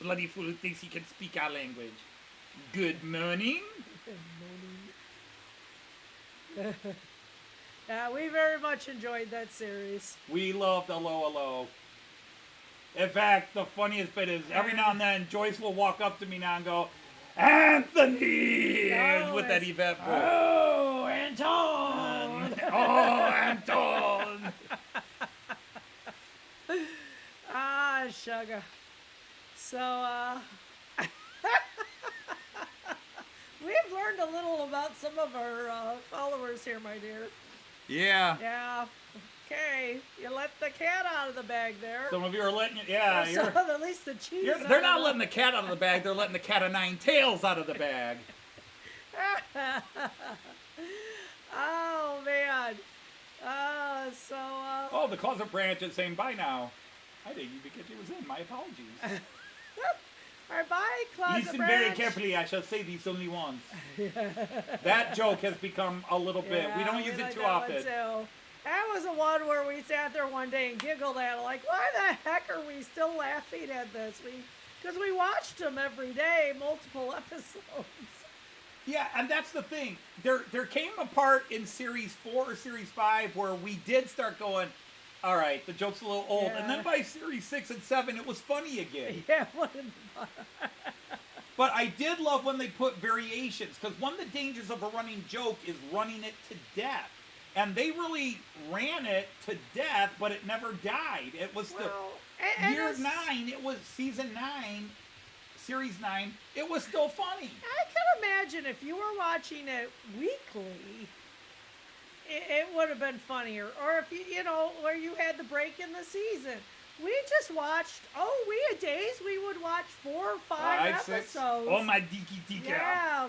bloody fool who thinks he can speak our language. Good morning. Yeah, we very much enjoyed that series. We loved Hello Hello. In fact, the funniest bit is every now and then Joyce will walk up to me now and go, Anthony! Oh, with that Yvette voice. Oh, Anton! Oh, Anton! Ah, sugar. So, we've learned a little about some of our followers here, my dear. Yeah. Yeah. Okay. You let the cat out of the bag there. Some of you are letting it, yeah. So at least the cheese. They're not letting the cat out of the bag, they're letting the cat of nine tails out of the bag. Oh, man. Oh, the closet branch is saying bye now. I didn't even get you was in. My apologies. All right, bye, closet Listen branch. very carefully. I shall say these only once. That joke has become a little bit. We don't use it too often. That was the one where we sat there one day and giggled at it. Like, why the heck are we still laughing at this? Because we watched them every day, multiple episodes. Yeah, and that's the thing. There came a part in Series 4 or Series 5 where we did start going, all right, the joke's a little old. Yeah. And then by Series 6 and 7, it was funny again. Yeah, what in the But I did love when they put variations, because one of the dangers of a running joke is running it to death. And they really ran it to death, but it never died. It was year 9, it was season 9, series 9, it was still funny. I can imagine if you were watching it weekly, it would have been funnier. Or if you know, where you had the break in the season. We just watched, we had days we would watch 4 or 5 episodes. 6. Oh, my deaky deaky. Yeah,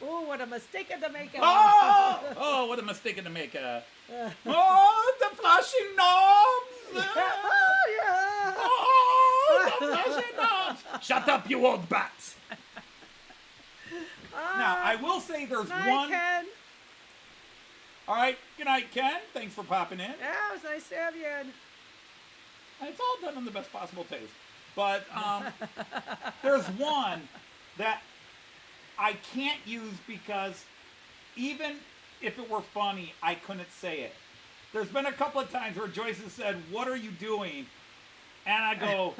Oh, what a mistake to make. Oh, what a mistake to make. Oh, the flashing knobs. Oh, yeah. Oh, the flashing knobs. Shut up, you old bats. Now, I will say there's one. Ken. All right, good night, Ken. Thanks for popping in. Yeah, it was nice to have you in. It's all done in the best possible taste. But there's one that I can't use because even if it were funny, I couldn't say it. There's been a couple of times where Joyce has said, "What are you doing?" And I go,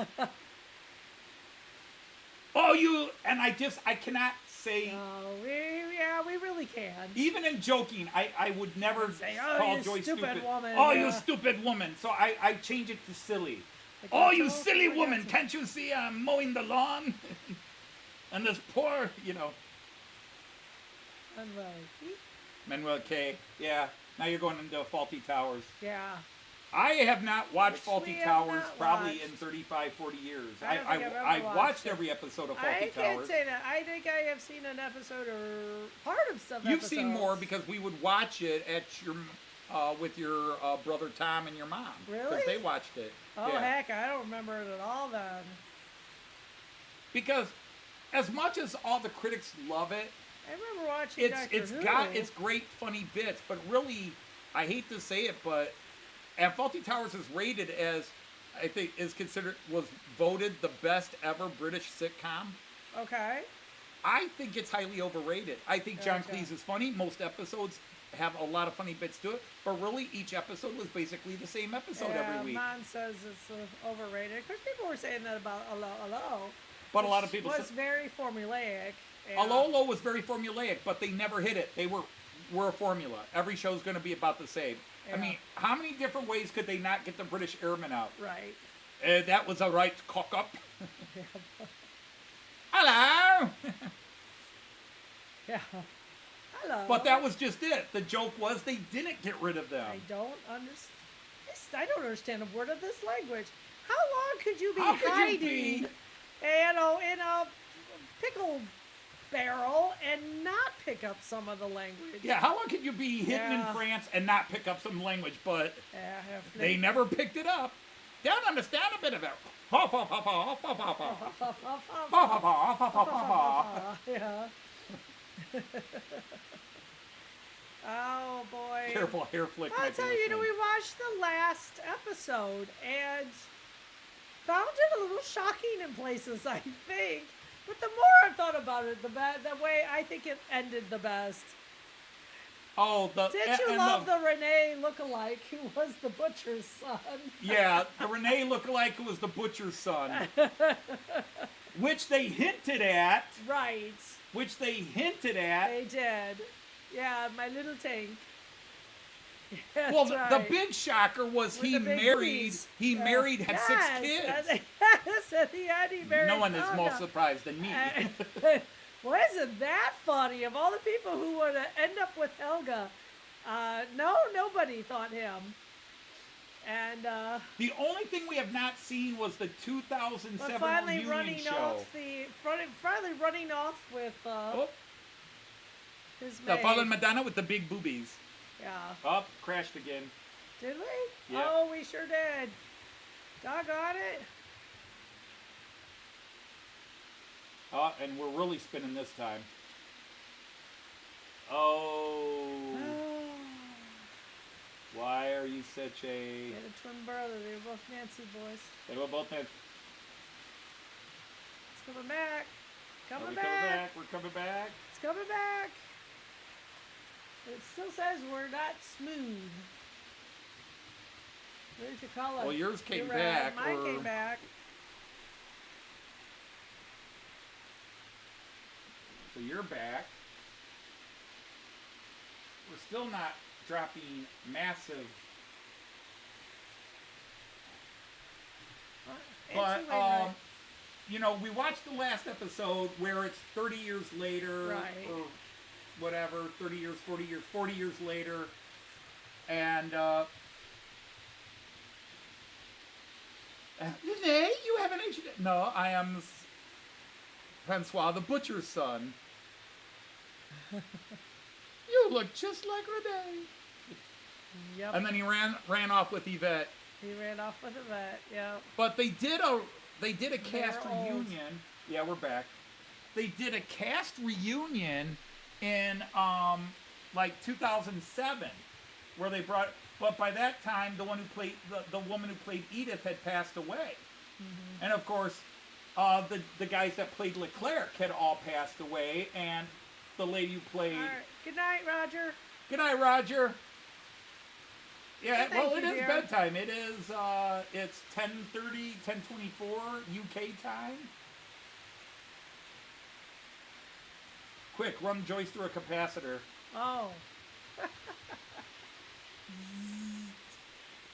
"Oh, you," and I cannot say. Oh, we really can. Even in joking, I would never say, call you Joyce stupid woman. Oh, yeah. you stupid woman. So I change it to silly. Like, oh, you silly woman. Can't you see I'm mowing the lawn? And this poor, Manuel K. Yeah. Now you're going into Faulty Towers. Yeah. I have not watched Faulty Towers probably watched. in 35, 40 years. I don't think I've ever I watched it. every episode of Faulty I Towers. can't say that. I think I have seen an episode or part of some You've episodes. seen more because we would watch it at your with your brother Tom and your mom. Really? Because they watched it. Oh, yeah. heck, I don't remember it at all then. Because as much as all the critics love it, I remember watching Doctor Who. it's great funny bits, but really, I hate to say it, but and Faulty Towers is rated as, I think, was voted the best ever British sitcom. Okay. I think it's highly overrated. I think John Gotcha. Cleese is funny. Most episodes have a lot of funny bits to it, but really each episode was basically the same episode every week. Mon says it's overrated. Of course, people were saying that about Hello. But a lot of people was said very formulaic. Hello was very formulaic, but they never hit it. They were a formula. Every show's going to be about the same. Yeah. I mean, how many different ways could they not get the British airmen out? Right. That was a right cock up. Hello. Yeah. Hello. of. But that was just it. The joke was they didn't get rid of them. I don't understand. I don't understand a word of this language. How long could you be How could you hiding, be- in a pickle barrel and not pick up some of the language? Yeah, how long could you be hidden Yeah. in France and not pick up some language? But Yeah, they never picked it up. Don't understand a bit of it. Ha, ha, ha, ha, ha, ha, ha, ha. Ha, ha, ha, ha, ha, ha, ha. Yeah. Oh boy. Careful, hair flick. I'll might be tell you, listening. we watched the last episode and found it a little shocking in places, I think. But the more I thought about it, the way I think it ended the best. Oh, Did you love the Renee lookalike who was the butcher's son? Yeah, the Renee lookalike who was the butcher's son. Which they hinted at. Right. Which they hinted at. They did. Yeah, my little tank. That's Well, right. the big shocker was With he the big married. booties. He married, had 6 kids. Yes, at the end he married. No one is more Helga. surprised than me. Well, isn't that funny? Of all the people who would end up with Helga, nobody thought him. And The only thing we have not seen was the 2007 but finally reunion running show. off finally running off with Oh, his the maid. fallen Madonna with the big boobies. Yeah. Oh, crashed again. Did we? Yeah. Oh, we sure did. Doggone it. Oh, and we're really spinning this time. Oh, why are you such a... They had a twin brother. They were both Nancy boys. They were both... It's coming back. Are Coming we back. coming back? We're coming back. It's coming back. It still says we're not smooth. There's your color. Well, yours came You're right. back. Mine or- came back. So you're back. We're still not dropping massive... But, Anyway, you know, we watched the last episode where it's 30 years later, Right. or whatever, 30 years, 40 years later, and, Renee, you haven't aged yet. No, I am Francois, the butcher's son. You look just like Renee. yep. And then he ran off with Yvette. He ran off with a vet. Yep. But they did a cast They're old. reunion. Yeah, we're back. They did a cast reunion in like 2007, where they brought. But by that time, the one who played the woman who played Edith had passed away, and of course, the guys that played Leclerc had all passed away, and the lady who played. All right. Good night, Roger. Good night, Roger. Yeah, Thank well, you, it is dear. bedtime. It is, it's 10:30, 10:24 UK time. Quick, run Joyce through a capacitor. Oh.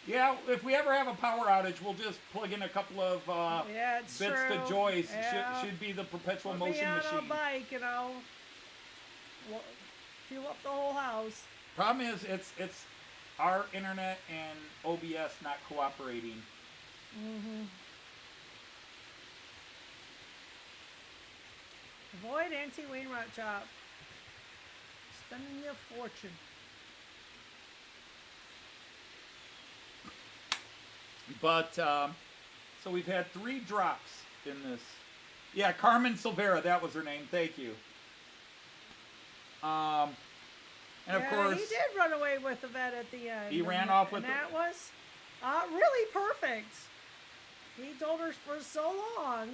Yeah, if we ever have a power outage, we'll just plug in a couple of Yeah, it's bits true. to Joyce. Yeah. Should be the perpetual Put me motion on machine. a bike, you know. Fuel up the whole house. Problem is, it's our internet and OBS not cooperating. Mm-hmm. Avoid anti-Wainwright chop. Spending your fortune. But, so we've had 3 drops in this. Yeah, Carmen Silvera, that was her name. Thank you. And of yeah, course, he did run away with the vet at the end. He ran and- off with and the- that was really perfect. He told her for so long,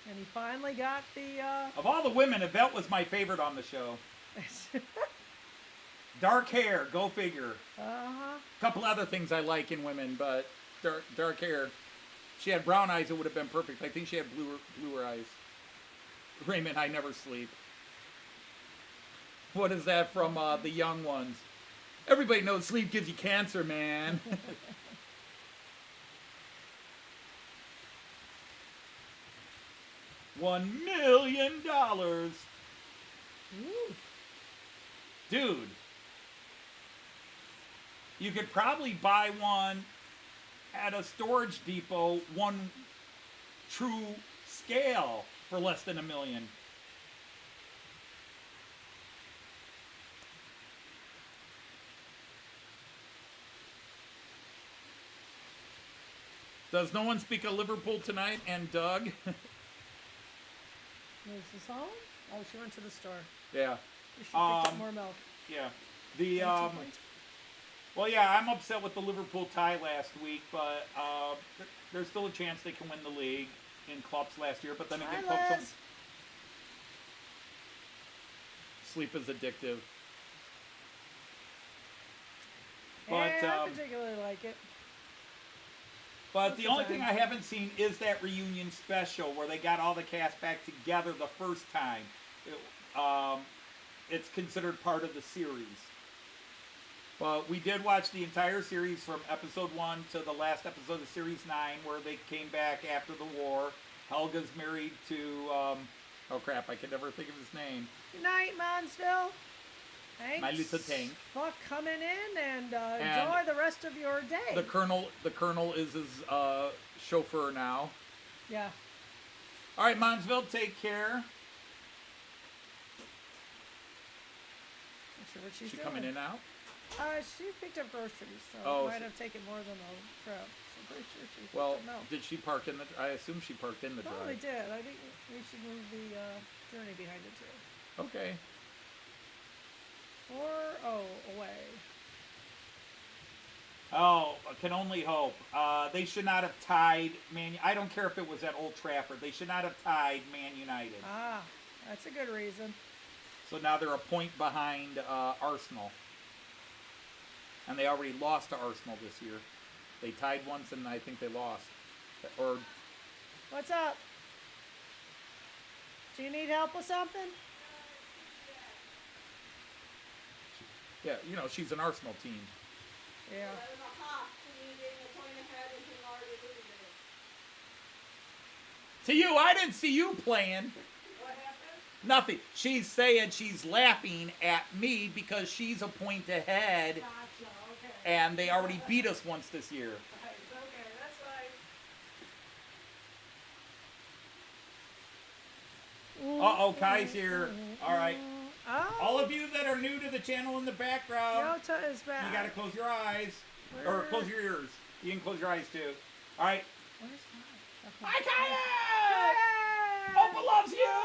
and he finally got the. of all the women, Yvette was my favorite on the show. Dark hair, go figure. Uh-huh. Couple other things I like in women, but dark hair. She had brown eyes, it would have been perfect. I think she had bluer eyes. Raymond, I never sleep. What is that from the young ones? Everybody knows sleep gives you cancer, man. $1 million. Ooh. Dude, you could probably buy one at a storage depot, one true scale, for less than $1 million. Does no one speak of Liverpool tonight? And Doug? Is this home? Oh, she went to the store. Yeah. She picked up more milk. Yeah. The well, yeah, I'm upset with the Liverpool tie last week, but there's still a chance they can win the league in clubs last year. But then again, clubs sleep is addictive. But I particularly like it. But the only thing I haven't seen is that reunion special where they got all the cast back together the first time. It's considered part of the series. But we did watch the entire series from episode 1 to the last episode of series 9 where they came back after the war. Helga's married to, oh crap, I can never think of his name. Good night, Monsville. Thanks. My little tank. For coming in and enjoy the rest of your day. The colonel is his chauffeur now. Yeah. All right, Monsville, take care. Not sure what she's She doing. coming in now? She picked up groceries, so it might have taken more than a trip. So I'm pretty sure she picked them out. Did she park in the? I assume she parked in the drive. Probably did. I think we should move the journey behind it too. Okay. 4-0 away. Oh, I can only hope. They should not have tied Man. I don't care if it was at Old Trafford. They should not have tied Man United. Ah, that's a good reason. So now they're a point behind Arsenal. And they already lost to Arsenal this year. They tied once and I think they lost. Or What's up? Do you need help with something? yeah, you know, she's an Arsenal team. Yeah. To you, I didn't see you playing. What happened? Nothing. She's saying she's laughing at me because she's a point ahead. Gotcha, okay. And they already beat us once this year. Right, okay, that's fine. Uh-oh, Kai's here. All right. Oh. All of you that are new to the channel in the background, Yota is back. you got to close your eyes. Or close your ears. You can close your eyes, too. All right. Where's mine? Hi, Kaya! Hey! Opa loves you!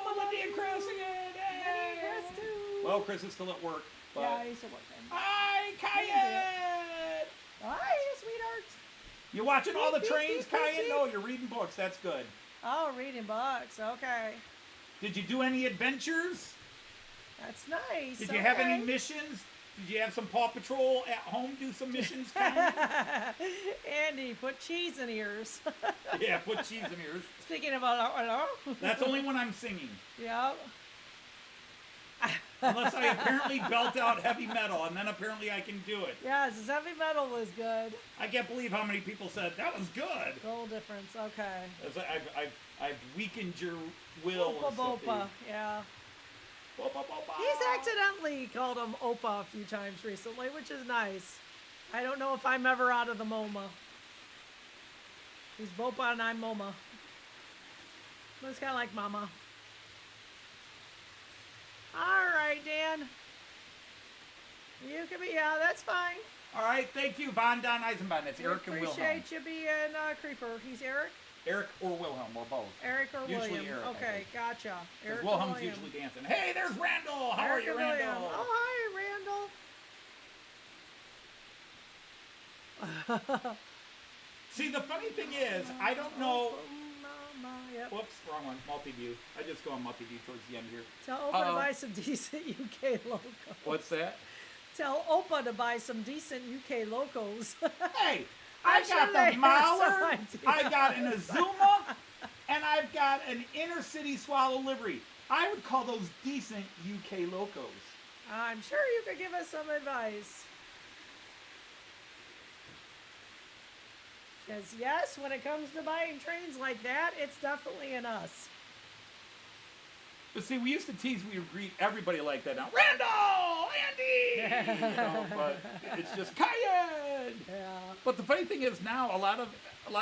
Melinda and Chris again! Hey! Chris, too. Well, Chris is still at work. But... Yeah, he's still working. Hi, Kaya! Hi, sweetheart. You watching all the Beep, trains, beep, beep, Kaya? beep. No, you're reading books. That's good. Oh, reading books. Okay. Did you do any adventures? That's nice. Did you have any missions? Did you have some Paw Patrol at home do some missions? Andy, put cheese in ears. Yeah, put cheese in ears. Speaking about hello. That's only when I'm singing. Yep. Unless I apparently belt out heavy metal, and then apparently I can do it. Yes, his heavy metal was good. I can't believe how many people said, that was good. Goal difference, okay. It's like I've weakened your will. Opa Bopa, yeah. Bopa Bopa. He's accidentally called him Opa a few times recently, which is nice. I don't know if I'm ever out of the MoMA. He's Bopa and I'm MoMA. But it's kind of like Mama. All right, Dan. You can be, yeah, that's fine. All right, thank you, Von Don Eisenbahn. It's Eric and Wilhelm. Appreciate you being Creeper. He's Eric? Eric or Wilhelm, or both. Eric or Usually William. Eric, I Okay, think. gotcha. Eric or Wilhelm's William. usually dancing. Hey, there's Randall. How Eric are you, and William. Randall? Oh, hi, Randall. See, the funny thing is, I don't know. Yep. Whoops, wrong one. Multi-view. I just go on multi-view towards the end here. Tell Opa to buy some decent UK locos. What's that? Tell Opa to buy some decent UK locos. Hey, I got the Mauer, I got an Azuma, and I've got an inner city swallow livery. I would call those decent UK locos. I'm sure you could give us some advice. Because yes, when it comes to buying trains like that, it's definitely an us. But see, we used to tease, we would greet everybody like that now. Randall! Andy! You know, but it's just Cayenne! Yeah. But the funny thing is now, a lot of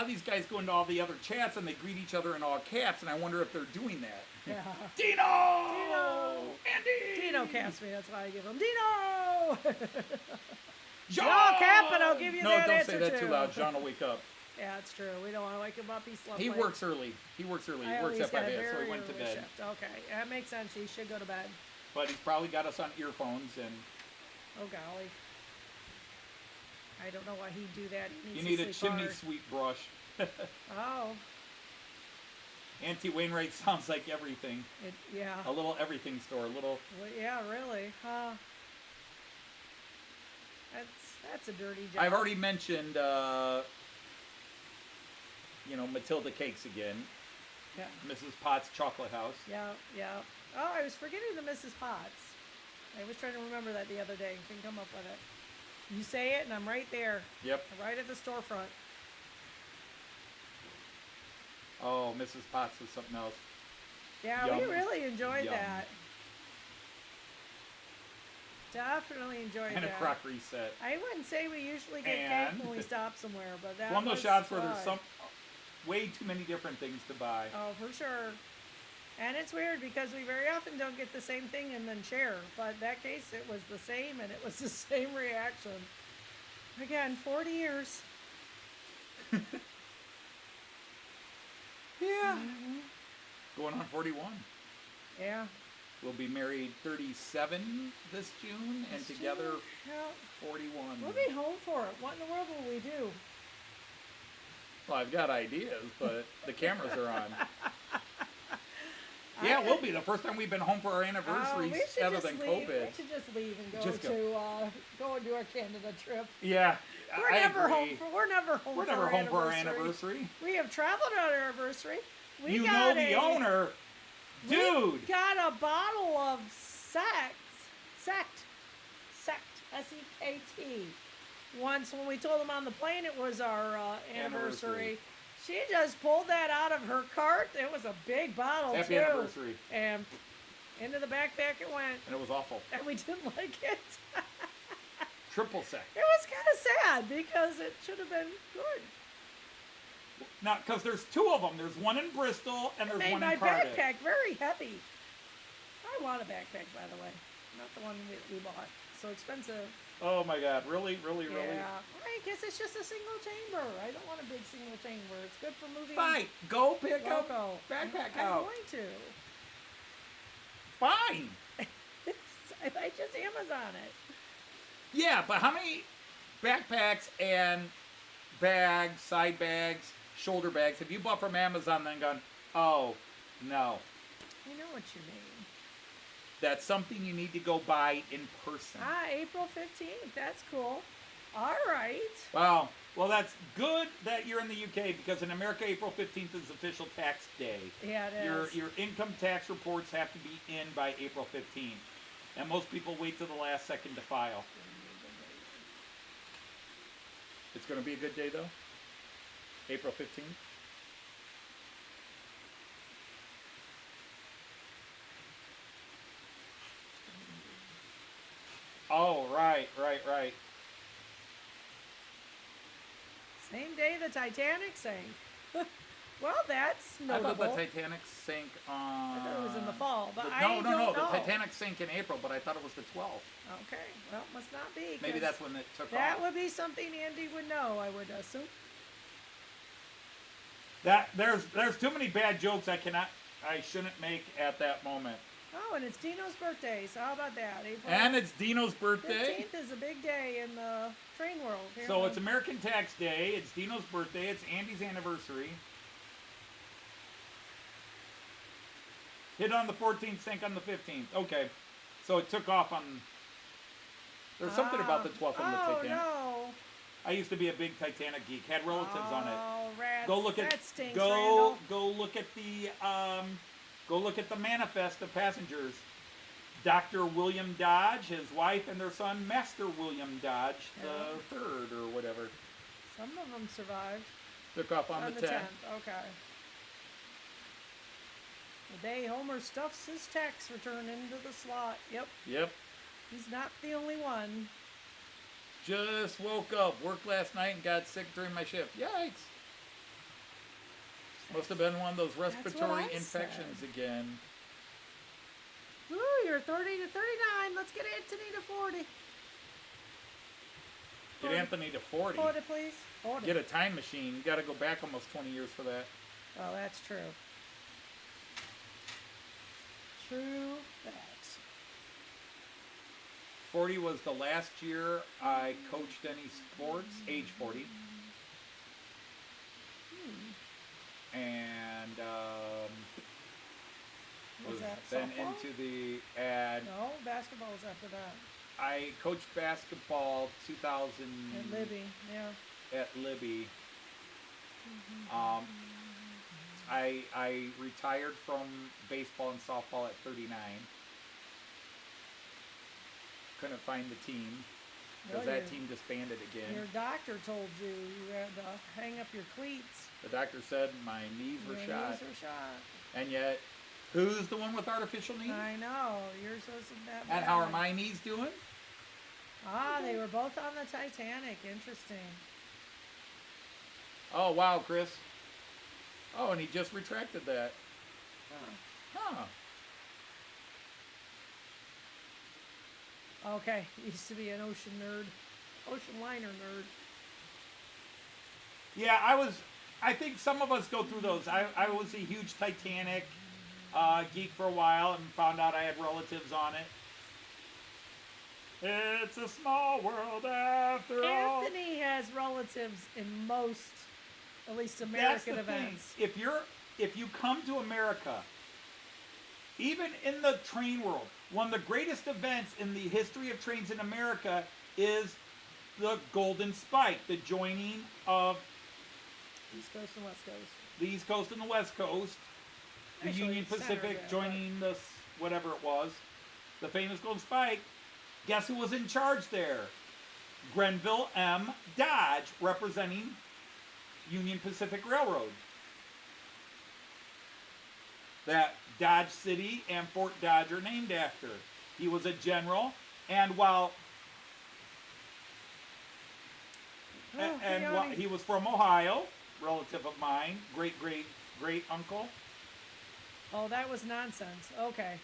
these guys go into all the other chats and they greet each other in all caps, and I wonder if they're doing that. Yeah. Dino! Dino! Andy! Dino caps me, that's why I give him Dino! John! No cap, and I'll give you no, that don't answer say that too. too loud. John will wake up. Yeah, it's true. We don't want to wake him up. He's lovely. He works early. He works early. He works at 5 a.m., so he went to bed. Shift. Okay, that makes sense. He should go to bed. But he's probably got us on earphones, and Oh, golly. I don't know why he'd do that. He you needs need to a sleep chimney hard. sweep brush. Oh. Auntie Wainwright sounds like everything. Yeah. A little everything store. A little. Well, yeah, really. Huh. That's a dirty job. I've already mentioned, Matilda Cakes again. Yeah. Mrs. Potts Chocolate House. Yeah, yeah. Oh, I was forgetting the Mrs. Potts. I was trying to remember that the other day. Couldn't come up with it. You say it, and I'm right there. Yep. Right at the storefront. Oh, Mrs. Potts was something else. Yeah, Yum. we really enjoyed Yum. that. Definitely enjoyed And a that. crockery set. I wouldn't say we usually get And- cake when we stop somewhere, but that It's one of those was shops where there's fun. way too many different things to buy. Oh, for sure. And it's weird because we very often don't get the same thing and then share. But in that case, it was the same and it was the same reaction. Again, 40 years. Yeah. Going on 41. Yeah. We'll be married 37 this June, and together Yeah. 41. We'll be home for it. What in the world will we do? Well, I've got ideas, but the cameras are on. Yeah, we'll be the first time we've been home for our anniversaries we should other just than leave. COVID. We should just leave and Just go and do our Canada trip. Yeah, We're I never agree. home for. We're never home. We're for never our home for our anniversary. We have traveled on our anniversary. We You got know the owner, We dude. got a bottle of sect, S-E-K-T. Once when we told them on the plane it was our anniversary, she just pulled that out of her cart. It was a big bottle Happy too. anniversary. And into the backpack it went. And it was awful. And we didn't like it. Triple sec. It was kind of sad because it should have been good. Now, because there's two of them. There's one in Bristol and there's Made one my in Cardiff. backpack very heavy. I want a backpack, by the way. Not the one we bought. So expensive. Oh my God! Really, really, really. Yeah. I guess it's just a single chamber. I don't want a big single chamber. It's good for moving. Fine. Go pick up Roco. backpack I'm out. going to. Fine. I just Amazon it. Yeah, but how many backpacks and bags, side bags, shoulder bags have you bought from Amazon and then gone, oh, no. I know what you mean. That's something you need to go buy in person. April 15th. That's cool. All right. Wow. Well, that's good that you're in the UK because in America, April 15th is official tax day. Yeah, it is. Your income tax reports have to be in by April 15th. And most people wait till the last second to file. It's going to be a good day, though? April 15th? Oh, right. Same day the Titanic sank. Well, that's I notable. thought the Titanic sank on... I thought it was in the fall, but I No, don't know. the Titanic sank in April, but I thought it was the 12th. Okay, well, must not be. Maybe 'cause that's when it took that off. would be something Andy would know, I would assume. There's too many bad jokes I shouldn't make at that moment. Oh, and it's Dino's birthday, so how about that? April And it's Dino's birthday. 15th is a big day in the train world. So it's American Tax Day, it's Dino's birthday, it's Andy's anniversary. Hit on the 14th, sank on the 15th. Okay. So it took off on... There's something about the 12th on the Titanic. Oh, no. I used to be a big Titanic geek. Had relatives on it. Oh, rats. Go look at that stinks, Randall. go look at the manifest of passengers. Dr. William Dodge, his wife, and their son, Master William Dodge, the third or whatever. Some of them survived. Took off on the 10th. Okay. day Homer stuffs his tax return into the slot. Yep, Yep. he's not the only one. Just woke up, worked last night, and got sick during my shift. Yikes. Must have been one of those respiratory I infections said. again. Ooh, you're 30 to 39. Let's get Anthony to 40. Get Anthony to 40. 40, please. 40. Get a time machine. You got to go back almost 20 years for that. Oh, that's true. True that. 40 was the last year I coached any sports, age 40. And Was that then softball? into the ad. No, basketball was after that. I coached basketball 2000 At Libby, yeah. at Libby. I retired from baseball and softball at 39. Couldn't find the team because Well, that your- team disbanded again. Your doctor told you you had to hang up your cleats. The doctor said my knees were Your shot. knees were shot. And yet, who's the one with artificial knees? I know. Yours wasn't that bad. And how are my knees doing? Ah, they were both on the Titanic. Interesting. Oh, wow, Chris. Oh, and he just retracted that. Huh. Okay, used to be an ocean nerd. Ocean liner nerd. Yeah, I think some of us go through those. I was a huge Titanic geek for a while and found out I had relatives on it. It's a small world after all. Anthony has relatives in most, at least That's American the events. thing. If you come to America, even in the train world, one of the greatest events in the history of trains in America is the Golden Spike, the joining of East Coast and West Coast. the East Coast and the West Coast, the Actually, Union center Pacific there, joining the whatever it was, the famous Golden Spike. Guess who was in charge there? Grenville M. Dodge, representing Union Pacific Railroad. That Dodge City and Fort Dodge are named after. He was a general, and while he was from Ohio, relative of mine, great uncle. Oh, that was nonsense. Okay.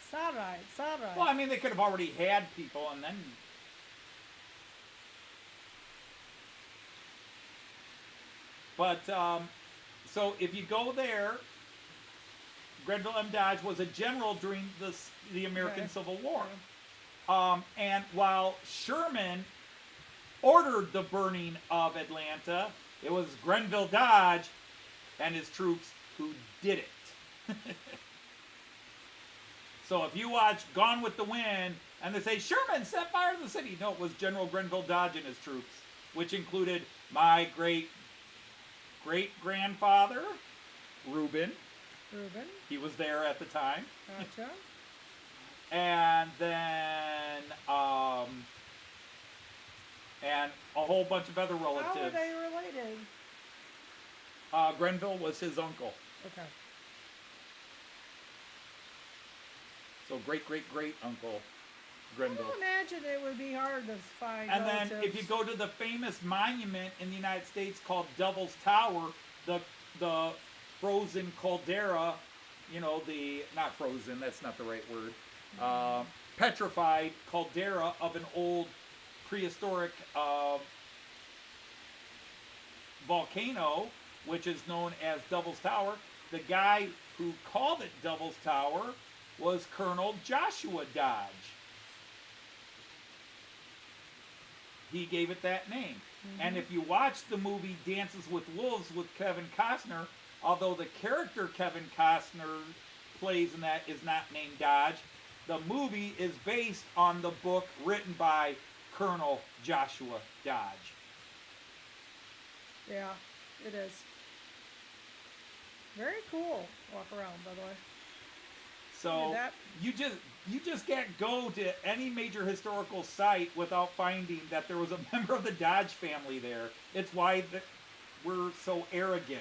It's all right. It's all right. Well, I mean, they could have already had people, and then. But so if you go there, Grenville M. Dodge was a general during the American Okay. Civil War. And while Sherman ordered the burning of Atlanta, it was Grenville Dodge and his troops who did it. So if you watch Gone with the Wind and they say, Sherman set fire to the city, no, it was General Grenville Dodge and his troops, which included my great-grandfather, Reuben. Reuben. He was there at the time. Gotcha. And then, and a whole bunch of other How were relatives. they related? Grenville was his uncle. Okay. So great-great-great-uncle I Grenville. don't imagine it would be hard to find And then relatives. if you go to the famous monument in the United States called Devil's Tower, the frozen caldera, you know, not frozen, that's not the right word, petrified caldera of an old prehistoric volcano, which is known as Devil's Tower. The guy who called it Devil's Tower was Colonel Joshua Dodge. He gave it that name. And if you watch the movie Dances with Wolves with Kevin Costner, although the character Kevin Costner plays in that is not named Dodge, the movie is based on the book written by Colonel Joshua Dodge. Yeah, it is. Very cool. Walk around, by the way. So That- you just can't go to any major historical site without finding that there was a member of the Dodge family there. It's why we're so arrogant.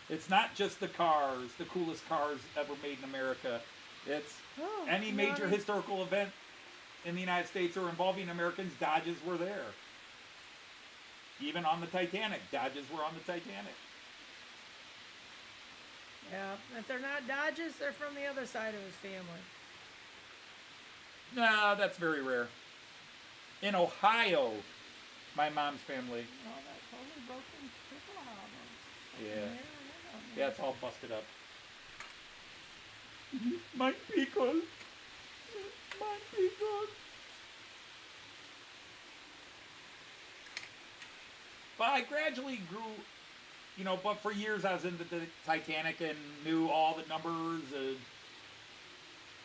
It's not just the cars, the coolest cars ever made in America. It's any major historical event in the United States or involving Americans, Dodges were there. Even on the Titanic, Dodges were on the Titanic. Yeah, if they're not Dodges, they're from the other side of his family. Nah, that's very rare. In Ohio, my mom's family. Oh, that totally broken Piko album. Yeah. Yeah, it's all busted up. My Piko. My Piko. But I gradually grew, you know, but for years I was into the Titanic and knew all the numbers.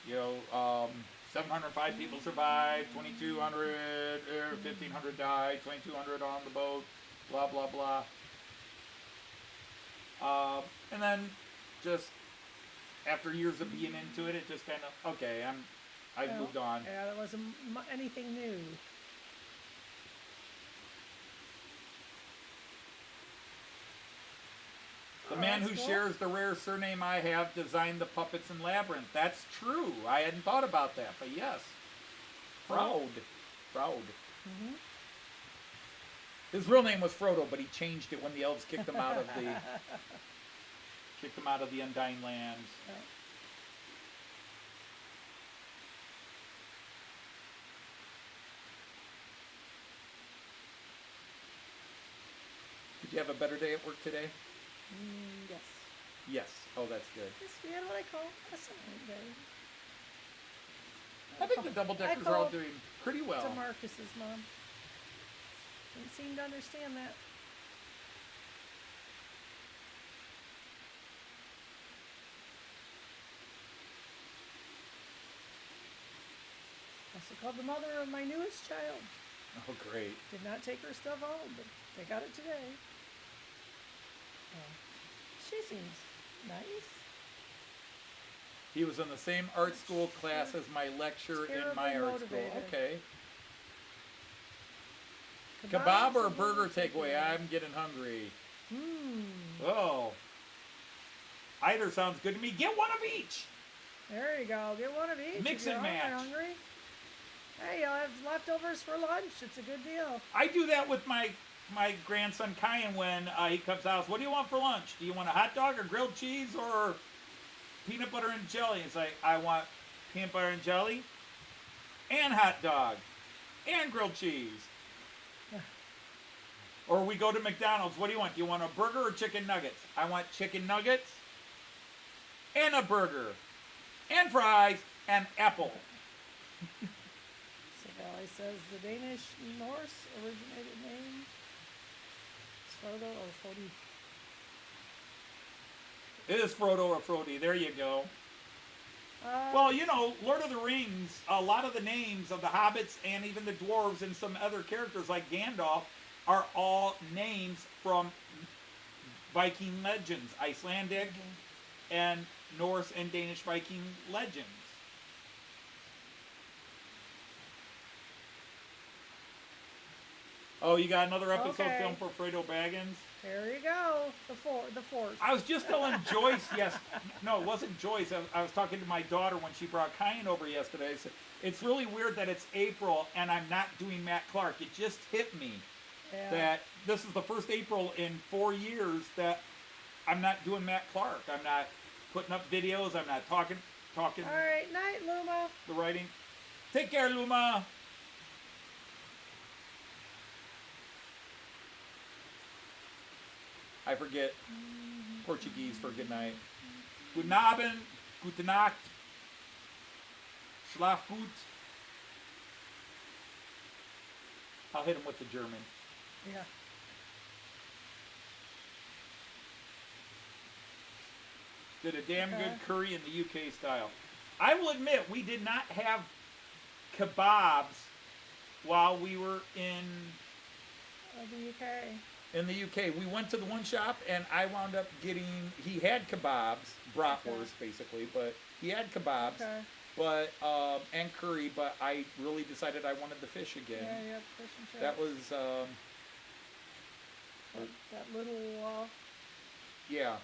You know, 705 people survived, 2,200, 1,500 died, 2,200 on the boat, blah, blah, blah. And then just after years of being into it, it just kind of, okay, I've moved on. Yeah, there wasn't anything new. The man who shares the rare surname I have designed the puppets in Labyrinth. That's true. I hadn't thought about that, but yes. Proud. Mm-hmm. His real name was Frodo, but he changed it when the elves kicked him out of the Undying Lands. Yeah. Did you have a better day at work today? Yes. Yes. Oh, that's good. We had what I call a silent day. I think the double deckers are all doing pretty well. To Marcus's mom. Didn't seem to understand that. Also called the mother of my newest child. Oh, great. Did not take her stuff home, but they got it today. She seems nice. He was in the same art school class as my lecturer in my art school. Okay. Kebab or burger takeaway? I'm getting hungry. Oh. Either sounds good to me. Get one of each. There you go. Get one of each. Mix if and you're match. Hungry. Hey, you'll have leftovers for lunch. It's a good deal. I do that with my grandson Kyan when he comes out. What do you want for lunch? Do you want a hot dog or grilled cheese or peanut butter and jelly? It's like, I want peanut butter and jelly and hot dog and grilled cheese. Or we go to McDonald's. What do you want? Do you want a burger or chicken nuggets? I want chicken nuggets and a burger and fries and apple. C-Gleis says the Danish Norse originated name. Frodo or Frodi? It is Frodo or Frodi. There you go. Well, you know, Lord of the Rings, a lot of the names of the hobbits and even the dwarves and some other characters like Gandalf are all names from Viking legends, Icelandic and Norse and Danish Viking legends. Oh, you got another episode filmed for Fredo Baggins? There you go. The fourth. I was just telling Joyce, no, it wasn't Joyce. I was talking to my daughter when she brought Kyan over yesterday. I said, it's really weird that it's April and I'm not doing Matt Clark. It just hit me that this is the first April in 4 years that I'm not doing Matt Clark. I'm not putting up videos. I'm not talking. All right, night, Luma. The writing. Take care, Luma. I forget Portuguese for good night. Guten Abend, gute Nacht, Schlaf gut. I'll hit him with the German. Yeah. Did a damn good curry in the UK style. I will admit, we did not have kebabs while we were in The UK. In the UK, we went to the one shop and I wound up getting, he had kebabs, bratwurst basically, but he had kebabs, but and curry, but I really decided I wanted the fish again. Yeah, fish and chips. That was little. Yeah,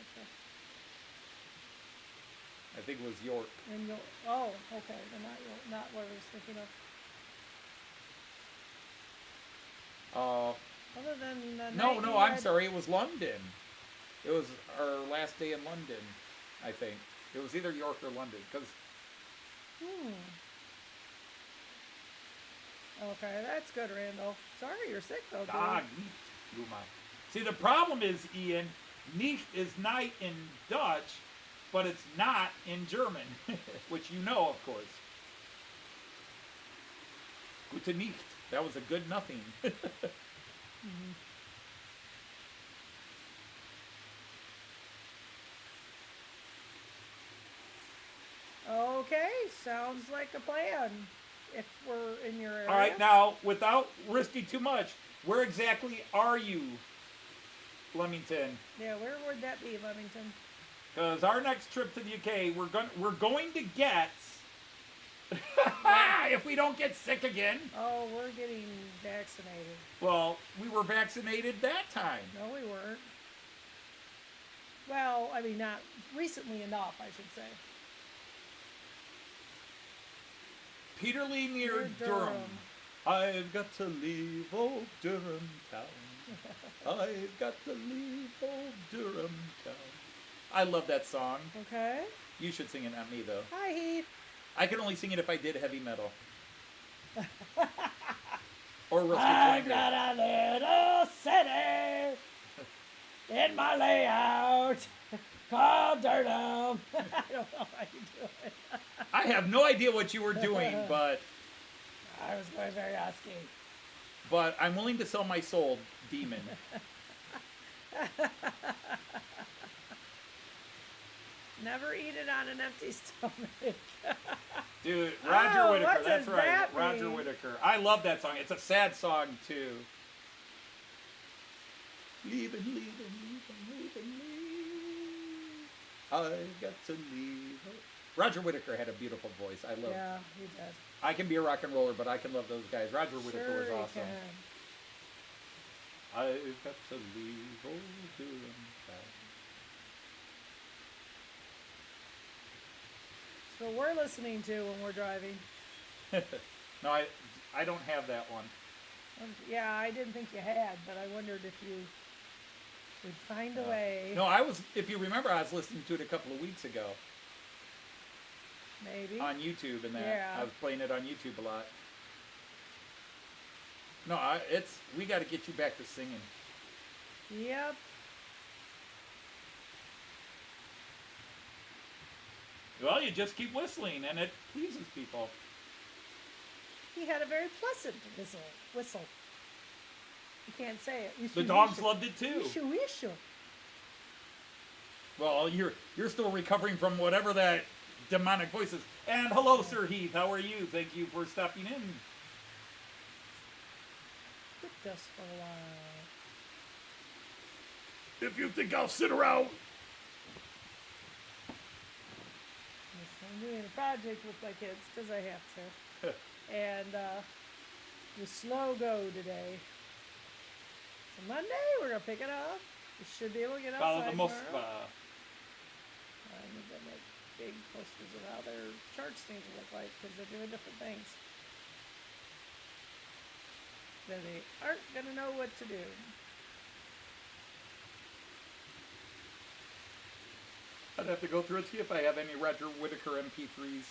Okay. I think it was York. And you'll, oh, okay. Then not what I was thinking of. Other than the No, night no, we I'm had- sorry. It was London. It was our last day in London, I think. It was either York or London, because Okay, that's good, Randall. Sorry you're sick though, dude. nicht, Luma. See, the problem is, Ian, nicht is night in Dutch, but it's not in German, which you know, of course. Gute nicht. That was a good nothing. Okay, sounds like a plan. If we're in your area. All right, now, without risking too much, where exactly are you, Flemington? Yeah, where would that be, Leamington? Because our next trip to the UK, we're going to get, if we don't get sick again. Oh, we're getting vaccinated. Well, we were vaccinated that time. No, we weren't. Well, I mean, not recently enough, I should say. Peterlee near Near Durham. Durham. I've got to leave old Durham town. I've got to leave old Durham town. I love that song. Okay. You should sing it, not me, though. Hi, Heath. I can only sing it if I did heavy metal. Or Rusty I've Twanger. got a little city in my layout called Durham. I don't know how you do it. I have no idea what you were doing, but I was going very husky. I'm willing to sell my soul, demon. Never eat it on an empty stomach. Dude, Roger Oh, Whittaker, what that's does right. that Roger mean? Whittaker. I love that song. It's a sad song, too. Leaving, leaving, leaving, leaving, leaving. I've got to leave. Roger Whittaker had a beautiful voice. I love. Yeah, he did. I can be a rock and roller, but I can love those guys. Roger Whittaker Sure was he awesome. can. I've got to leave old Durham town. So we're listening to when we're driving. No, I don't have that one. Yeah, I didn't think you had, but I wondered if you would find a way. No, if you remember, I was listening to it a couple of weeks ago Maybe. on YouTube, and that Yeah. I was playing it on YouTube a lot. No, we got to get you back to singing. Yep. Well, you just keep whistling, and it pleases people. He had a very pleasant whistle. You can't say it. The dogs loved it too. Issue, issue. Well, you're still recovering from whatever that demonic voice is. And hello, Sir Heath. How are you? Thank you for stopping in. With us for a while. If you think I'll sit around. Yes, I'm doing a project with my kids because I have to. And the slow go today. So Monday we're gonna pick it up. We should be able to get Follow outside the tomorrow. Moskva. I need to make big posters of how their chart stands look like because they're doing different things. Then they aren't gonna know what to do. I'd have to go through and see if I have any Roger Whittaker MP3s.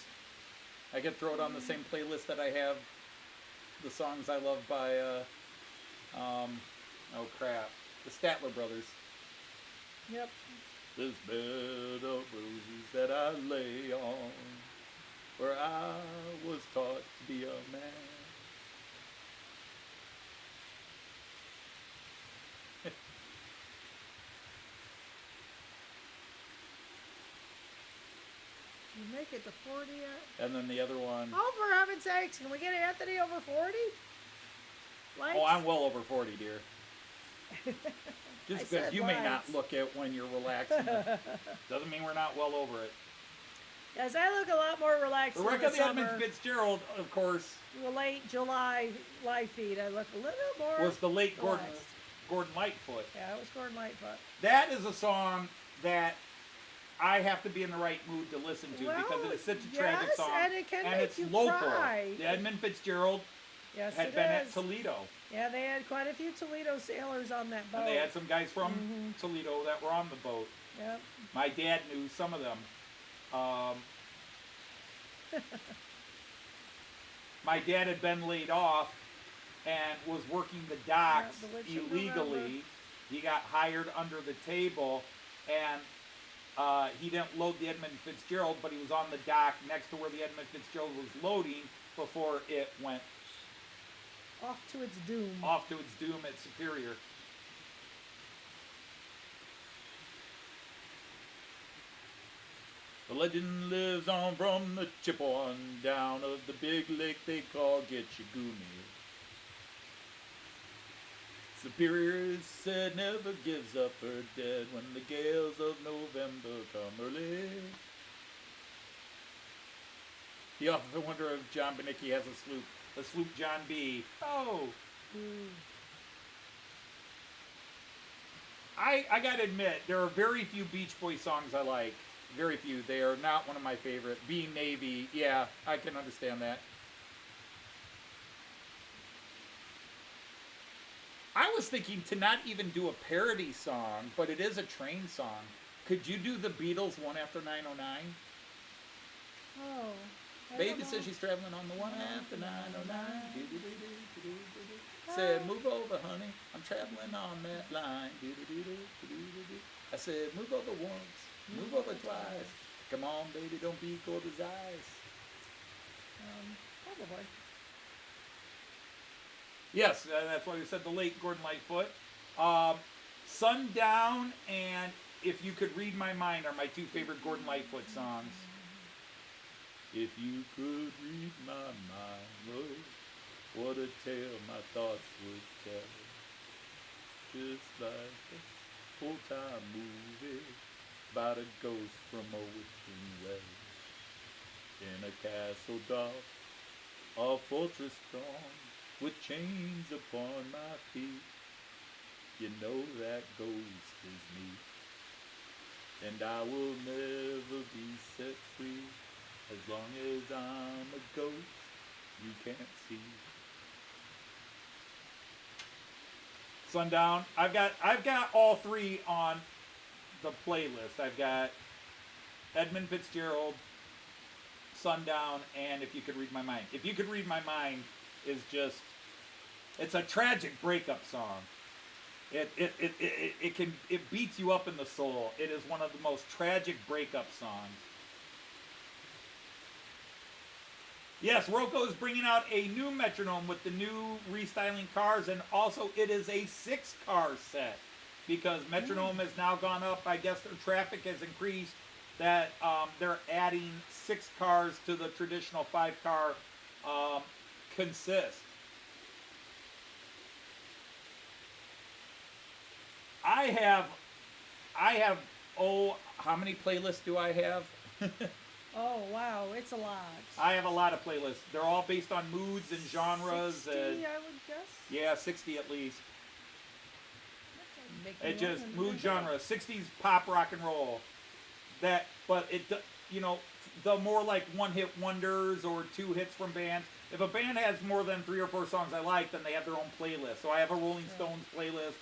I could throw it on the same playlist that I have the songs I love by, oh crap, the Statler Brothers. Yep. This bed of roses that I lay on, where I was taught to be a man. You make it to 40 yet? And then the other one, Oh, for heaven's sakes, can we get Anthony over 40? Likes? oh, I'm well over 40, dear. I Just said because you may not likes. look it when you're relaxing, doesn't mean we're not well over it. Yes, I look a lot more relaxed in Rebecca the the Edmund summer. Fitzgerald, of course, The late July live feed, I look a little more was the late Gordon. relaxed. Gordon Lightfoot. Yeah, it was Gordon Lightfoot. That is a song that I have to be in the right mood to listen to Well, because it is such a yes, tragic song. and it can make it's you local. cry. The Edmund Fitzgerald Yes, had it been is. at Toledo. Yeah, they had quite a few Toledo sailors on that boat. And they had some guys from Toledo that were on the boat. Yep. My dad knew some of them. My dad had been laid off and was working the docks illegally. He got hired under the table, and he didn't load the Edmund Fitzgerald, but he was on the dock next to where the Edmund Fitzgerald was loading before it went Off to its doom. off to its doom at Superior. The legend lives on from the Chippewa down of the big lake they call Getchagumi. Superior is said never gives up her dead when the gales of November come early. You often wonder if John Benicki has a sloop John B. Oh! I gotta admit, there are very few Beach Boys songs I like. Very few. They are not one of my favorite. Being Navy, yeah, I can understand that. I was thinking to not even do a parody song, but it is a train song. Could you do the Beatles One After 909? Oh. I Baby don't know. says she's traveling on the One After 909. Said, move over, honey. I'm traveling on that line. I said, move over once. Move over twice. Come on, baby, don't be cold as ice. Probably. Yes, that's why we said the late Gordon Lightfoot. Sundown and If You Could Read My Mind are my two favorite Gordon Lightfoot songs. If you could read my mind, love, what a tale my thoughts would tell. Just like a old-time movie about a ghost from ocean way. In a castle dark, a fortress strong, with chains upon my feet. You know that ghost is me, and I will never be set free as long as I'm a ghost you can't see. Sundown. I've got all three on the playlist. I've got Edmund Fitzgerald, Sundown, and If You Could Read My Mind. If You Could Read My Mind is just, it's a tragic breakup song. It beats you up in the soul. It is one of the most tragic breakup songs. Yes, Roco is bringing out a new Metronome with the new restyling cars, and also it is a 6-car set because Metronome has now gone up. I guess their traffic has increased, that they're adding 6 cars to the traditional 5-car consist. I have, oh, how many playlists do I have? Oh, wow, it's a lot. I have a lot of playlists. They're all based on moods and genres. 60, I would guess. Yeah, 60 at least. Make It me just want mood to- genre, 60s pop, rock and roll. That, but it, you know, the more like one-hit wonders or 2 hits from bands. If a band has more than 3 or 4 songs I like, then they have their own playlist. So I have a Rolling Stones playlist.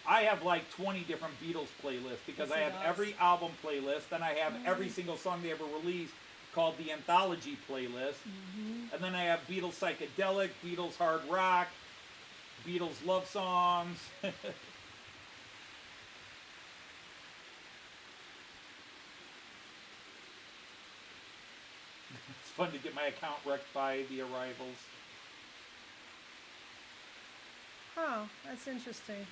I have like 20 different Beatles playlists because Yes, I have it does. every album playlist. Then I have every single song they ever released called the Anthology playlist. And then I have Beatles Psychedelic, Beatles Hard Rock, Beatles Love Songs. It's fun to get my account wrecked by the Arrivals. Oh, that's interesting.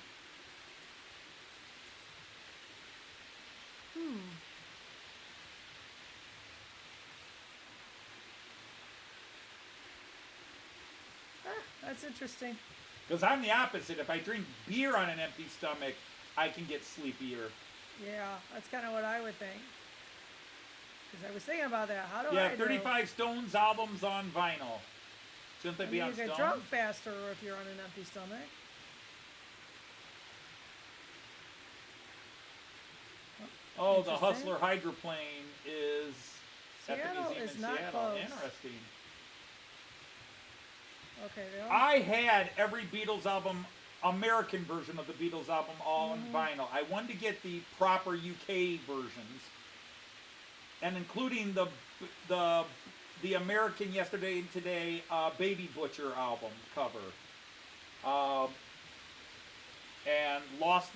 That's interesting. Because I'm the opposite. If I drink beer on an empty stomach, I can get sleepier. Yeah, that's kind of what I would think. Because I was thinking about that. How do Yeah, I do? 35 Stones albums on vinyl. Shouldn't they I be mean, on you get Stone? drunk faster if you're on an empty stomach. Oh, the Interesting. Hustler hydroplane is at the Seattle museum is in not Seattle. close. Interesting. Okay, really? I had every Beatles album, American version of the Beatles album, all in vinyl. I wanted to get the proper UK versions, and including the American Yesterday and Today Baby Butcher album cover, and lost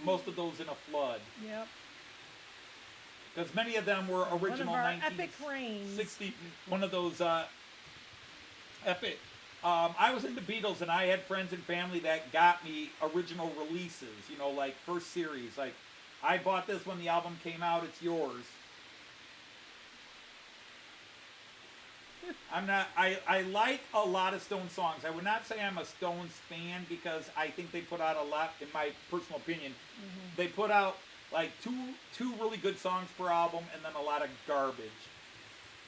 most of those in a flood. Yep. Because many of them were original One of our 1960. epic reigns. One of those epic. I was into Beatles, and I had friends and family that got me original releases. You know, like first series. Like, I bought this when the album came out. It's yours. I'm not. I like a lot of Stones songs. I would not say I'm a Stones fan because I think they put out a lot. In my personal opinion, they put out like two really good songs per album, and then a lot of garbage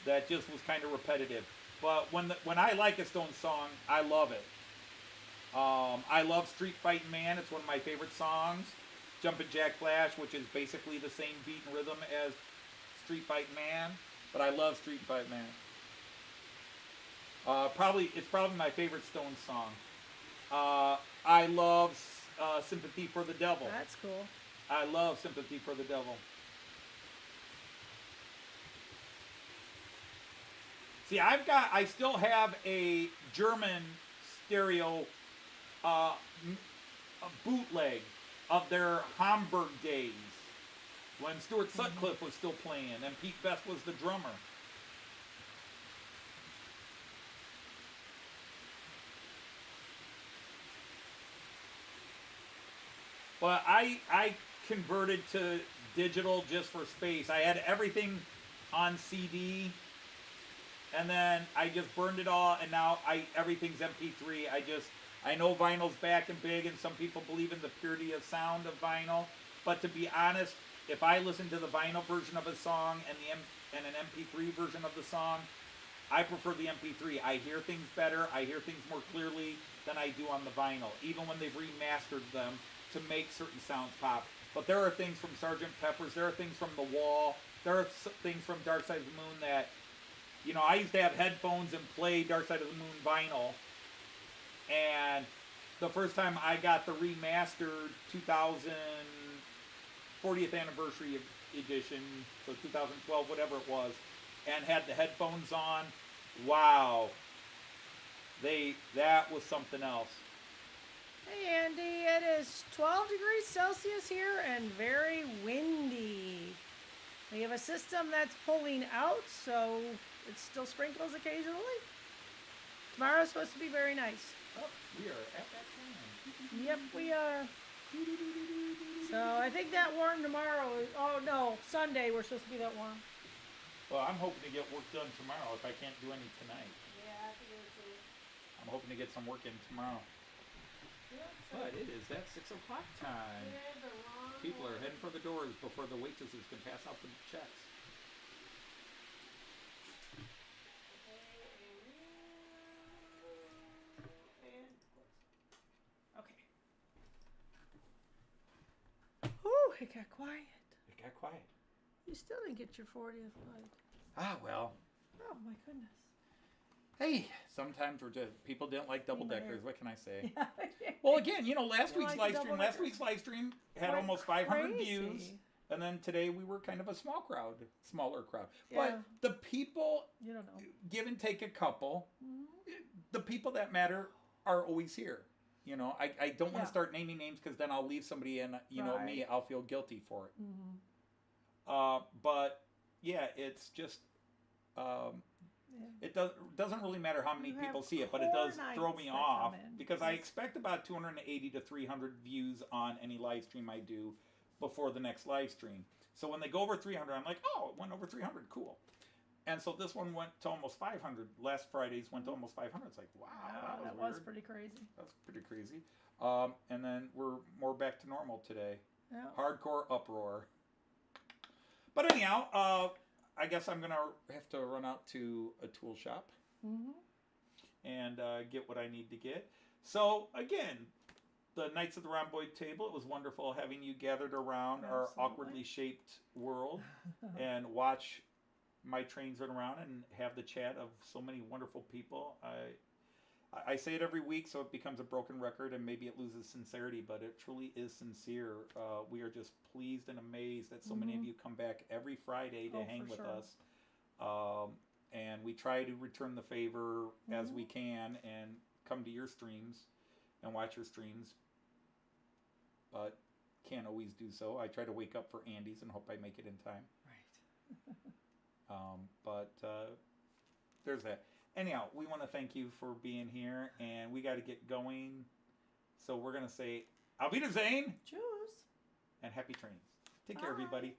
that just was kind of repetitive. But when I like a Stones song, I love it. I love Street Fightin' Man. It's one of my favorite songs. Jumpin' Jack Flash, which is basically the same beat and rhythm as Street Fightin' Man, but I love Street Fightin' Man. It's probably my favorite Stones song. I love Sympathy for the Devil. That's cool. I love Sympathy for the Devil. See, I still have a German stereo a bootleg of their Hamburg days when Stuart Sutcliffe was still playing and Pete Best was the drummer. But I converted to digital just for space. I had everything on CD, and then I just burned it all, and now everything's MP3. I know vinyl's back and big, and some people believe in the purity of sound of vinyl. But to be honest, if I listen to the vinyl version of a song and an MP3 version of the song, I prefer the MP3. I hear things better. I hear things more clearly than I do on the vinyl, even when they've remastered them to make certain sounds pop. But there are things from Sgt. Pepper's, there are things from The Wall, there are things from Dark Side of the Moon that, you know, I used to have headphones and play Dark Side of the Moon vinyl, and the first time I got the remastered 2000 40th anniversary edition, so 2012, whatever it was, and had the headphones on, wow, that was something else. Hey Andy, it is 12 degrees Celsius here and very windy. We have a system that's pulling out, so it still sprinkles occasionally. Tomorrow's supposed to be very nice. Oh, we are at that time. Yep, we are. So I think that warm tomorrow is, oh no, Sunday we're supposed to be that warm. Well, I'm hoping to get work done tomorrow if I can't do any tonight. Yeah, I think it is. I'm hoping to get some work in tomorrow. But it is that 6 o'clock time. People are heading for the doors before the waitresses can pass out the checks. Okay. Whew, it got quiet. It got quiet. You still didn't get your 40th bite. Ah, well. Oh my goodness. Hey, sometimes people didn't like double deckers. What can I say? Yeah. Well, again, you know, last You week's like the live stream. double Last deckers? week's live stream had Went almost 500 crazy. views, and then today we were kind of a smaller crowd. Yeah. But the people You don't know. give and take a couple. Mhm. The people that matter are always here. You know, I don't want Yeah. to start naming names because then I'll leave somebody and, you know, me, Right. I'll feel guilty for it. Mm-hmm. But yeah, it's just, it doesn't really matter how many You people have see it, but it does core throw nights me that off come in. because I Yes. expect about 280 to 300 views on any live stream I do before the next live stream. So when they go over 300, I'm like, oh, it went over 300, cool. And so this one went to almost 500. Last Friday's went to almost 500. It's like, wow, That was was weird. pretty crazy. That's pretty crazy. And then we're more back to normal today. Yeah. Hardcore uproar. But anyhow, I guess I'm going to have to run out to a tool shop Mm-hmm. and get what I need to get. So, again, the Knights of the Rhomboid Table. It was wonderful having you gathered around our Absolutely. awkwardly shaped world and watch my trains run around and have the chat of so many wonderful people. I say it every week, so it becomes a broken record, and maybe it loses sincerity, but it truly is sincere. We are just pleased and amazed that so many of you come back every Friday to hang for with sure. us. And we try to return the favor as we can and come to your streams and watch your streams, but can't always do so. I try to wake up for Andy's and hope I make it in time. Right. But there's that. Anyhow, we want to thank you for being here, and we got to get going. So we're going to say, Auf Wiedersehen, Choose. and happy trains. Take care, Bye. everybody.